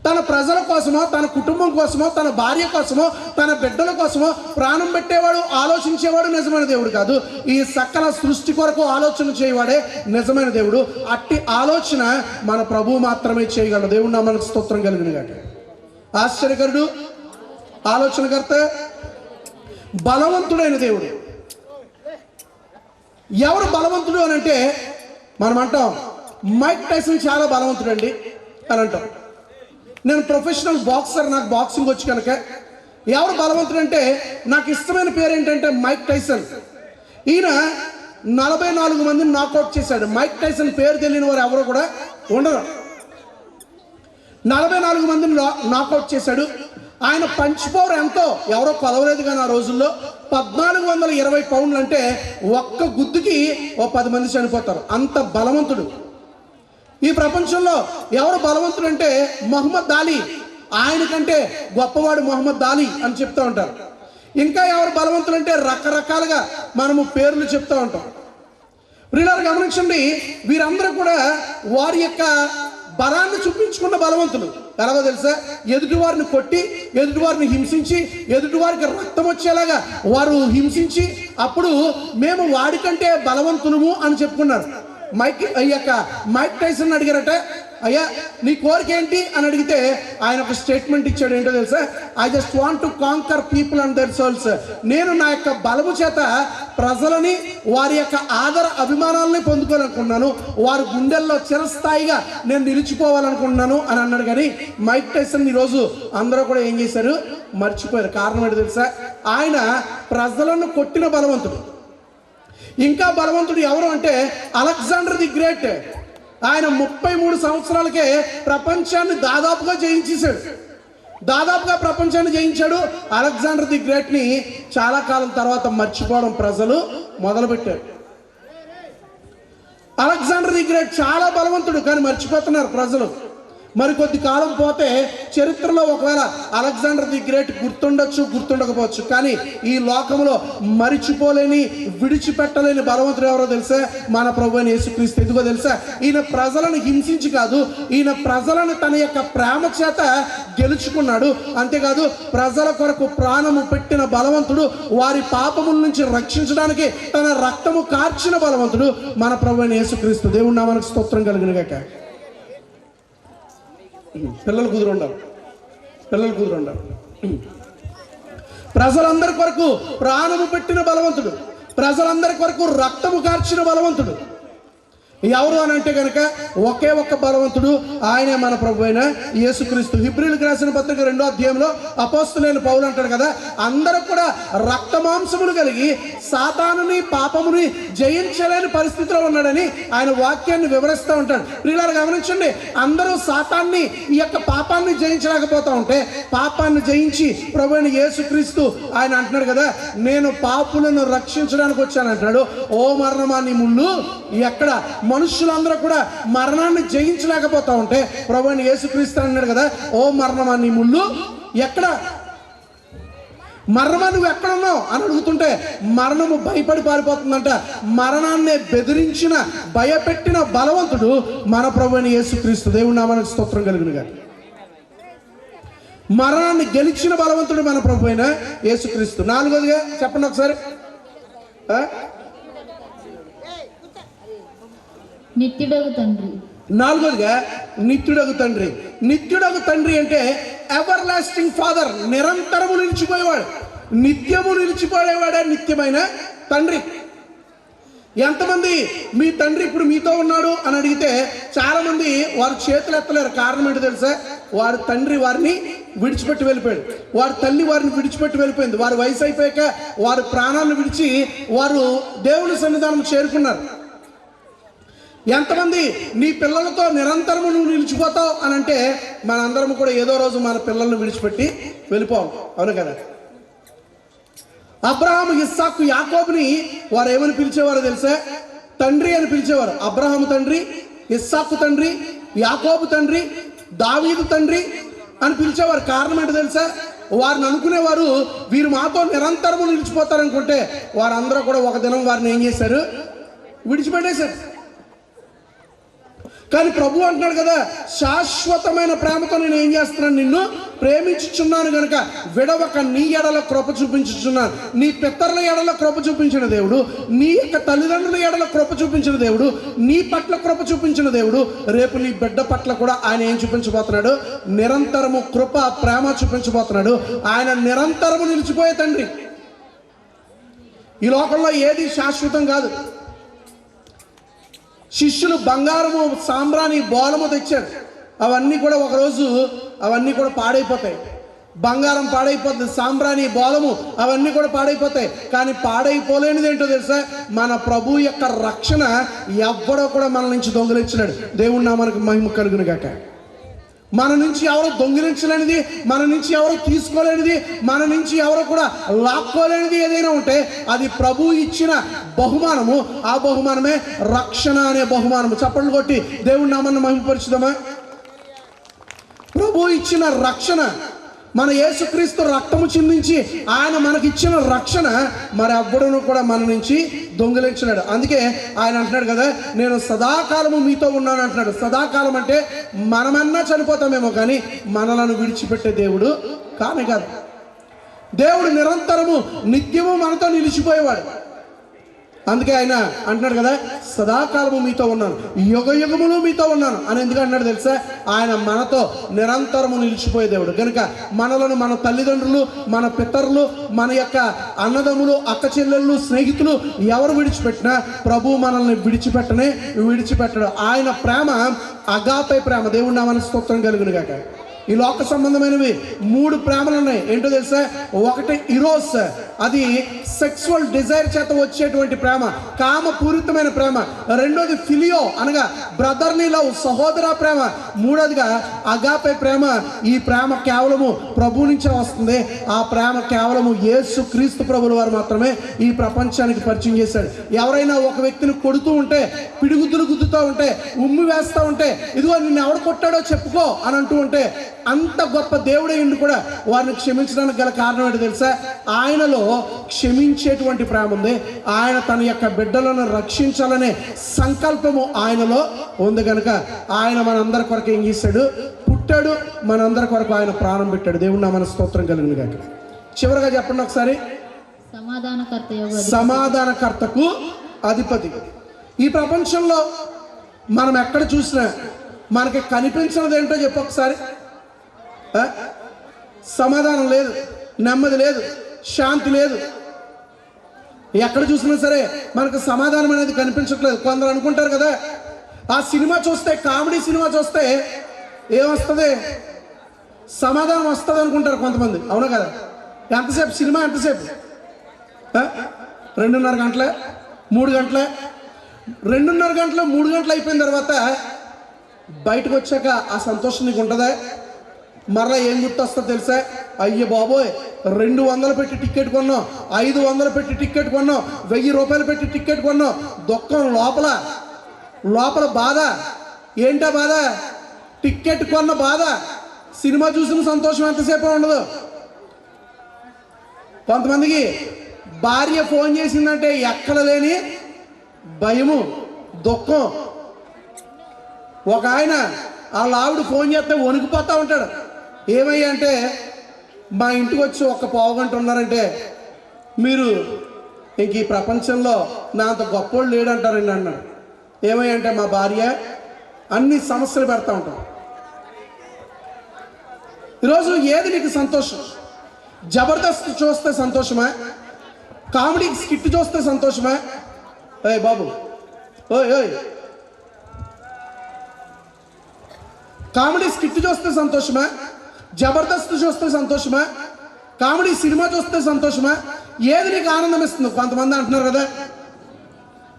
తన ప్రజల కోసమో, తన కుటుంబం కోసమో, తన భార్య కోసమో, తన బిడ్డల కోసమో ప్రాణం పెట్టేవాడు, ఆలోచించేవాడు నిజమైన దేవుడు కాదు. ఈ సకల సృష్టి కొరకు ఆలోచన చేయవాడే నిజమైన దేవుడు. అట్టి ఆలోచన మన ప్రభువు మాత్రమే చేయగలడు. దేవుడు నామానికి స్తోత్రం కలుగును గాక. ఆశ్చర్యకరుడు, ఆలోచనకర్త, బలవంతుడైన దేవుడు. ఎవరు బలవంతుడు అని అంటే మనం అంటాం మైక్ టైసన్ చాలా బలవంతుడు అండి అని అంటాం. నేను ప్రొఫెషనల్ బాక్సర్, నాకు బాక్సింగ్ వచ్చి కనుక ఎవరు బలవంతుడు అంటే నాకు ఇష్టమైన పేరు ఏంటంటే మైక్ టైసన్. ఈయన 44 మందిని నాకౌట్ చేశాడు. మైక్ టైసన్ పేరు తెలియని వారు ఎవరు కూడా ఉండరు. 44 మందిని నాకౌట్ చేశాడు. ఆయన పంచ్ పవర్ ఎంతో ఎవరో కొలవలేదు కానీ ఆ రోజుల్లో 1420 పౌండ్లు అంటే ఒక్క గుద్దుకి 10 మంది చనిపోతారు. అంత బలవంతుడు. ఈ ప్రపంచంలో ఎవరు బలవంతుడు అంటే మొహమ్మద్ అలీ. ఆయన కంటే గొప్పవాడు మొహమ్మద్ అలీ అని చెప్తూ ఉంటారు. ఇంకా ఎవరు బలవంతులు అంటే రకరకాలుగా మనము పేర్లు చెప్తూ ఉంటాం. ప్రియులారా గమనించండి, వీరందరూ కూడా వారి యొక్క బలాన్ని చూపించుకున్న బలవంతులు. ఎలాగో తెలుసా? ఎదుటి వారిని కొట్టి, ఎదుటి వారిని హింసించి, ఎదుటి వారికి రక్తం వచ్చేలాగా వారు హింసించి అప్పుడు మేము వాడికంటే బలవంతులము అని చెప్పుకున్నారు. మైక్ టైసన్ అడిగారట, అయ్యా నీ కోరిక ఏంటి అని అడిగితే ఆయన ఒక స్టేట్మెంట్ ఇచ్చాడు. ఏంటో తెలుసా? I just want to conquer people and their souls. నేను నా యొక్క బలము చేత ప్రజలని, వారి యొక్క ఆదర అభిమానాలని పొందుకోవాలనుకున్నాను, వారి గుండెల్లో చిరస్థాయిగా నేను నిలిచిపోవాలనుకుంటున్నాను అని అన్నాడు. కానీ మైక్ టైసన్ ఈరోజు అందరూ కూడా ఏం చేశారు? మర్చిపోయారు. కారణం ఏంటో తెలుసా? ఆయన ప్రజలను కొట్టిన బలవంతుడు. ఇంకా బలవంతుడు ఎవరు అంటే అలెగ్జాండర్ ది గ్రేట్. ఆయన 33 సంవత్సరాలకే ప్రపంచాన్ని దాదాపుగా జయించేశాడు. దాదాపుగా ప్రపంచాన్ని జయించాడు. అలెగ్జాండర్ ది గ్రేట్ని చాలా కాలం తర్వాత మర్చిపోవడం ప్రజలు మొదలుపెట్టారు. అలెగ్జాండర్ ది గ్రేట్ చాలా బలవంతుడు, కానీ మర్చిపోతున్నారు ప్రజలు. మరికొద్ది కాలం పోతే చరిత్రలో ఒకవేళ అలెగ్జాండర్ ది గ్రేట్ గుర్తుండొచ్చు, గుర్తుండకపోవచ్చు, కానీ ఈ లోకంలో మరిచిపోలేని, విడిచిపెట్టలేని బలవంతుడు ఎవరో తెలుసా? మన ప్రభువైన యేసుక్రీస్తు. ఎందుకో తెలుసా? ఈయన ప్రజలను హింసించి కాదు, ఈయన ప్రజలను తన యొక్క ప్రేమ చేత గెలుచుకున్నాడు. అంతేకాదు ప్రజల కొరకు ప్రాణము పెట్టిన బలవంతుడు, వారి పాపముల నుంచి రక్షించడానికి తన రక్తము కార్చిన బలవంతుడు మన ప్రభువైన యేసుక్రీస్తు. దేవుడి నామానికి స్తోత్రం కలుగును గాక. పిల్లలు కుదురుండారు. ప్రజలందరి కొరకు ప్రాణము పెట్టిన బలవంతుడు, ప్రజలందరి కొరకు రక్తము కార్చిన బలవంతుడు ఎవరు అని అంటే కనుక ఒకే ఒక్క బలవంతుడు, ఆయనే మన ప్రభు అయిన యేసుక్రీస్తు. హెబ్రీయులకు రాసిన పత్రిక 2వ అధ్యాయంలో అపోస్తలుడైన పౌలు అంటాడు కదా, అందరూ కూడా రక్త మాంసములు కలిగి సాతానుని, పాపముని జయించలేని పరిస్థితిలో ఉన్నాడని ఆయన వాక్యాన్ని వివరిస్తూ ఉంటాడు. ప్రియులారా గమనించండి, అందరూ సాతాన్ని, ఈ యొక్క పాపాన్ని జయించలేకపోతూ ఉంటే పాపాన్ని జయించి ప్రభు అయిన యేసుక్రీస్తు ఆయన అంటున్నాడు కదా, నేను పాపులను రక్షించడానికి వచ్చాను అంటున్నాడు. ఓ మరణమా నీ ముళ్ళు ఎక్కడ? మనుషులందరూ కూడా మరణాన్ని జయించలేకపోతా ఉంటే ప్రభువైన యేసుక్రీస్తు అన్నాడు కదా, ఓ మరణమా నీ ముళ్ళు ఎక్కడ? మరణమా నువ్వు ఎక్కడున్నావు అని అడుగుతుంటే మరణము భయపడి పారిపోతుందంట. మరణాన్ని బెదిరించిన, భయపెట్టిన బలవంతుడు మన ప్రభువైన యేసుక్రీస్తు. దేవుడి నామానికి స్తోత్రం కలుగును గాక. మరణాన్ని గెలిచిన బలవంతుడు మన ప్రభు అయిన యేసుక్రీస్తు. నాలుగోదిగా చెప్పండి ఒకసారి. నిత్యుడగు తండ్రి. నాలుగోదిగా నిత్యుడగు తండ్రి. నిత్యుడగు తండ్రి అంటే ఎవర్ లాస్టింగ్ ఫాదర్, నిరంతరము నిలిచిపోయేవాడు, నిత్యము నిలిచిపోయేవాడే నిత్యమైన తండ్రి. ఎంతమంది మీ తండ్రి ఇప్పుడు మీతో ఉన్నాడు అని అడిగితే చాలా మంది వారు చేతులు ఎత్తలేరు. కారణం ఏంటో తెలుసా? వారి తండ్రి వారిని విడిచిపెట్టి వెళ్ళిపోయాడు, వారి తల్లి వారిని విడిచిపెట్టి వెళ్ళిపోయింది. వారి వయసు అయిపోయాక వారి ప్రాణాలను విడిచి వారు దేవుని సన్నిధానం చేరుకున్నారు. ఎంతమంది నీ పిల్లలతో నిరంతరము నువ్వు నిలిచిపోతావు అని అంటే మనందరం కూడా ఏదో రోజు మన పిల్లల్ని విడిచిపెట్టి వెళ్ళిపోవాలి. అవును కదా? అబ్రహాము, ఇస్సాకు, యాకోబుని వారు ఏమని పిలిచేవారో తెలుసా? తండ్రి అని పిలిచేవారు. అబ్రహాము తండ్రి, ఇస్సాకు తండ్రి, యాకోబు తండ్రి, దావీదు తండ్రి అని పిలిచేవారు. కారణం ఏంటో తెలుసా? వారిని అనుకునేవారు వీరు మాతో నిరంతరము నిలిచిపోతారనుకుంటే వారందరూ కూడా ఒక దినం వారిని ఏం చేశారు? విడిచిపెట్టేశారు. కానీ ప్రభు అంటున్నాడు కదా, శాశ్వతమైన ప్రేమతో నేను ఏం చేస్తున్నాను? నిన్ను ప్రేమించుచున్నాను గనుక విడవక నీ ఎడల కృప చూపించుచున్నాను. నీ పితరుల ఎడల కృప చూపించిన దేవుడు, నీ యొక్క తల్లిదండ్రుల ఎడల కృప చూపించిన దేవుడు, నీ పట్ల కృప చూపించిన దేవుడు రేపు నీ బిడ్డ పట్ల కూడా ఆయన ఏం చూపించబోతున్నాడు? నిరంతరము కృప, ప్రేమ చూపించబోతున్నాడు. ఆయన నిరంతరము నిలిచిపోయే తండ్రి. ఈ లోకంలో ఏది శాశ్వతం కాదు. శిష్యులు బంగారము, సాంబ్రాణి, బోలము తెచ్చారు. అవన్నీ కూడా ఒకరోజు అవన్నీ కూడా పాడైపోతాయి. బంగారం పాడైపోతుంది, సాంబ్రాణి, బోలము అవన్నీ కూడా పాడైపోతాయి. కానీ పాడైపోలేనిది ఏంటో తెలుసా? మన ప్రభు యొక్క రక్షణ ఎవ్వడో కూడా మన నుంచి దొంగిలించినాడు. దేవుడి నామానికి మహిమ కలుగును గాక. మన నుంచి ఎవరు దొంగిలించలేనిది, మన నుంచి ఎవరు తీసుకోలేనిది, మన నుంచి ఎవరు కూడా లాక్కోలేనిది ఏదైనా ఉంటే అది ప్రభు ఇచ్చిన బహుమానము. ఆ బహుమానమే రక్షణ అనే బహుమానము. చప్పట్లు కొట్టి దేవుడి నామాన్ని మహిమపరచుదామా? ప్రభు ఇచ్చిన రక్షణ, మన యేసుక్రీస్తు రక్తము చిందించి ఆయన మనకిచ్చిన రక్షణ మరి ఎవ్వడను కూడా మన నుంచి దొంగిలించినాడు. అందుకే ఆయన అంటున్నాడు కదా, నేను సదాకాలము మీతో ఉన్నాను అంటున్నాడు. సదాకాలం అంటే మనమన్నా చనిపోతామేమో కానీ మనలను విడిచిపెట్టే దేవుడు కానే కాదు. దేవుడు నిరంతరము నిత్యము మనతో నిలిచిపోయేవాడు. అందుకే ఆయన అంటున్నాడు కదా, సదాకాలము మీతో ఉన్నాను, యుగ యుగములు మీతో ఉన్నాను అని ఎందుకు అన్నాడు తెలుసా? ఆయన మనతో నిరంతరము నిలిచిపోయే దేవుడు కనుక మనలను, మన తల్లిదండ్రులు, మన పితరులు, మన యొక్క అన్నదమ్ములు, అక్క చెల్లెళ్ళు, స్నేహితులు ఎవరు విడిచిపెట్టినా ప్రభు మనల్ని విడిచిపెట్టడు. ఆయన ప్రేమ అగాపే ప్రేమ. దేవుడి నామానికి స్తోత్రం కలుగును గాక. ఈ లోక సంబంధమైనవి 3 ప్రేమలు ఉన్నాయి. ఏంటో తెలుసా? ఒకటి ఇరోస్, అది సెక్సువల్ డిజైర్ చేత వచ్చేటువంటి ప్రేమ, కామపూరితమైన ప్రేమ. రెండోది ఫిలియో అనగా బ్రదర్లీ లవ్, సహోదర ప్రేమ. మూడోదిగా అగాపే ప్రేమ. ఈ ప్రేమ కేవలము ప్రభు నుంచే వస్తుంది. ఆ ప్రేమ కేవలము యేసు క్రీస్తు ప్రభుల వారు మాత్రమే ఈ ప్రపంచానికి పరిచయం చేశాడు. ఎవరైనా ఒక వ్యక్తిని కొడుతూ ఉంటే, పిడుగుద్దులు గుద్దుతూ ఉంటే, ఉమ్మి వేస్తూ ఉంటే, ఇదిగో నిన్ను ఎవడు కొట్టాడో చెప్పుకో అని అంటూ ఉంటే అంత గొప్ప దేవుడైండు కూడా వారిని క్షమించడానికి గల కారణం ఏంటో తెలుసా? ఆయనలో క్షమించేటువంటి ప్రేమ ఉంది. ఆయన తన యొక్క బిడ్డలను రక్షించాలనే సంకల్పము ఆయనలో ఉంది కనుక ఆయన మనందరి కొరకు ఏం చేశాడు? పుట్టాడు. మనందరి కొరకు ఆయన ప్రాణం పెట్టాడు. దేవుడు నామన స్తోత్రం కలుగును గాక. చివరిగా చెప్పండి ఒకసారి. సమాధానకర్తకు అధిపతి. ఈ ప్రపంచంలో మనం ఎక్కడ చూసినా మనకి కనిపించినది ఏంటో చెప్పు ఒకసారి. సమాధానం లేదు, నెమ్మది లేదు, శాంతి లేదు. ఎక్కడ చూసినా సరే మనకు సమాధానం అనేది కనిపించట్లేదు. కొందరు అనుకుంటారు కదా, ఆ సినిమా చూస్తే, కామెడీ సినిమా చూస్తే ఏమొస్తుంది? సమాధానం వస్తుంది అనుకుంటారు కొంతమంది. అవునా కదా? ఎంతసేపు సినిమా? ఎంతసేపు? 2:30 గంటలే, 3 గంటలే. 2:30 గంటలు, 3 గంటలు అయిపోయిన తర్వాత బయటకు వచ్చాక ఆ సంతోషం నీకు ఉంటుందా? మరలా ఏం గుర్తొస్తుందో తెలుసా? అయ్యో బాబోయ్, 200 పెట్టి టికెట్ కొన్నాం, 500 పెట్టి టికెట్ కొన్నాం, 1000 రూపాయలు పెట్టి టికెట్ కొన్నాం. దుఃఖం లోపల బాధ. ఏంటా బాధ? టికెట్ కొన్న బాధ. సినిమా చూసిన సంతోషం ఎంతసేపు ఉండదు. కొంతమందికి భార్య ఫోన్ చేసిందంటే ఎక్కడ లేని భయము, దుఃఖం. ఒక ఆయన వాళ్ళ ఆవిడ ఫోన్ చేస్తే వణికిపోతూ ఉంటాడు. ఏమయ్యా అంటే మా ఇంటికి వచ్చి ఒక పావుగంట ఉన్నారంటే మీరు ఇంక ఈ ప్రపంచంలో నా అంత గొప్పోళ్ళు లేడంటారండి అన్నాడు. ఏమయ్యా అంటే మా భార్య అన్ని సమస్యలు పెడతా ఉంటాం. ఈరోజు ఏది నీకు సంతోషం? జబర్దస్త్ చూస్తే సంతోషమా? కామెడీ స్కిట్ చూస్తే సంతోషమా? ఓయ్ బాబు, ఓయ్ ఓయ్, కామెడీ స్కిట్ చూస్తే సంతోషమా? జబర్దస్త్ చూస్తే సంతోషమా? కామెడీ సినిమా చూస్తే సంతోషమా? ఏది నీకు ఆనందం ఇస్తుంది? కొంతమంది అంటున్నారు కదా,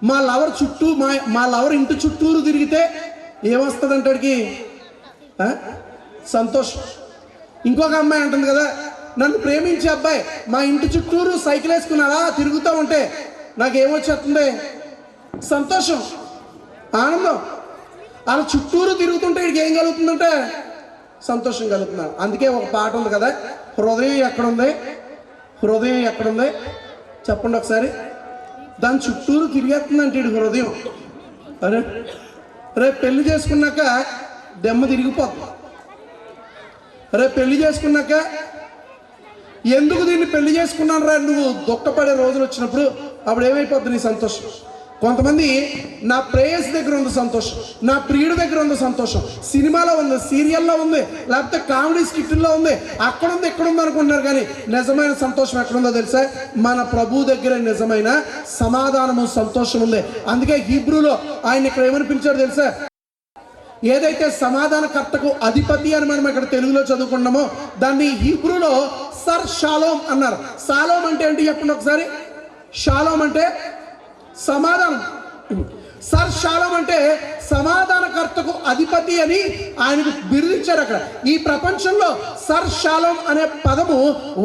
మా లవర్ చుట్టూ మా లవర్ ఇంటి చుట్టూరు తిరిగితే ఏమొస్తుంది అంటాడికి సంతోషం. ఇంకొక అమ్మాయి అంటుంది కదా, నన్ను ప్రేమించే అబ్బాయి మా ఇంటి చుట్టూరు సైకిల్ వేసుకుని అలా తిరుగుతూ ఉంటే నాకేమొచ్చేస్తుంది? సంతోషం, ఆనందం. అలా చుట్టూరు తిరుగుతుంటే వీడికి ఏం కలుగుతుందంటే సంతోషం కలుగుతున్నాడు. అందుకే ఒక పాట ఉంది కదా, హృదయం ఎక్కడుంది, హృదయం ఎక్కడుంది చెప్పండి ఒకసారి. దాని చుట్టూరు తిరిగేస్తుందంటే వీడి హృదయం. అరే రేపు పెళ్లి చేసుకున్నాక దెమ్మ తిరిగిపోతుంది. రేపు పెళ్లి చేసుకున్నాక ఎందుకు దీన్ని పెళ్లి చేసుకున్నాను రా నువ్వు దుఃఖపడే రోజులు వచ్చినప్పుడు అప్పుడు ఏమైపోద్ది నీ సంతోషం? కొంతమంది నా ప్రేయస్ దగ్గర ఉంది సంతోషం, నా ప్రియుడి దగ్గర ఉంది సంతోషం, సినిమాలో ఉంది, సీరియల్లో ఉంది, లేకపోతే కామెడీ స్కిట్లో ఉంది, అక్కడ ఉంది ఇక్కడ ఉంది అనుకుంటున్నారు. కానీ నిజమైన సంతోషం ఎక్కడుందో తెలుసా? మన ప్రభు దగ్గర నిజమైన సమాధానము, సంతోషం ఉంది. అందుకే హీబ్రూలో ఆయన ఇక్కడ ఏమని పిలిచారు తెలుసా? ఏదైతే సమాధానకర్తకు అధిపతి అని మనం ఇక్కడ తెలుగులో చదువుకున్నామో దాన్ని హీబ్రూలో సర్ షాలోమ్ అన్నారు. షాలోమ్ అంటే ఏంటి చెప్పండి ఒకసారి. షాలోమ్ అంటే సమాధానం. సర్ షాలోమ్ అంటే సమాధానకర్తకు అధిపతి అని ఆయనకు బిరుదిచ్చారు. అక్కడ ఈ ప్రపంచంలో సర్ షాలోమ్ అనే పదము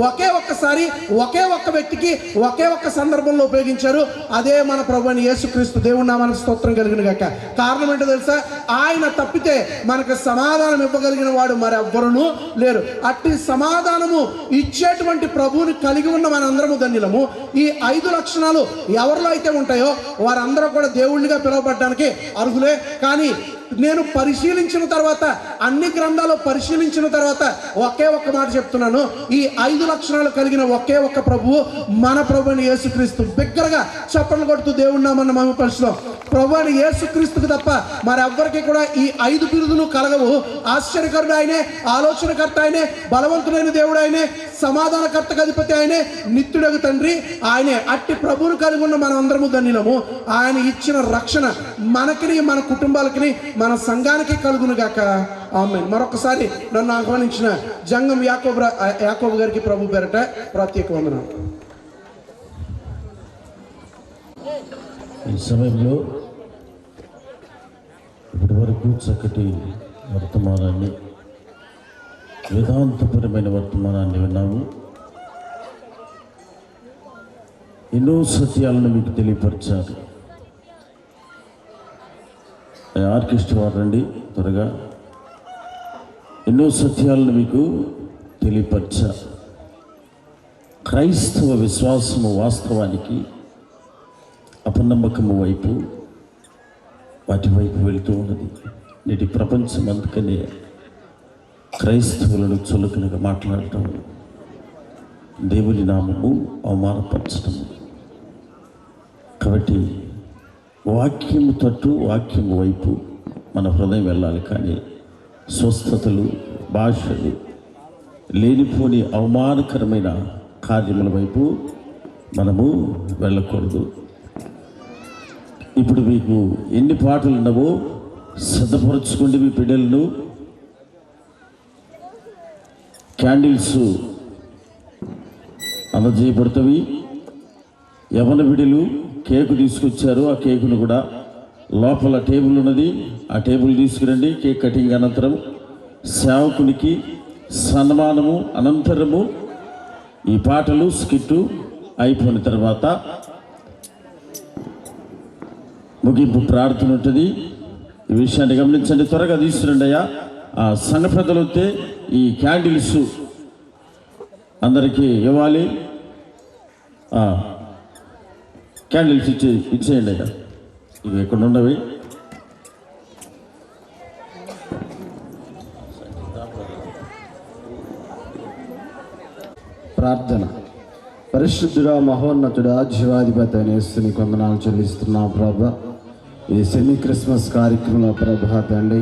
ఒకే ఒక్కసారి ఒకే ఒక్క వ్యక్తికి ఒకే ఒక్క సందర్భంలో ఉపయోగించారు. అదే మన ప్రభువైన యేసుక్రీస్తు. దేవుని నామానికి స్తోత్రం కలిగిన గాక. కారణం ఏంటో తెలుసా? ఆయన తప్పితే మనకు సమాధానం ఇవ్వగలిగిన వాడు మరెవ్వరూ లేరు. అట్టి సమాధానము ఇచ్చేటువంటి ప్రభువుని కలిగి ఉన్న మనందరము ధన్యులము. ఈ 5 లక్షణాలు ఎవరిలో అయితే ఉంటాయో వారందరూ కూడా దేవుళ్ళుగా పిలువబడడానికి అర్హులే. కానీ నేను పరిశీలించిన తర్వాత, అన్ని గ్రంథాలు పరిశీలించిన తర్వాత ఒకే ఒక్క మాట చెప్తున్నాను. ఈ 5 లక్షణాలు కలిగిన ఒకే ఒక్క ప్రభువు మన ప్రభువైన యేసుక్రీస్తు. బిగ్గరగా చప్పట్లు కొడుతూ దేవుని నామాన్ని మహిమపరుచుదాం. ప్రభువైన యేసుక్రీస్తుకు తప్ప మరెవ్వరికి కూడా ఈ 5 బిరుదులు కలగవు. ఆశ్చర్యకరుడు ఆయనే, ఆలోచనకర్త ఆయనే, బలవంతుడైన దేవుడు ఆయనే, సమాధానకర్తకు అధిపతి ఆయనే, నిత్యుడగు తండ్రి ఆయనే. అట్టి ప్రభువును కలిగి ఉన్న మనం అందరము ధన్యులము. ఆయన ఇచ్చిన రక్షణ మనకిని, మన కుటుంబాలకి, మన సంఘానికి కలుగును గాక. ఆమేన్. మరొకసారి నన్ను ఆహ్వానించిన జంగం యాకోబు గారికి ప్రభు పేరట ప్రత్యేక వందనాలు. ఈ సమయంలో ఇప్పటి వరకు చక్కటి వర్తమానాన్ని, వేదాంతపరమైన వర్తమానాన్ని విన్నాము. ఎన్నో సత్యాలను మీకు తెలియపరిచారు. ఆర్కెస్ట్రా వారు రండి త్వరగా. ఎన్నో సత్యాలను మీకు తెలియపరిచారు. క్రైస్తవ విశ్వాసము వాస్తవానికి అపనమ్మకము వైపు, వాటి వైపు వెళుతూ ఉన్నది నేటి ప్రపంచం. అందుకనే క్రైస్తవులను చులకనగా మాట్లాడటం, దేవుని నామము అవమానపరచటము. కాబట్టి వాక్యము తట్టు, వాక్యము వైపు మన హృదయం వెళ్ళాలి. కానీ స్వస్థతలు, భాషలు, లేనిపోని అవమానకరమైన కార్యముల వైపు మనము వెళ్ళకూడదు. ఇప్పుడు మీకు ఎన్ని పాటలు ఉన్నావో సిద్ధపరచుకోండి. మీ బిడ్డలను క్యాండిల్స్ అందజేయబడుతుంది. యవన బిడ్డలు కేకు తీసుకొచ్చారు. ఆ కేకును కూడా లోపల టేబుల్ ఉన్నది, ఆ టేబుల్ తీసుకురండి. కేక్ కటింగ్ అనంతరం సేవకునికి సన్మానము, అనంతరము ఈ పాటలు స్కిట్టు అయిపోయిన తర్వాత ముగింపు ప్రార్థన ఉంటుంది. ఈ విషయాన్ని గమనించండి. త్వరగా తీసుకురండి అయ్యా. ఆ సంఘ పెద్దలు వస్తే ఈ క్యాండిల్స్ అందరికీ ఇవ్వాలి. క్యాండిల్స్ ఇచ్చేయండి అయ్యా. ఇవి ఎక్కడ ఉండవి. ప్రార్థన. పరిశుద్ధుడా, మహోన్నతుడా, జీవాధిపతి అయిన యేసుని వందనాలు చెల్లిస్తున్నాం ప్రభా. ఈ సెమీ క్రిస్మస్ కార్యక్రమంలో ప్రభా తండ్రి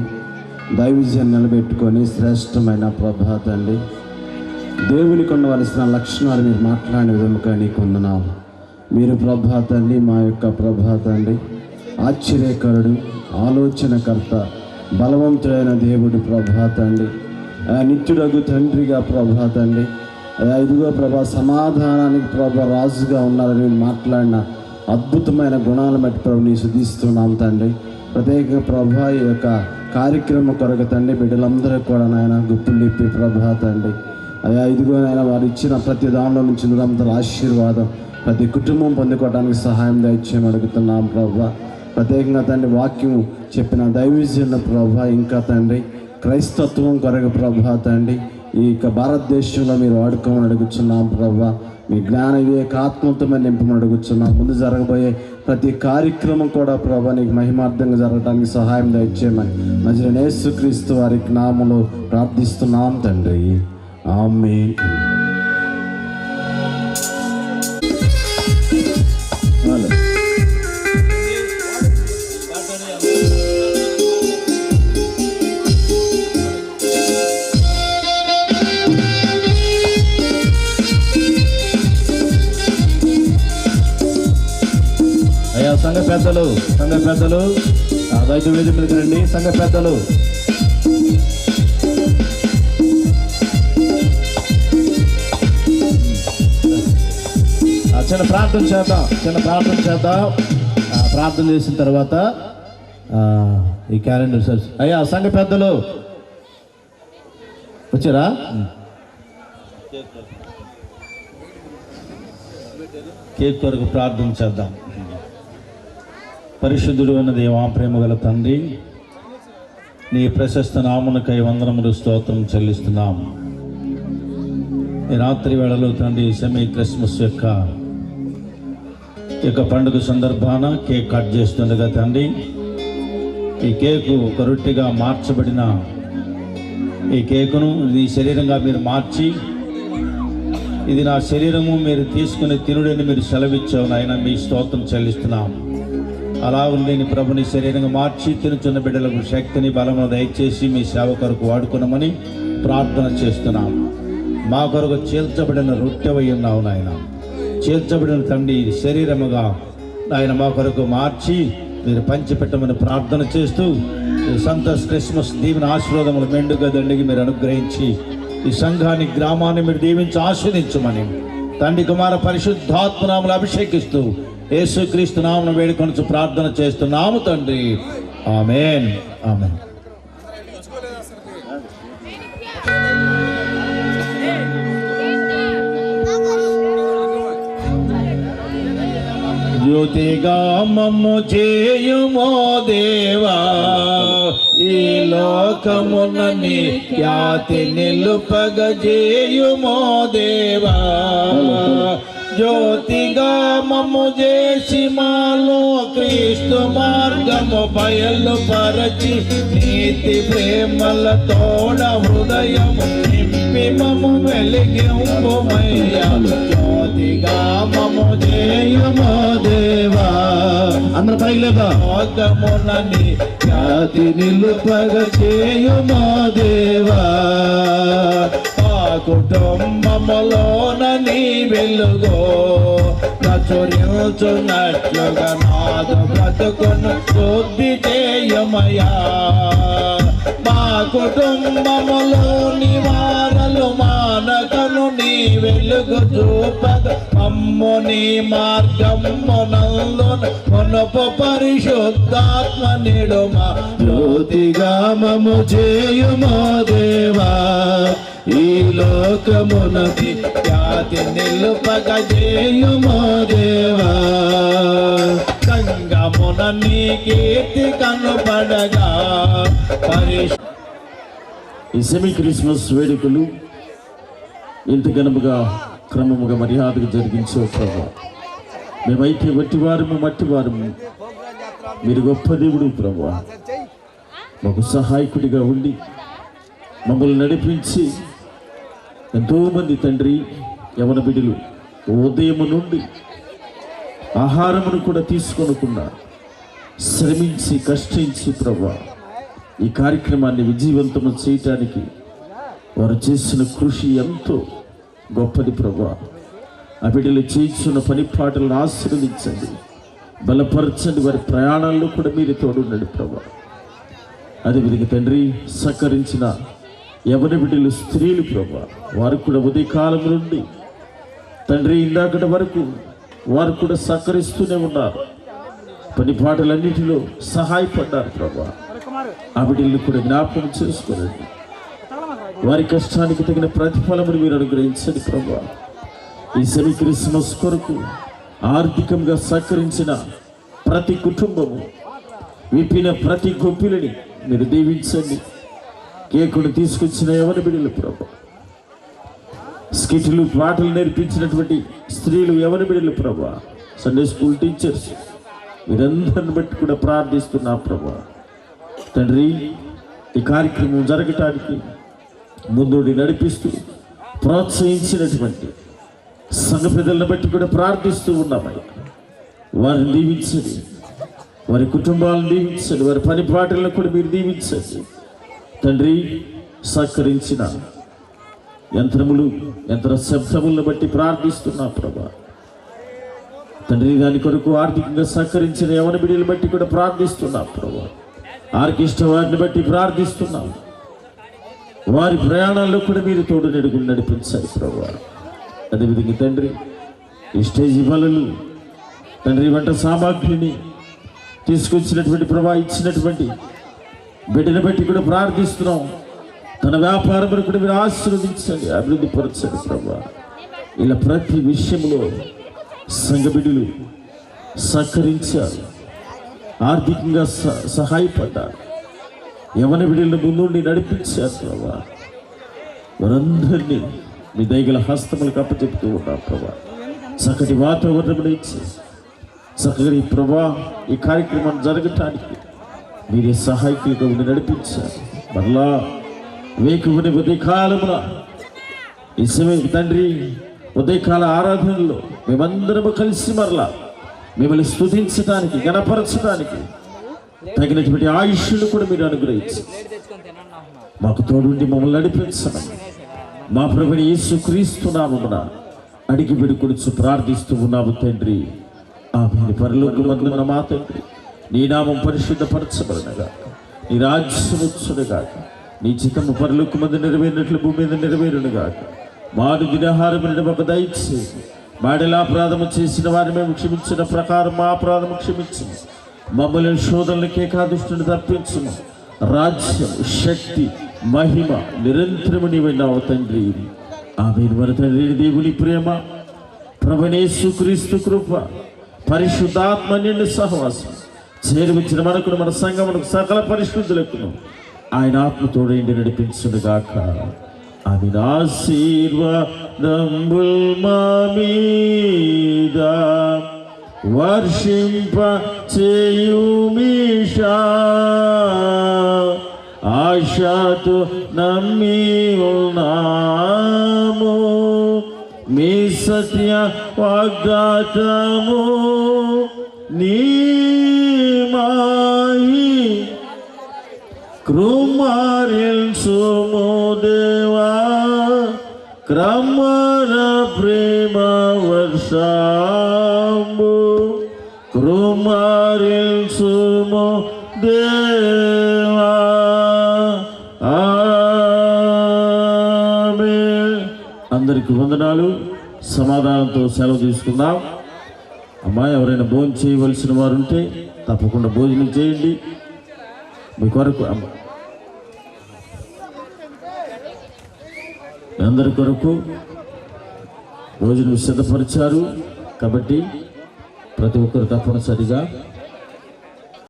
దైవజన్ నిలబెట్టుకొని శ్రేష్టమైన ప్రభా తండ్రి దేవునికి ఉండవలసిన లక్షణాలు మీరు మాట్లాడిన విధముగా నీకు వందనాలు. మీరు ప్రభా తండ్రి మా యొక్క ప్రభా తండ్రి ఆశ్చర్యకరుడు, ఆలోచనకర్త, బలవంతుడైన దేవుడు ప్రభా తండ్రి, నిత్యుడగు తండ్రిగా ప్రభా తండ్రి, ఇదిగో ప్రభా సమాధానానికి ప్రభా రాజుగా ఉన్నారని మాట్లాడిన అద్భుతమైన గుణాలను బట్టి ప్రభు నీ శుద్ధిస్తున్నాం తండ్రి. ప్రత్యేక ప్రభా ఈ యొక్క కార్యక్రమం కొరకు తండ్రి బిడ్డలందరూ కూడా నాయన గుప్పులు నిప్పి ప్రభా తండ్రి అయ్యా ఇదిగో నాయన వారు ఇచ్చిన ప్రతి దానిలో నుంచి నిరంతర ఆశీర్వాదం ప్రతి కుటుంబం పొందుకోవడానికి సహాయం దయచేయమని అడుగుతున్నాం ప్రభా. ప్రత్యేకంగా తండ్రి వాక్యం చెప్పిన దైవజనుల ప్రభా, ఇంకా తండ్రి క్రైస్తత్వం కొరకు ప్రభా తండ్రి ఈ యొక్క భారతదేశంలో మీరు వాడుకోమని అడుగుతున్నాం ప్రభా. మీ జ్ఞాన వివేకాత్మతో మేము నింపమని అడుగుతున్నాం. ముందు జరగబోయే ప్రతి కార్యక్రమం కూడా ప్రభా నీకు మహిమార్థంగా జరగడానికి సహాయం దయచేయమని నజరేయుడైన యేసుక్రీస్తు వారి నామములో ప్రార్థిస్తున్నాం తండ్రి. ఆమేన్. అయ్యా సంఘ పెద్దలు రైతు వేదిక మీదకి రండి. సంఘ పెద్దలు చిన్న ప్రార్థన చేద్దాం. ప్రార్థన చేసిన తర్వాత ఈ క్యాలెండర్ సార్ అయ్యా సంఘ పెద్దలు వచ్చారా? కేక్ కొరకు ప్రార్థన చేద్దాం. పరిశుద్ధుడు అయిన దేవా, ప్రేమ గల తండ్రి, నీ ప్రశస్త నామునకై వందనములు స్తోత్రం చెల్లిస్తున్నాం. ఈ రాత్రి వేళలో తండ్రి సెమీ క్రిస్మస్ యొక్క పండుగ సందర్భాన కేక్ కట్ చేస్తుండగా తండ్రి ఈ కేకు ఒక రొట్టెగా మార్చబడిన ఈ కేకును నీ శరీరంగా మీరు మార్చి, ఇది నా శరీరము, మీరు తీసుకుని తినుడని మీరు సెలవిచ్చావు నాయన. మీ స్తోత్రం చెల్లిస్తున్నాం. అలా ఉండేని ప్రభుని శరీరంగా మార్చి తినుచున్న బిడ్డలకు శక్తిని బలమును దయచేసి మీ సేవ కొరకు వాడుకున్నామని ప్రార్థన చేస్తున్నాం. మా కొరకు చీల్చబడిన రొట్టెవై ఉన్నావు నాయన. చీల్చబడిన తండ్రి శరీరముగా ఆయన మా కొరకు మార్చి మీరు పంచిపెట్టమని ప్రార్థన చేస్తూ ఈ సంతోష్ క్రిస్మస్ దీవెన ఆశీర్వాదములు మెండుగా దండికి మీరు అనుగ్రహించి ఈ సంఘాన్ని, గ్రామాన్ని మీరు దీవించి ఆస్వాదించమని తండ్రి కుమార పరిశుద్ధాత్మనామలు అభిషేకిస్తూ యేసుక్రీస్తు నామమున వేడుకొని ప్రార్థన చేస్తున్నాము తండ్రి. ఆమేన్. ఆమేన్. జ్యోతిగా మమ్ము చేయుమో దేవా, ఈ లోకమున నీ ఖ్యాతి నిలుపగజేయుమో దేవా. జ్యోతిగా మమ్ము చేసి మాలో క్రీస్తు మార్గము బయలుపరచి నీతి ప్రేమల తోడ హృదయము నింపి మమ్ము వెలిగింపుమయ్యా. జ్యోతిగా మమ్ము చేయుమో దేవా, అందరూ పైలేదా లోకమునని ఖ్యాతి నిలుపగ చేయుమో దేవా. కుటుంబములోన నీ వెలుగో ప్రచురించున్నట్లుగా నాదు బ్రతుకును శుద్ధి చేయమయా. మా కుటుంబములోని వారలు మానకను నీ వెలుగు చూపగ మమ్ము నీ మార్గమునందు మునుపు పరిశుద్ధాత్మ నిడుమా. జ్యోతిగా మమ్ము చేయుమో దేవా, ఈ లోకమునది ఖ్యాతి నిలుపగ చేయుమో దేవా. సంగమున నీ కీర్తి కనుపడగా ఈ సెమీ క్రిస్మస్ వేడుకలు ఇంత ఘనముగా క్రమముగా మర్యాదగా జరిగించే ప్రభా. మేమైతే వట్టివారము మట్టివారము, మీరు గొప్ప దేవుడు ప్రభా. మాకు సహాయకుడిగా ఉండి మమ్మల్ని నడిపించి ఎంతోమంది తండ్రి యవన బిడ్డలు ఉదయం నుండి ఆహారమును కూడా తీసుకోనకుండా శ్రమించి కష్టించి ప్రభా ఈ కార్యక్రమాన్ని విజయవంతం చేయటానికి వారు చేసిన కృషి ఎంతో గొప్పది ప్రభా. ఆ బిడ్డలు చేయించున్న పని పాటలను ఆశీర్వదించండి, బలపరచండి. వారి ప్రయాణాల్లో కూడా మీరు తోడుండండి ప్రభా. అదేవిధంగా తండ్రి సహకరించిన యవన బిడ్డలు స్త్రీలు ప్రభా, వారు కూడా ఉదయకాలం నుండి తండ్రి ఇందాకటి వరకు వారు కూడా సహకరిస్తూనే ఉన్నారు. పని పాటలన్నిటిలో సహాయపడ్డారు ప్రభా. ఆ బిడ్డలను కూడా జ్ఞాపకం చేసుకోనండి. వారి కష్టానికి తగిన ప్రతిఫలమును మీరు అనుగ్రహించండి ప్రభా. ఈ సెమీ క్రిస్మస్ కొరకు ఆర్థికంగా సహకరించిన ప్రతి కుటుంబము, విప్పిన ప్రతి గొప్పిలని మీరు దీవించండి. కేకును తీసుకొచ్చిన యవన బిడ్డలు ప్రభా, స్కిట్లు పాటలు నేర్పించినటువంటి స్త్రీలు యవన బిడ్డలు ప్రభా, సండే స్కూల్ టీచర్స్, వీరందరిని బట్టి కూడా ప్రార్థిస్తున్నా ప్రభా. తండ్రి ఈ కార్యక్రమం జరగటానికి ముందుండి నడిపిస్తూ ప్రోత్సహించినటువంటి సంఘ పెద్దలను బట్టి కూడా ప్రార్థిస్తూ ఉన్నామయ్యా. వారిని దీవించండి, వారి కుటుంబాలను దీవించండి, వారి పని పాటలను కూడా మీరు దీవించండి తండ్రి. సహకరించిన యంత్రములు, యంత్ర శబ్దములను బట్టి ప్రార్థిస్తున్నా ప్రభా. తండ్రి దాని కొరకు ఆర్థికంగా సహకరించిన యవన బిడ్డలు బట్టి కూడా ప్రార్థిస్తున్నా ప్రభా. ఆర్కెస్ట్రా వారిని బట్టి ప్రార్థిస్తున్నాం. వారి ప్రయాణాల్లో కూడా మీరు తోడు నడిపించాలి ప్రభా. అదేవిధంగా తండ్రి ఈ స్టేజీ బలులు తండ్రి వంట సామాగ్రిని తీసుకొచ్చినటువంటి ప్రభా, ఇచ్చినటువంటి బిడ్డను బట్టి కూడా ప్రార్థిస్తున్నాం. తన వ్యాపారం కూడా మీరు ఆశీర్వదించండి, అభివృద్ధి పరచండి ప్రభా. ఇలా ప్రతి విషయంలో సంఘ బిడ్డలు సహకరించారు, ఆర్థికంగా సహాయపడ్డారు, యవన బిడ్డలను ముందుండి నడిపించారు ప్రభా. వారందరినీ మీ దయగల హస్తములకు అప్పచెప్తూ ఉన్నాం ప్రభా. చక్కటి వాతావరణం ఇచ్చి చక్కటి ప్రభా ఈ కార్యక్రమం జరగటానికి మీరే సహాయకులుగా ఉండి నడిపించారు. మరలా వేకువని ఉదయకాలమున ఈ సమయం తండ్రి ఉదయకాల ఆరాధనలో మేమందరము కలిసి మరలా మిమ్మల్ని స్తుతించడానికి, గణపరచడానికి తగినటువంటి ఆయుష్ను కూడా మీరు అనుగ్రహించి మాకు తోడుండి మమ్మల్ని నడిపించండి. మా ప్రభుని యేసుక్రీస్తు నామమున అడిగి వేడుకొనుచు ప్రార్థిస్తూ ఉన్నాము తండ్రి. ఆమేన్. పరలోకమందున్న మా తండ్రి, నీ నామం పరిశుద్ధపరచబడనగా, నీ రాజ్యం వచ్చునుగాక, నీ చిత్తము పరలోకమందు నెరవేరినట్లు భూమి మీద నెరవేరునుగాక. మాడు దినహారమును మాకు దయచేసి, మాడెలా అపరాధము చేసిన వారిని మేము క్షమించిన ప్రకారం మా అపరాధము క్షమించము. మమ్మల్ని శోధనలకే కాదుష్టుని తప్పించుము. రాజ్యం, శక్తి, మహిమ నిరంతరము నీవైనావు తండ్రి. ఆమేన్. మన తండ్రి దేవుని ప్రేమ, ప్రభువైన యేసుక్రీస్తు కృప, పరిశుద్ధాత్మ నిండు సహవాసం చేరువచ్చిన మనకును మన సంఘమునకు సకల పరిశుద్ధులకును ఆయన ఆత్మతోడేండి నడిపించునుగాక. ఆమేన్. ఆశీర్వాదముల్ మా మీద వర్షింప చేయుమీషా, ఆశతో నమ్మి ఉన్నాము మీ సత్య వాగ్దాతము. నీ మాహి కృమారిల్సుము దేవా, క్రమర ప్రేమ వర్షము కృమారిల్సుము దేవా. ఆమేన్. అందరికి వందనాలు. సమాధానంతో సెలవు తీసుకుందాం. అమ్మాయి ఎవరైనా భోజనం చేయవలసిన వారు ఉంటే తప్పకుండా భోజనం చేయండి. మీ కొరకు అందరి కొరకు భోజనం సిద్ధపరిచారు కాబట్టి ప్రతి ఒక్కరు తప్పనిసరిగా